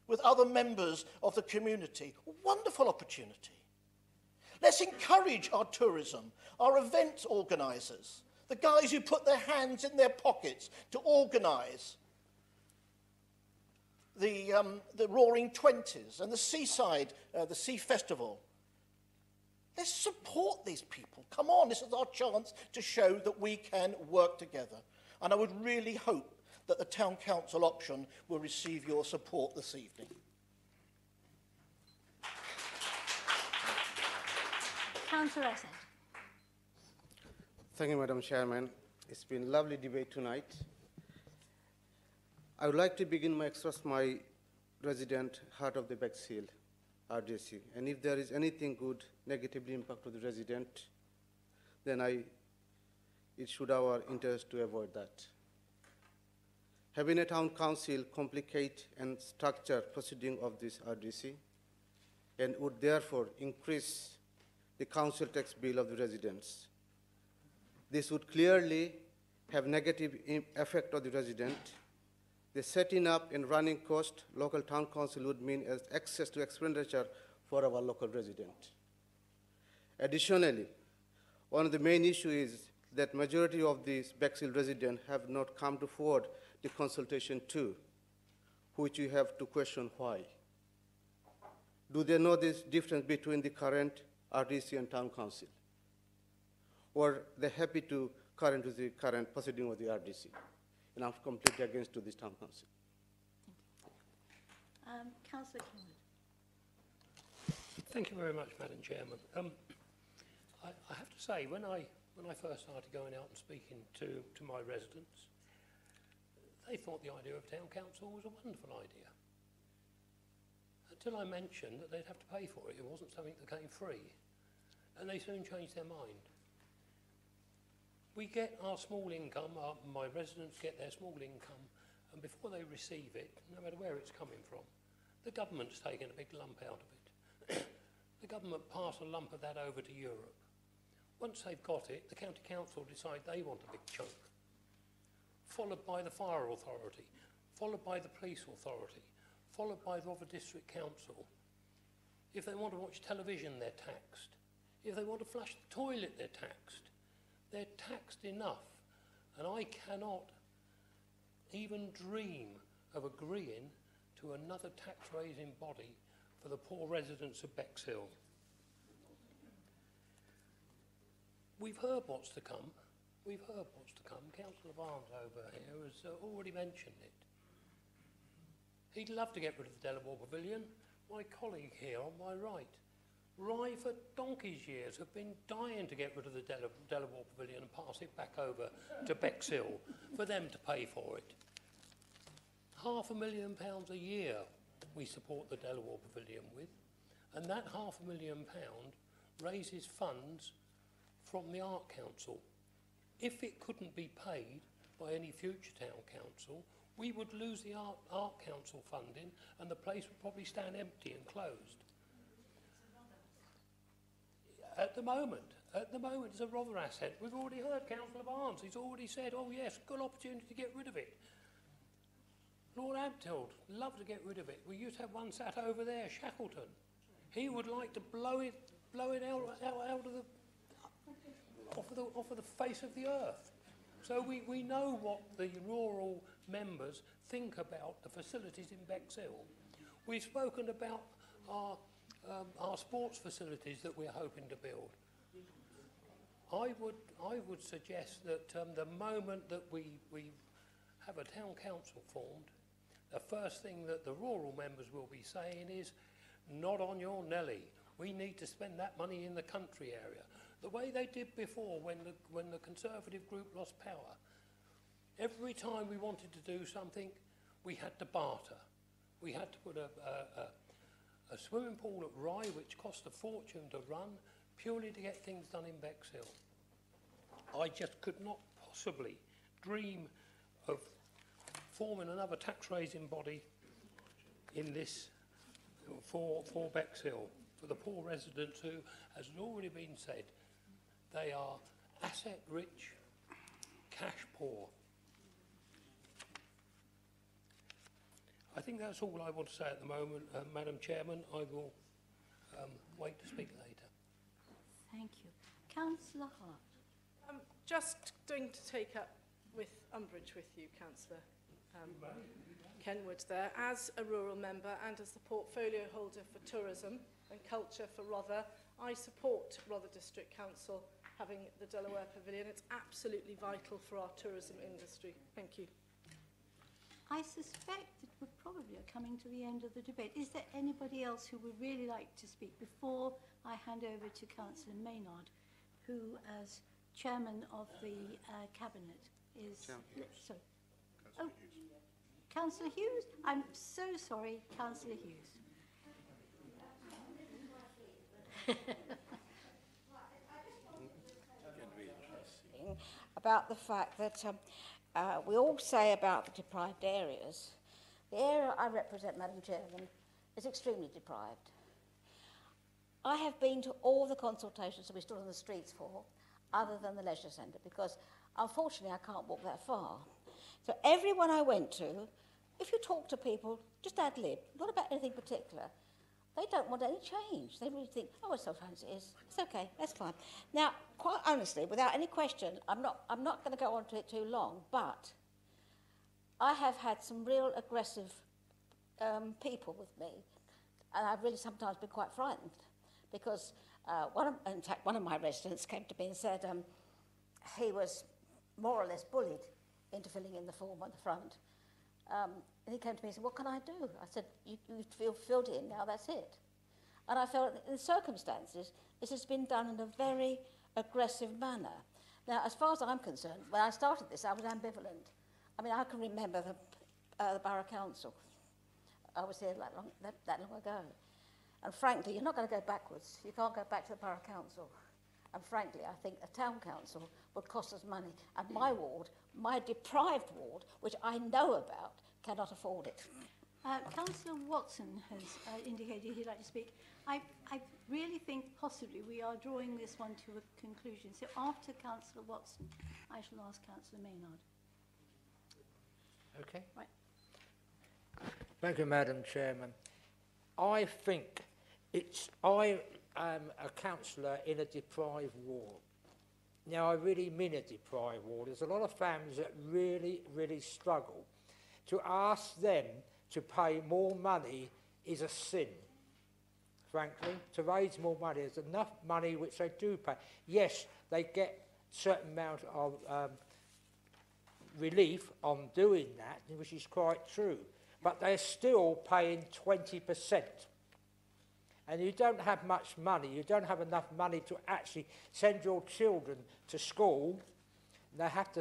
[SPEAKER 19] with other members of the community. A wonderful opportunity. Let's encourage our tourism, our event organisers, the guys who put their hands in their pockets to organise the Roaring Twenties and the Seaside, the Sea Festival. Let's support these people. Come on, this is our chance to show that we can work together. And I would really hope that the Town Council option will receive your support this evening.
[SPEAKER 1] Councillor Essex.
[SPEAKER 20] Thank you, Madam Chairman. It's been a lovely debate tonight. I would like to begin by express my resident heart of the Bexhill RDC. And if there is anything good negatively impact to the resident, then it should our interest to avoid that. Having a town council complicate and structure proceeding of this RDC and would therefore increase the council tax bill of the residents. This would clearly have negative effect on the resident. The setting up and running cost local town council would mean as access to expenditure for our local resident. Additionally, one of the main issues is that majority of these Bexhill residents have not come to forward the consultation to, which we have to question why. Do they know this difference between the current RDC and town council? Or they're happy to current with the current proceeding of the RDC? And I'm completely against to this town council.
[SPEAKER 1] Councillor Kenwood.
[SPEAKER 6] Thank you very much, Madam Chairman. I have to say, when I first started going out and speaking to my residents, they thought the idea of town council was a wonderful idea. Until I mentioned that they'd have to pay for it. It wasn't something that came free. And they soon changed their mind. We get our small income, my residents get their small income, and before they receive it, no matter where it's coming from, the government's taken a big lump out of it. The government pass a lump of that over to Europe. Once they've got it, the county council decide they want a big chunk, followed by the fire authority, followed by the police authority, followed by the other district council. If they want to watch television, they're taxed. If they want to flush the toilet, they're taxed. They're taxed enough, and I cannot even dream of agreeing to another tax-raising body for the poor residents of Bexhill. We've heard what's to come. We've heard what's to come. Councillor Barnes over here has already mentioned it. He'd love to get rid of the Delaware Pavilion. My colleague here on my right, Rye for donkey's years have been dying to get rid of the Delaware Pavilion and pass it back over to Bexhill for them to pay for it. £500,000 a year we support the Delaware Pavilion with, and that £500,000 raises funds from the Art Council. If it couldn't be paid by any future town council, we would lose the Art Council funding and the place would probably stand empty and closed. At the moment, it's a rather asset. We've already heard Councillor Barnes. He's already said, oh yes, good opportunity to get rid of it. Lord Amptild, love to get rid of it. We used to have one sat over there, Shackleton. He would like to blow it out of off of the face of the earth. So we know what the rural members think about the facilities in Bexhill. We've spoken about our sports facilities that we're hoping to build. I would suggest that the moment that we have a town council formed, the first thing that the rural members will be saying is, not on your Nelly. We need to spend that money in the country area. The way they did before when the Conservative group lost power. Every time we wanted to do something, we had to barter. We had to put a swimming pool at Rye, which cost a fortune to run, purely to get things done in Bexhill. I just could not possibly dream of forming another tax-raising body in this for Bexhill, for the poor residents who, as has already been said, they are asset-rich, cash-poor. I think that's all I want to say at the moment, Madam Chairman. I will wait to speak later.
[SPEAKER 1] Thank you. Councillor Hart.
[SPEAKER 11] Just going to take up with umbrage with you, Councillor Kenwood there. As a rural member and as the portfolio holder for tourism and culture for Rother, I support Rother District Council having the Delaware Pavilion. It's absolutely vital for our tourism industry. Thank you.
[SPEAKER 1] I suspect that we're probably coming to the end of the debate. Is there anybody else who would really like to speak before I hand over to Councillor Maynard, who, as Chairman of the Cabinet, is... Sorry. Oh, Councillor Hughes? I'm so sorry, Councillor Hughes.
[SPEAKER 21] About the fact that
[SPEAKER 3] we all say about the deprived areas. The area I represent, Madam Chairman, is extremely deprived. I have been to all the consultations that we stood on the streets for, other than the leisure centre, because unfortunately I can't walk that far. So everyone I went to, if you talk to people, just ad lib, not about anything particular, they don't want any change. They really think, oh, it's sometimes it is. It's okay, that's fine. Now, quite honestly, without any question, I'm not going to go on to it too long, but I have had some real aggressive people with me, and I've really sometimes been quite frightened, because in fact, one of my residents came to me and said he was more or less bullied into filling in the form on the front. And he came to me and said, what can I do? I said, you feel filled in, now that's it. And I felt that in the circumstances, this has been done in a very aggressive manner. Now, as far as I'm concerned, when I started this, I was ambivalent. I mean, I can remember the Borough Council. I was here that long ago. And frankly, you're not going to go backwards. You can't go back to the Borough Council. And frankly, I think a town council would cost us money. And my ward, my deprived ward, which I know about, cannot afford it.
[SPEAKER 1] Councillor Watson has indicated he'd like to speak. I really think possibly we are drawing this one to a conclusion. So after Councillor Watson, I shall ask Councillor Maynard.
[SPEAKER 21] Okay.
[SPEAKER 1] Right.
[SPEAKER 21] Thank you, Madam Chairman. I think I am a councillor in a deprived ward. Now, I really mean a deprived ward. There's a lot of families that really, really struggle. To ask them to pay more money is a sin, frankly. To raise more money, there's enough money which they do pay. Yes, they get a certain amount of relief on doing that, which is quite true. But they're still paying 20%. And you don't have much money, you don't have enough money to actually send your children to school.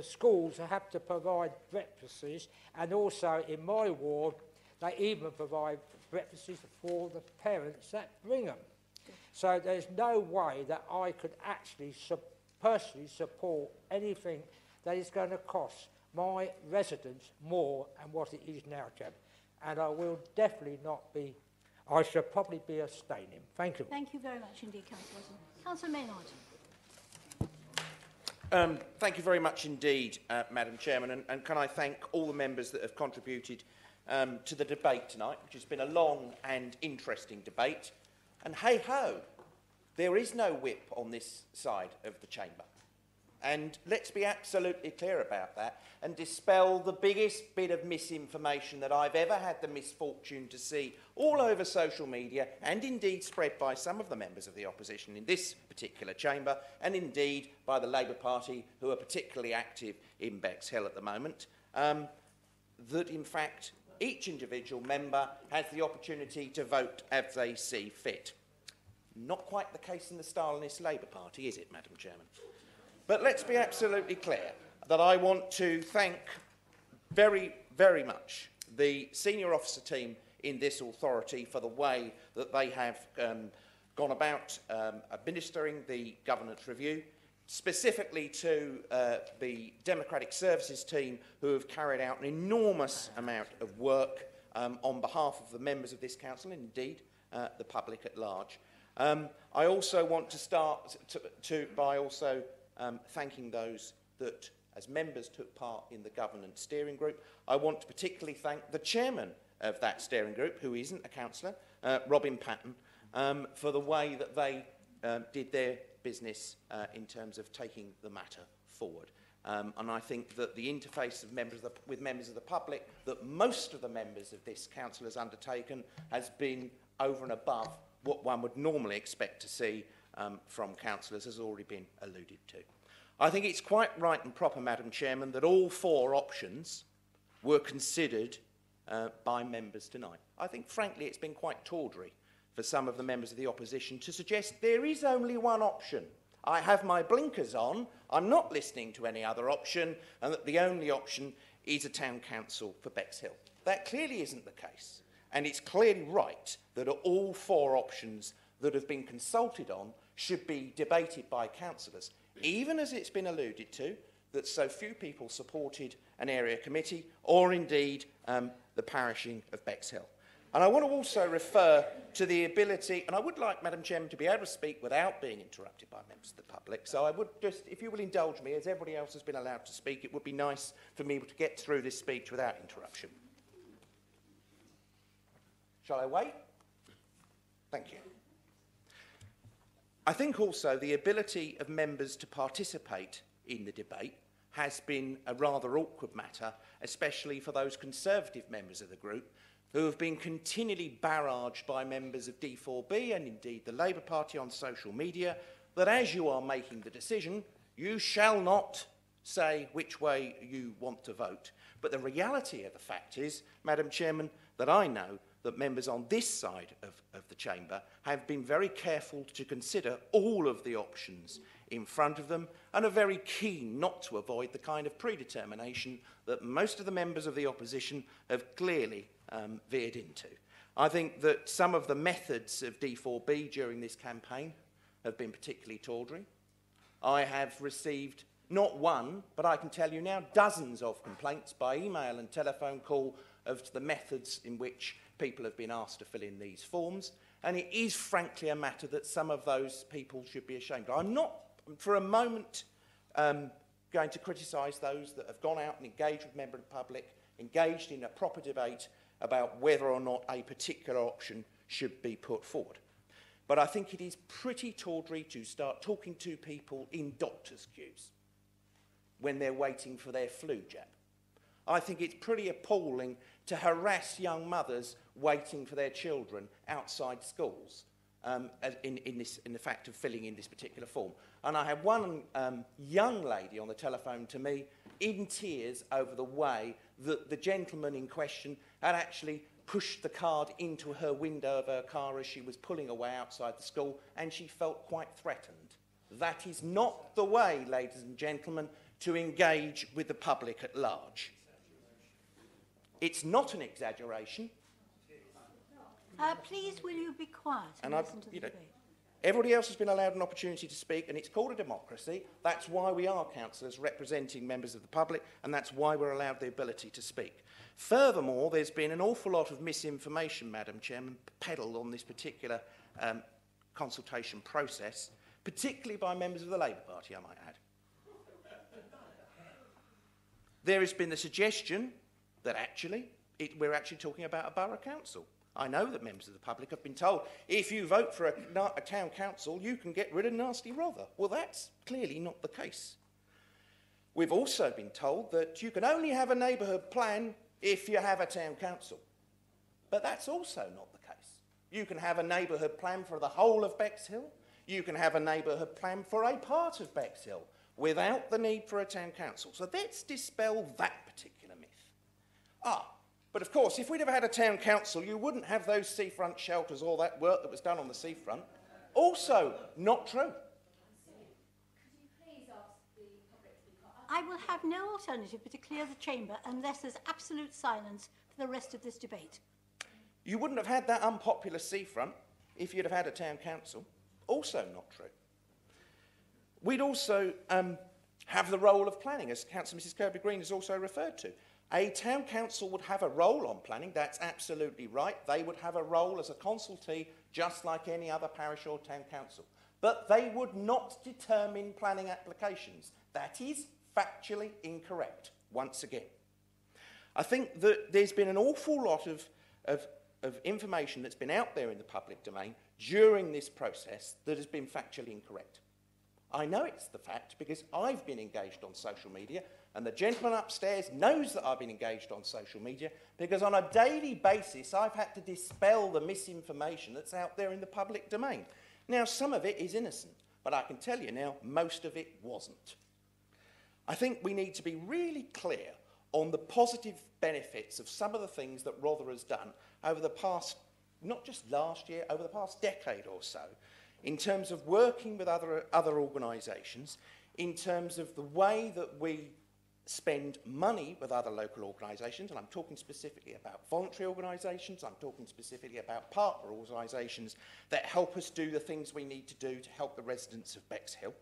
[SPEAKER 21] Schools have to provide breakfasts, and also in my ward, they even provide breakfasts for the parents that bring them. So there's no way that I could actually personally support anything that is going to cost my residents more than what it is now, Chairman. And I will definitely not be, I shall probably be abstaining. Thank you.
[SPEAKER 1] Thank you very much indeed, Councillor Watson. Councillor Maynard.
[SPEAKER 23] Thank you very much indeed, Madam Chairman, and can I thank all the members that have contributed to the debate tonight, which has been a long and interesting debate. And hey-ho, there is no whip on this side of the chamber. And let's be absolutely clear about that and dispel the biggest bit of misinformation that I've ever had the misfortune to see all over social media, and indeed spread by some of the members of the opposition in this particular chamber, and indeed by the Labour Party, who are particularly active in Bexhill at the moment, that in fact each individual member has the opportunity to vote as they see fit. Not quite the case in the Stalinist Labour Party, is it, Madam Chairman? But let's be absolutely clear that I want to thank very, very much the senior officer team in this authority for the way that they have gone about administering the governance review, specifically to the Democratic Services team, who have carried out an enormous amount of work on behalf of the members of this council and indeed the public at large. I also want to start by also thanking those that, as members, took part in the governance steering group. I want to particularly thank the chairman of that steering group, who isn't a councillor, Robin Patton, for the way that they did their business in terms of taking the matter forward. And I think that the interface of with members of the public that most of the members of this council has undertaken has been over and above what one would normally expect to see from councillors, has already been alluded to. I think it's quite right and proper, Madam Chairman, that all four options were considered by members tonight. I think, frankly, it's been quite tawdry for some of the members of the opposition to suggest there is only one option. I have my blinkers on, I'm not listening to any other option, and that the only option is a town council for Bexhill. That clearly isn't the case, and it's clearly right that all four options that have been consulted on should be debated by councillors. Even as it's been alluded to, that so few people supported an area committee or indeed the parishing of Bexhill. And I want to also refer to the ability, and I would like, Madam Chairman, to be able to speak without being interrupted by members of the public. So I would just, if you will indulge me, as everybody else has been allowed to speak, it would be nice for me to get through this speech without interruption. Shall I wait? Thank you. I think also the ability of members to participate in the debate has been a rather awkward matter, especially for those Conservative members of the group who have been continually barraged by members of D4B and indeed the Labour Party on social media that as you are making the decision, you shall not say which way you want to vote. But the reality of the fact is, Madam Chairman, that I know that members on this side of the chamber have been very careful to consider all of the options in front of them and are very keen not to avoid the kind of predetermination that most of the members of the opposition have clearly veered into. I think that some of the methods of D4B during this campaign have been particularly tawdry. I have received not one, but I can tell you now dozens of complaints by email and telephone call of the methods in which people have been asked to fill in these forms, and it is frankly a matter that some of those people should be ashamed of. I'm not for a moment going to criticise those that have gone out and engaged with members of the public, engaged in a proper debate about whether or not a particular option should be put forward. But I think it is pretty tawdry to start talking to people in doctors' queues when they're waiting for their flu jab. I think it's pretty appalling to harass young mothers waiting for their children outside schools in the fact of filling in this particular form. And I had one young lady on the telephone to me in tears over the way that the gentleman in question had actually pushed the card into her window of her car as she was pulling away outside the school, and she felt quite threatened. That is not the way, ladies and gentlemen, to engage with the public at large. It's not an exaggeration.
[SPEAKER 1] Please, will you be quiet and listen to the debate?
[SPEAKER 23] Everybody else has been allowed an opportunity to speak, and it's called a democracy. That's why we are councillors representing members of the public, and that's why we're allowed the ability to speak. Furthermore, there's been an awful lot of misinformation, Madam Chairman, peddled on this particular consultation process, particularly by members of the Labour Party, I might add. There has been the suggestion that actually we're actually talking about a borough council. I know that members of the public have been told, if you vote for a town council, you can get rid of Nasty Rother. Well, that's clearly not the case. We've also been told that you can only have a neighbourhood plan if you have a town council. But that's also not the case. You can have a neighbourhood plan for the whole of Bexhill. You can have a neighbourhood plan for a part of Bexhill without the need for a town council. So let's dispel that particular myth. But of course, if we'd have had a town council, you wouldn't have those seafront shelters, all that work that was done on the seafront. Also not true.
[SPEAKER 1] I will have no alternative but to clear the chamber unless there's absolute silence for the rest of this debate.
[SPEAKER 23] You wouldn't have had that unpopular seafront if you'd have had a town council. Also not true. We'd also have the role of planning, as Councillor Mrs Kirby-Green has also referred to. A town council would have a role on planning, that's absolutely right. They would have a role as a consultee just like any other parish or town council. But they would not determine planning applications. That is factually incorrect, once again. I think that there's been an awful lot of information that's been out there in the public domain during this process that has been factually incorrect. I know it's the fact because I've been engaged on social media, and the gentleman upstairs knows that I've been engaged on social media because on a daily basis I've had to dispel the misinformation that's out there in the public domain. Now, some of it is innocent, but I can tell you now, most of it wasn't. I think we need to be really clear on the positive benefits of some of the things that Rother has done over the past, not just last year, over the past decade or so, in terms of working with other organisations, in terms of the way that we spend money with other local organisations, and I'm talking specifically about voluntary organisations, I'm talking specifically about partner organisations that help us do the things we need to do to help the residents of Bexhill.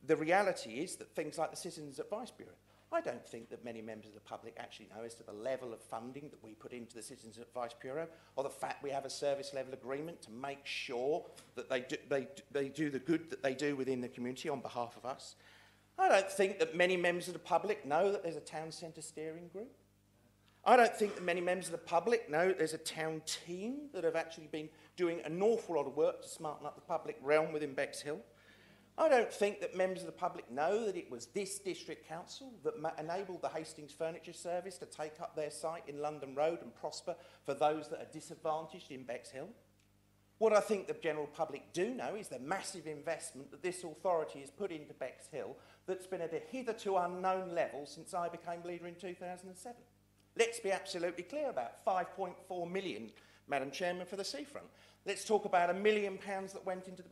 [SPEAKER 23] the reality is that things like the Citizens Advice Bureau, I don't think that many members of the public actually know as to the level of funding that we put into the Citizens Advice Bureau, or the fact we have a service level agreement to make sure that they do the good that they do within the community on behalf of us. I don't think that many members of the public know that there's a town centre steering group. I don't think that many members of the public know that there's a town team that have actually been doing an awful lot of work to smarten up the public realm within Bexhill. I don't think that members of the public know that it was this district council that enabled the Hastings Furniture Service to take up their site in London Road and prosper for those that are disadvantaged in Bexhill. What I think the general public do know is the massive investment that this authority has put into Bexhill that's been at a hitherto unknown level since I became leader in 2007. Let's be absolutely clear about 5.4 million, Madam Chairman, for the seafront. Let's talk about £1 million that went into the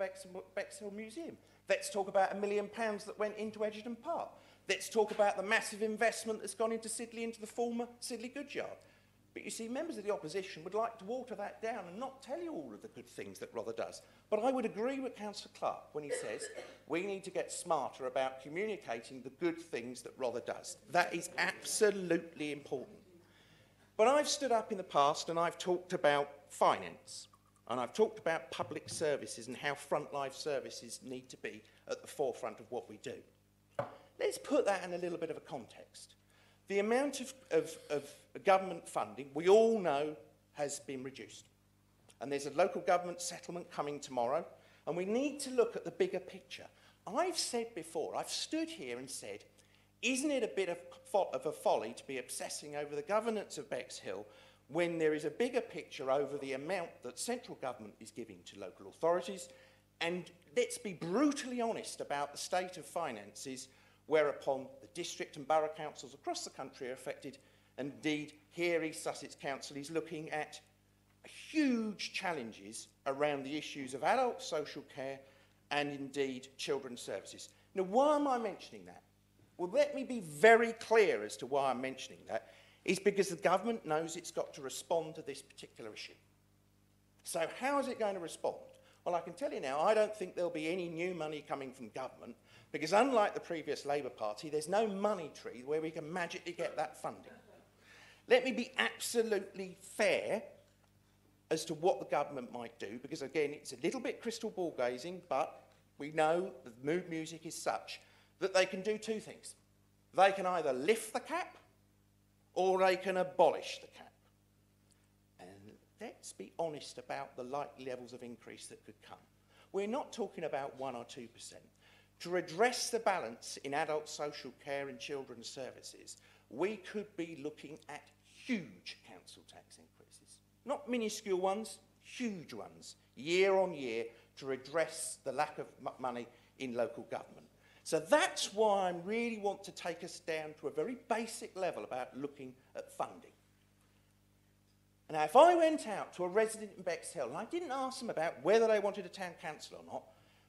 [SPEAKER 23] Bexhill Museum. Let's talk about £1 million that went into Edgerton Park. Let's talk about the massive investment that's gone into Sidley, into the former Sidley Goods Yard. But you see, members of the opposition would like to water that down and not tell you all of the good things that Rother does. But I would agree with Councillor Clark when he says we need to get smarter about communicating the good things that Rother does. That is absolutely important. But I've stood up in the past and I've talked about finance. And I've talked about public services and how frontline services need to be at the forefront of what we do. Let's put that in a little bit of a context. The amount of government funding, we all know, has been reduced. And there's a local government settlement coming tomorrow, and we need to look at the bigger picture. I've said before, I've stood here and said, isn't it a bit of a folly to be obsessing over the governance of Bexhill when there is a bigger picture over the amount that central government is giving to local authorities? And let's be brutally honest about the state of finances, whereupon the district and borough councils across the country are affected. Indeed, here East Sussex Council is looking at huge challenges around the issues of adult social care and indeed children's services. Now, why am I mentioning that? Well, let me be very clear as to why I'm mentioning that. Is because the government knows it's got to respond to this particular issue. So how is it going to respond? Well, I can tell you now, I don't think there'll be any new money coming from government, because unlike the previous Labour Party, there's no money tree where we can magically get that funding. Let me be absolutely fair as to what the government might do, because again, it's a little bit crystal ball gazing, but we know the mood music is such that they can do two things. They can either lift the cap or they can abolish the cap. And let's be honest about the likely levels of increase that could come. We're not talking about 1 or 2%. To redress the balance in adult social care and children's services, we could be looking at huge council tax increases. Not minuscule ones, huge ones, year on year, to redress the lack of money in local government. So that's why I really want to take us down to a very basic level about looking at funding. Now, if I went out to a resident in Bexhill, and I didn't ask them about whether they wanted a town council or not,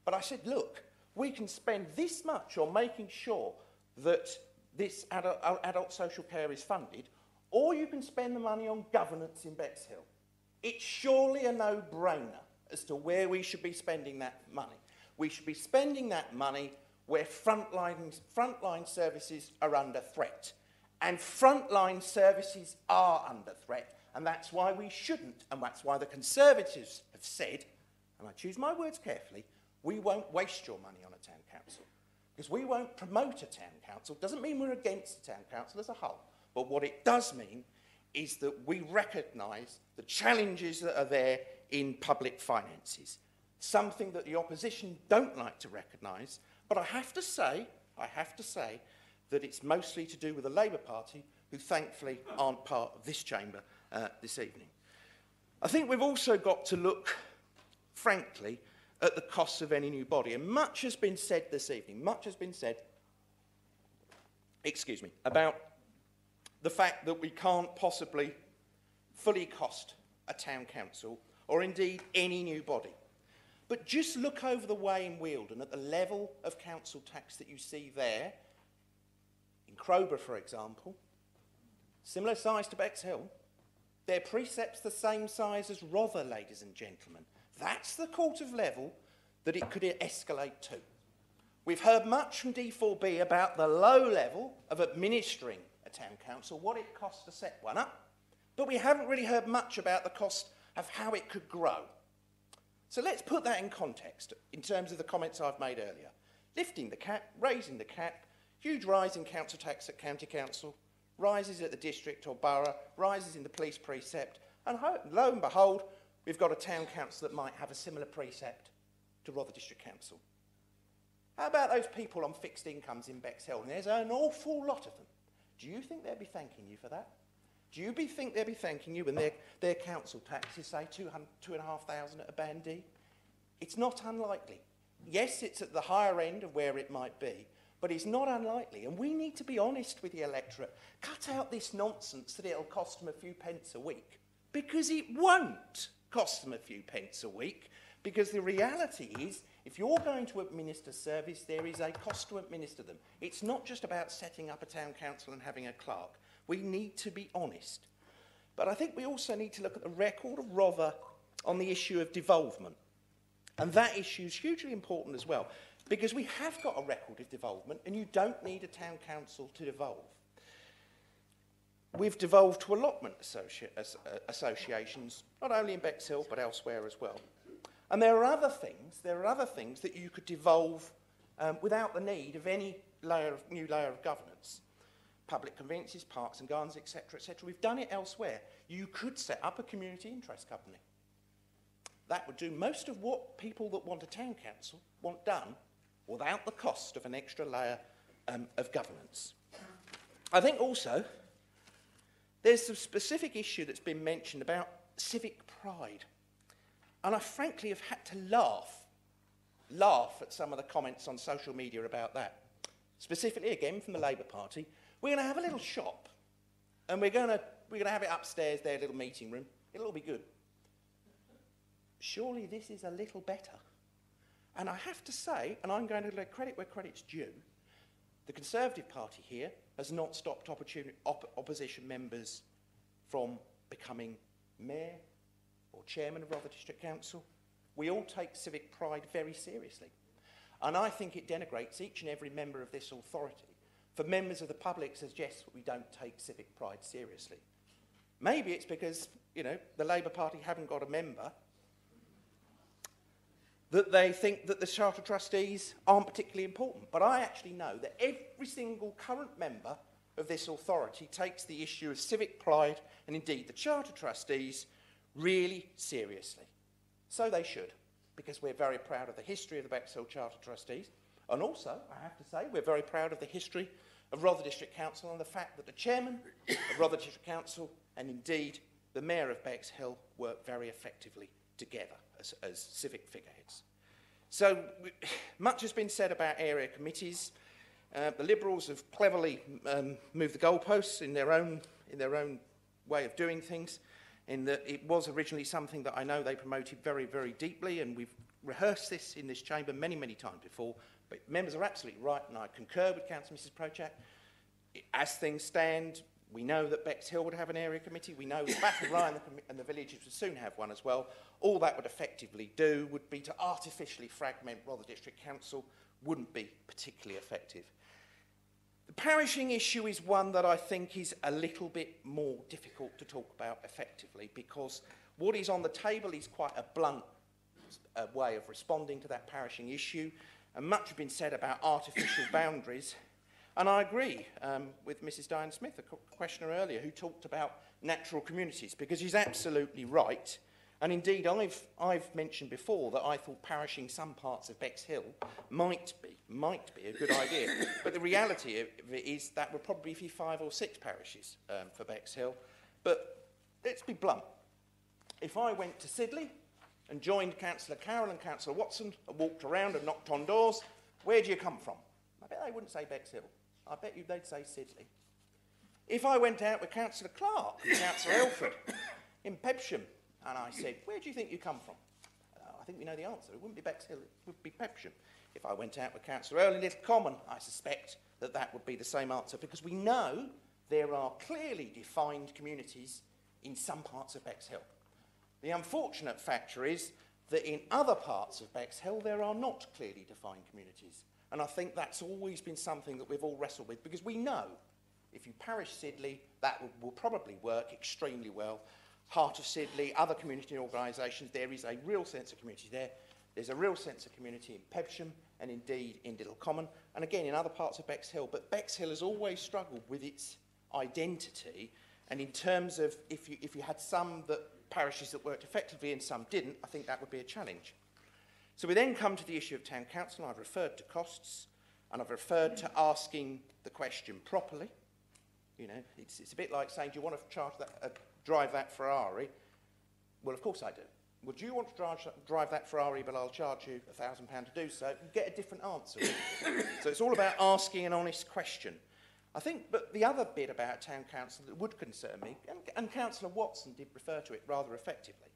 [SPEAKER 23] but I said, look, we can spend this much on making sure that this adult social care is funded, or you can spend the money on governance in Bexhill. It's surely a no-brainer as to where we should be spending that money. We should be spending that money where frontline services are under threat. And frontline services are under threat, and that's why we shouldn't, and that's why the Conservatives have said, and I choose my words carefully, we won't waste your money on a town council. Because we won't promote a town council. Doesn't mean we're against the town council as a whole, but what it does mean is that we recognise the challenges that are there in public finances. Something that the opposition don't like to recognise. But I have to say that it's mostly to do with the Labour Party, who thankfully aren't part of this chamber this evening. I think we've also got to look, frankly, at the costs of any new body. And much has been said this evening, about the fact that we can't possibly fully cost a town council, or indeed any new body. But just look over the way in Wealdon at the level of council tax that you see there. In Crowborough, for example, similar size to Bexhill, their precepts the same size as Rother, ladies and gentlemen. That's the sort of level that it could escalate to. We've heard much from D4B about the low level of administering a town council, what it costs to set one up, but we haven't really heard much about the cost of how it could grow. So let's put that in context in terms of the comments I've made earlier. Lifting the cap, raising the cap, huge rise in council tax at county council, rises at the district or borough, rises in the police precept, and lo and behold, we've got a town council that might have a similar precept to Rother District Council. How about those people on fixed incomes in Bexhill? And there's an awful lot of them. Do you think they'll be thanking you for that? Do you think they'll be thanking you when their council tax is, say, $2,500 at a band D? It's not unlikely. Yes, it's at the higher end of where it might be, but it's not unlikely. And we need to be honest with the electorate. Cut out this nonsense that it'll cost them a few pence a week, because it won't cost them a few pence a week, because the reality is, if you're going to administer service, there is a cost to administer them. It's not just about setting up a town council and having a clerk. We need to be honest. But I think we also need to look at the record of Rother on the issue of devolvement. And that issue is hugely important as well, because we have got a record of devolvement, and you don't need a town council to devolve. We've devolved to allotment associations, not only in Bexhill, but elsewhere as well. And there are other things that you could devolve without the need of any new layer of governance. Public conveyances, parks and gardens, etc., etc. We've done it elsewhere. You could set up a community interest company. That would do most of what people that want a town council want done without the cost of an extra layer of governance. I think also there's a specific issue that's been mentioned about civic pride. And I frankly have had to laugh at some of the comments on social media about that. Specifically, again, from the Labour Party. We're going to have a little shop, and we're going to have it upstairs, their little meeting room. It'll all be good. Surely this is a little better. And I have to say, and I'm going to let credit where credit's due, the Conservative Party here has not stopped opposition members from becoming mayor or chairman of Rother District Council. We all take civic pride very seriously. And I think it denigrates each and every member of this authority for members of the public to suggest that we don't take civic pride seriously. Maybe it's because, you know, the Labour Party haven't got a member that they think that the Charter Trustees aren't particularly important. But I actually know that every single current member of this authority takes the issue of civic pride, and indeed the Charter Trustees, really seriously. So they should, because we're very proud of the history of the Bexhill Charter Trustees, and also, I have to say, we're very proud of the history of Rother District Council and the fact that the chairman of Rother District Council and indeed the mayor of Bexhill work very effectively together as civic figureheads. So much has been said about area committees. The Liberals have cleverly moved the goalposts in their own way of doing things, in that it was originally something that I know they promoted very, very deeply, and we've rehearsed this in this chamber many, many times before. But members are absolutely right, and I concur with Councillor Mrs. Projak. As things stand, we know that Bexhill would have an area committee. We know that Battle Rye and the villages would soon have one as well. All that would effectively do would be to artificially fragment Rother District Council. Wouldn't be particularly effective. The parishing issue is one that I think is a little bit more difficult to talk about effectively, because what is on the table is quite a blunt way of responding to that parishing issue, and much has been said about artificial boundaries. And I agree with Mrs. Diane Smith, the questioner earlier, who talked about natural communities, because she's absolutely right. And indeed, I've mentioned before that I thought parishing some parts of Bexhill might be a good idea. But the reality of it is that would probably be 5 or 6 parishes for Bexhill. But let's be blunt. If I went to Sidley and joined Councillor Carroll and Councillor Watson and walked around and knocked on doors, where do you come from? I bet they wouldn't say Bexhill. I bet you they'd say Sidley. If I went out with Councillor Clark and Councillor Elford in Pepsham, and I said, where do you think you come from? I think we know the answer. It wouldn't be Bexhill, it would be Pepsham. If I went out with Councillor Earl in Little Common, I suspect that that would be the same answer, because we know there are clearly defined communities in some parts of Bexhill. The unfortunate factor is that in other parts of Bexhill there are not clearly defined communities. And I think that's always been something that we've all wrestled with, because we know if you parish Sidley, that will probably work extremely well. Heart of Sidley, other community organisations, there is a real sense of community there. There's a real sense of community in Pebsham and indeed in Little Common, and again in other parts of Bexhill. But Bexhill has always struggled with its identity, and in terms of if you had some parishes that worked effectively and some didn't, I think that would be a challenge. So we then come to the issue of town council. I've referred to costs, and I've referred to asking the question properly. You know, it's a bit like saying, do you want to drive that Ferrari? Well, of course I do. Well, do you want to drive that Ferrari, but I'll charge you £1,000 to do so? You get a different answer. So it's all about asking an honest question. I think, but the other bit about town council that would concern me, and Councillor Watson did refer to it rather effectively,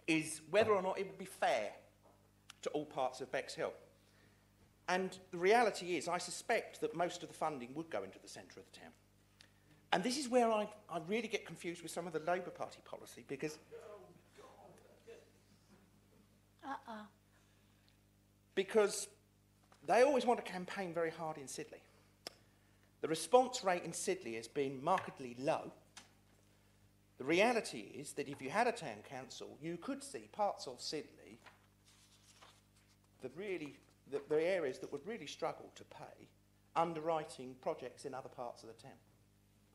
[SPEAKER 23] is whether or not it would be fair to all parts of Bexhill. And the reality is, I suspect that most of the funding would go into the centre of the town. And this is where I really get confused with some of the Labour Party policy, because... Because they always want to campaign very hard in Sidley. The response rate in Sidley has been markedly low. The reality is that if you had a town council, you could see parts of Sidley, the areas that would really struggle to pay, underwriting projects in other parts of the town.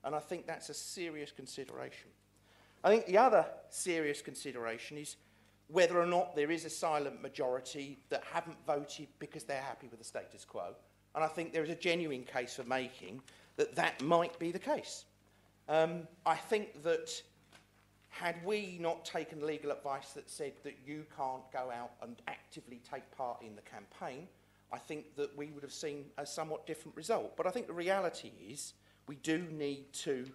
[SPEAKER 23] And I think that's a serious consideration. I think the other serious consideration is whether or not there is a silent majority that haven't voted because they're happy with the status quo. And I think there is a genuine case for making that that might be the case. I think that had we not taken legal advice that said that you can't go out and actively take part in the campaign, I think that we would have seen a somewhat different result. But I think the reality is we do need to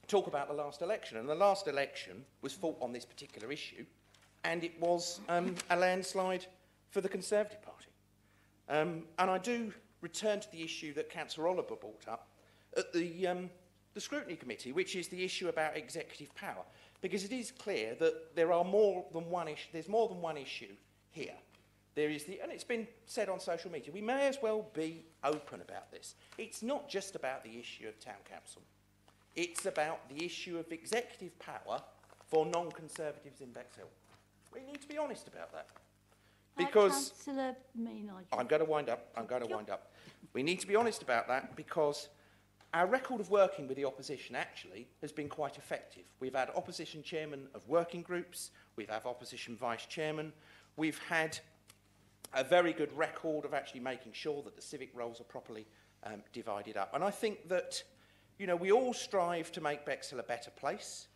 [SPEAKER 23] talk about the last election. And the last election was fought on this particular issue, and it was a landslide for the Conservative Party. And I do return to the issue that Councillor Oliver brought up at the Scrutiny Committee, which is the issue about executive power, because it is clear that there are more than one issue. There's more than one issue here. There is and it's been said on social media, we may as well be open about this. It's not just about the issue of town council. It's about the issue of executive power for non-Conservatives in Bexhill. We need to be honest about that. Because
[SPEAKER 1] Councillor Maynard.
[SPEAKER 23] I'm going to wind up. We need to be honest about that, because our record of working with the opposition actually has been quite effective. We've had opposition chairmen of working groups, we've had opposition vice chairmen, we've had a very good record of actually making sure that the civic roles are properly divided up. And I think that, you know, we all strive to make Bexhill a better place.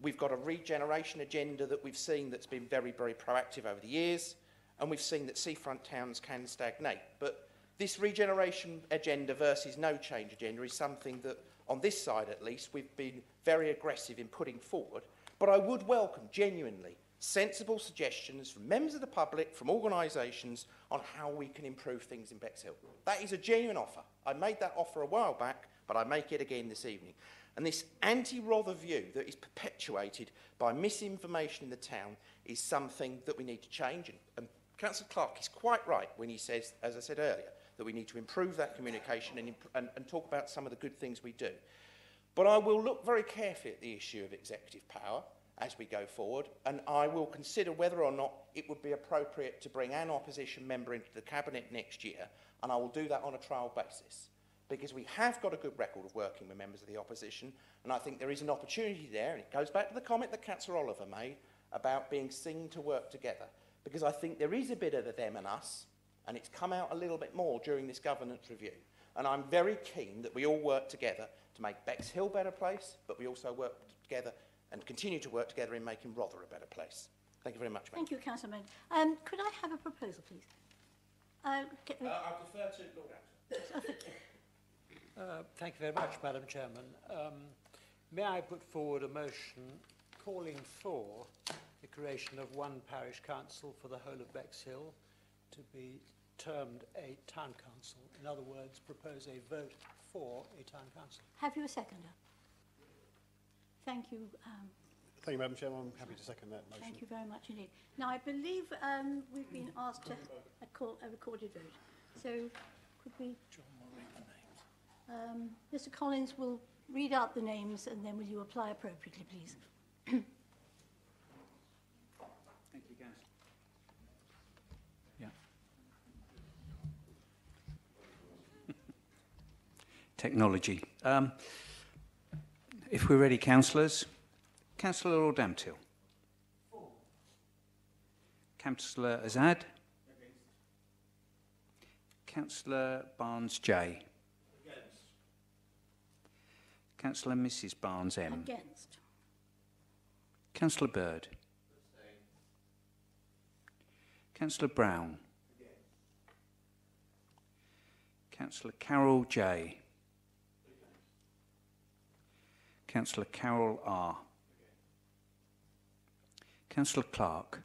[SPEAKER 23] We've got a regeneration agenda that we've seen that's been very, very proactive over the years, and we've seen that seafront towns can stagnate. But this regeneration agenda versus no change agenda is something that, on this side at least, we've been very aggressive in putting forward. But I would welcome, genuinely, sensible suggestions from members of the public, from organisations, on how we can improve things in Bexhill. That is a genuine offer. I made that offer a while back, but I make it again this evening. And this anti-Rother view that is perpetuated by misinformation in the town is something that we need to change. And Councillor Clark is quite right when he says, as I said earlier, that we need to improve that communication and talk about some of the good things we do. But I will look very carefully at the issue of executive power as we go forward, and I will consider whether or not it would be appropriate to bring an opposition member into the Cabinet next year, and I will do that on a trial basis, because we have got a good record of working with members of the opposition, and I think there is an opportunity there, and it goes back to the comment that Councillor Oliver made about being seen to work together, because I think there is a bit of the them and us, and it's come out a little bit more during this governance review, and I'm very keen that we all work together to make Bexhill a better place, but we also work together and continue to work together in making Rother a better place. Thank you very much,
[SPEAKER 1] Thank you, Councillor Maynard. Could I have a proposal, please?
[SPEAKER 23] I prefer to Lord Acton.
[SPEAKER 21] Thank you very much, Madam Chairman. May I put forward a motion calling for the creation of one parish council for the whole of Bexhill to be termed a town council? In other words, propose a vote for a town council.
[SPEAKER 1] Have you a seconder? Thank you,
[SPEAKER 4] Thank you, Madam Chairman. I'm happy to second that motion.
[SPEAKER 1] Thank you very much indeed. Now, I believe we've been asked to a recorded vote. So, could we... Mr. Collins will read out the names and then will you apply appropriately, please?
[SPEAKER 5] Thank you, Gaz. Yeah. Technology. If we're ready, councillors. Councillor Lord Ampthill. Councillor Azad. Councillor Barnes-J. Councillor Mrs Barnes M.
[SPEAKER 1] Against.
[SPEAKER 5] Councillor Bird. Councillor Brown. Councillor Carroll J. Councillor Carroll R. Councillor Clark.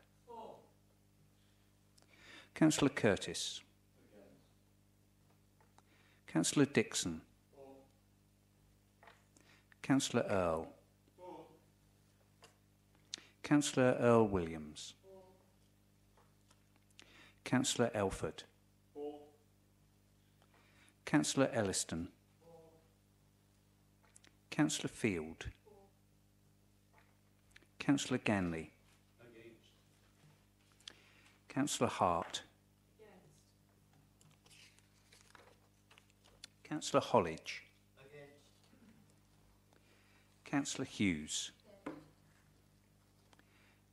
[SPEAKER 5] Councillor Curtis. Councillor Dixon. Councillor Earl. Councillor Earl Williams. Councillor Elford. Councillor Elliston. Councillor Field. Councillor Ganley. Councillor Hart. Councillor Hollidge. Councillor Hughes.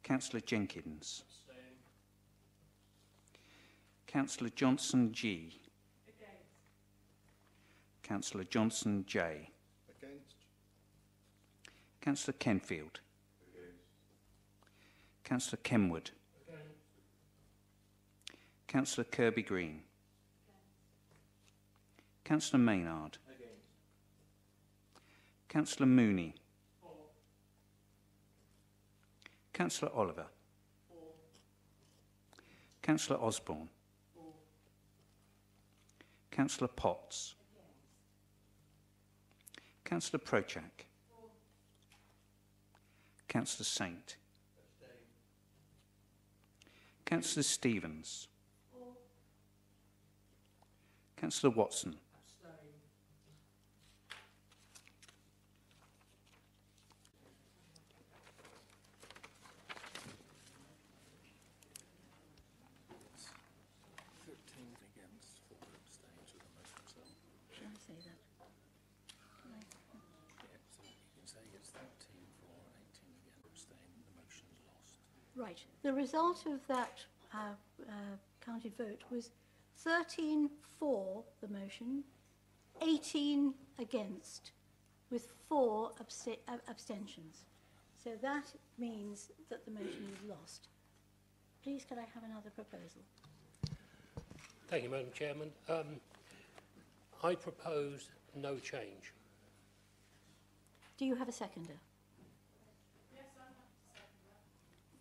[SPEAKER 5] Councillor Jenkins. Councillor Johnson G. Councillor Johnson J. Councillor Kenfield. Councillor Kenwood. Councillor Kirby Green. Councillor Maynard. Councillor Mooney. Councillor Oliver. Councillor Osborne. Councillor Potts. Councillor Prochak. Councillor Saint. Councillor Stevens. Councillor Watson.
[SPEAKER 1] Right. The result of that counted vote was 13 for the motion, 18 against, with 4 abstentions. So that means that the motion is lost. Please, could I have another proposal?
[SPEAKER 6] Thank you, Madam Chairman. I propose no change.
[SPEAKER 1] Do you have a seconder?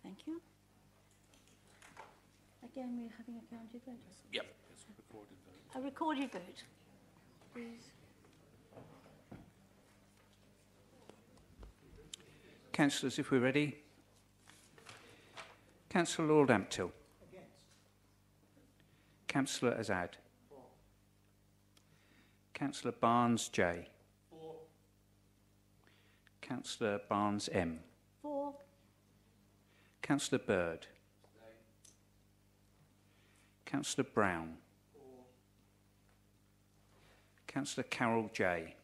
[SPEAKER 1] Thank you. Again, we're having a counted vote.
[SPEAKER 6] Yep.
[SPEAKER 1] A recorded vote, please.
[SPEAKER 5] Councillors, if we're ready. Councillor Lord Ampthill. Councillor Azad. Councillor Barnes J. Councillor Barnes M.
[SPEAKER 1] 4.
[SPEAKER 5] Councillor Bird. Councillor Brown. Councillor Carroll J.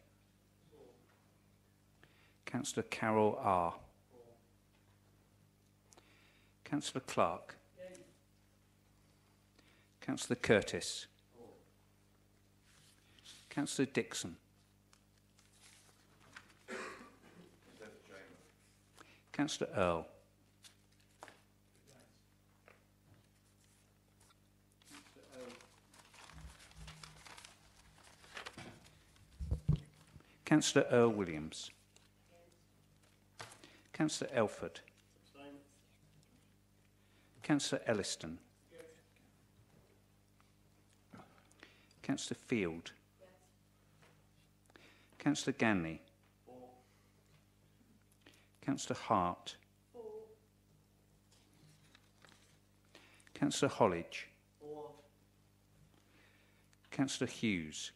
[SPEAKER 5] Councillor Carroll R. Councillor Clark. Councillor Curtis. Councillor Dixon. Councillor Earl. Councillor Earl Williams. Councillor Elford. Councillor Elliston. Councillor Field. Councillor Ganley. Councillor Hart. Councillor Hollidge. Councillor Hughes.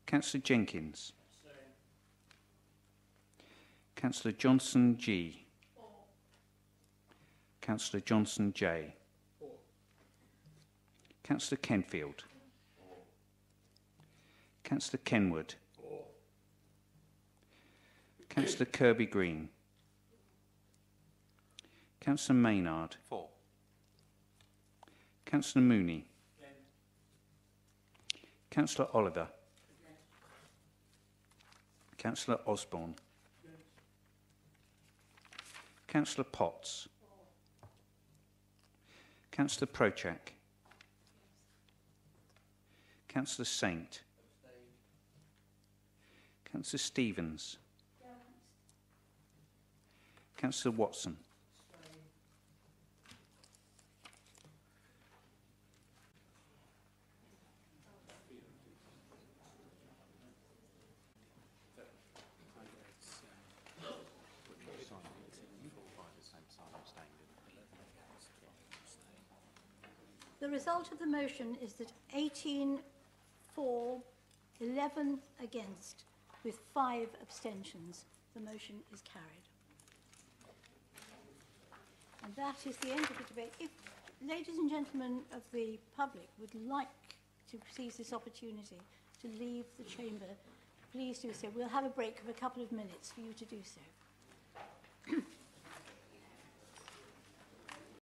[SPEAKER 5] Councillor Jenkins. Councillor Johnson G. Councillor Johnson J. Councillor Kenfield. Councillor Kenwood. Councillor Kirby Green. Councillor Maynard. For. Councillor Mooney. Councillor Oliver. Councillor Osborne. Councillor Potts. Councillor Prochak. Councillor Saint. Councillor Stevens. Councillor Watson.
[SPEAKER 1] The result of the motion is that 18 for, 11 against, with 5 abstentions. The motion is carried. And that is the end of the debate. If ladies and gentlemen of the public would like to seize this opportunity to leave the chamber, please do so. We'll have a break of a couple of minutes for you to do so.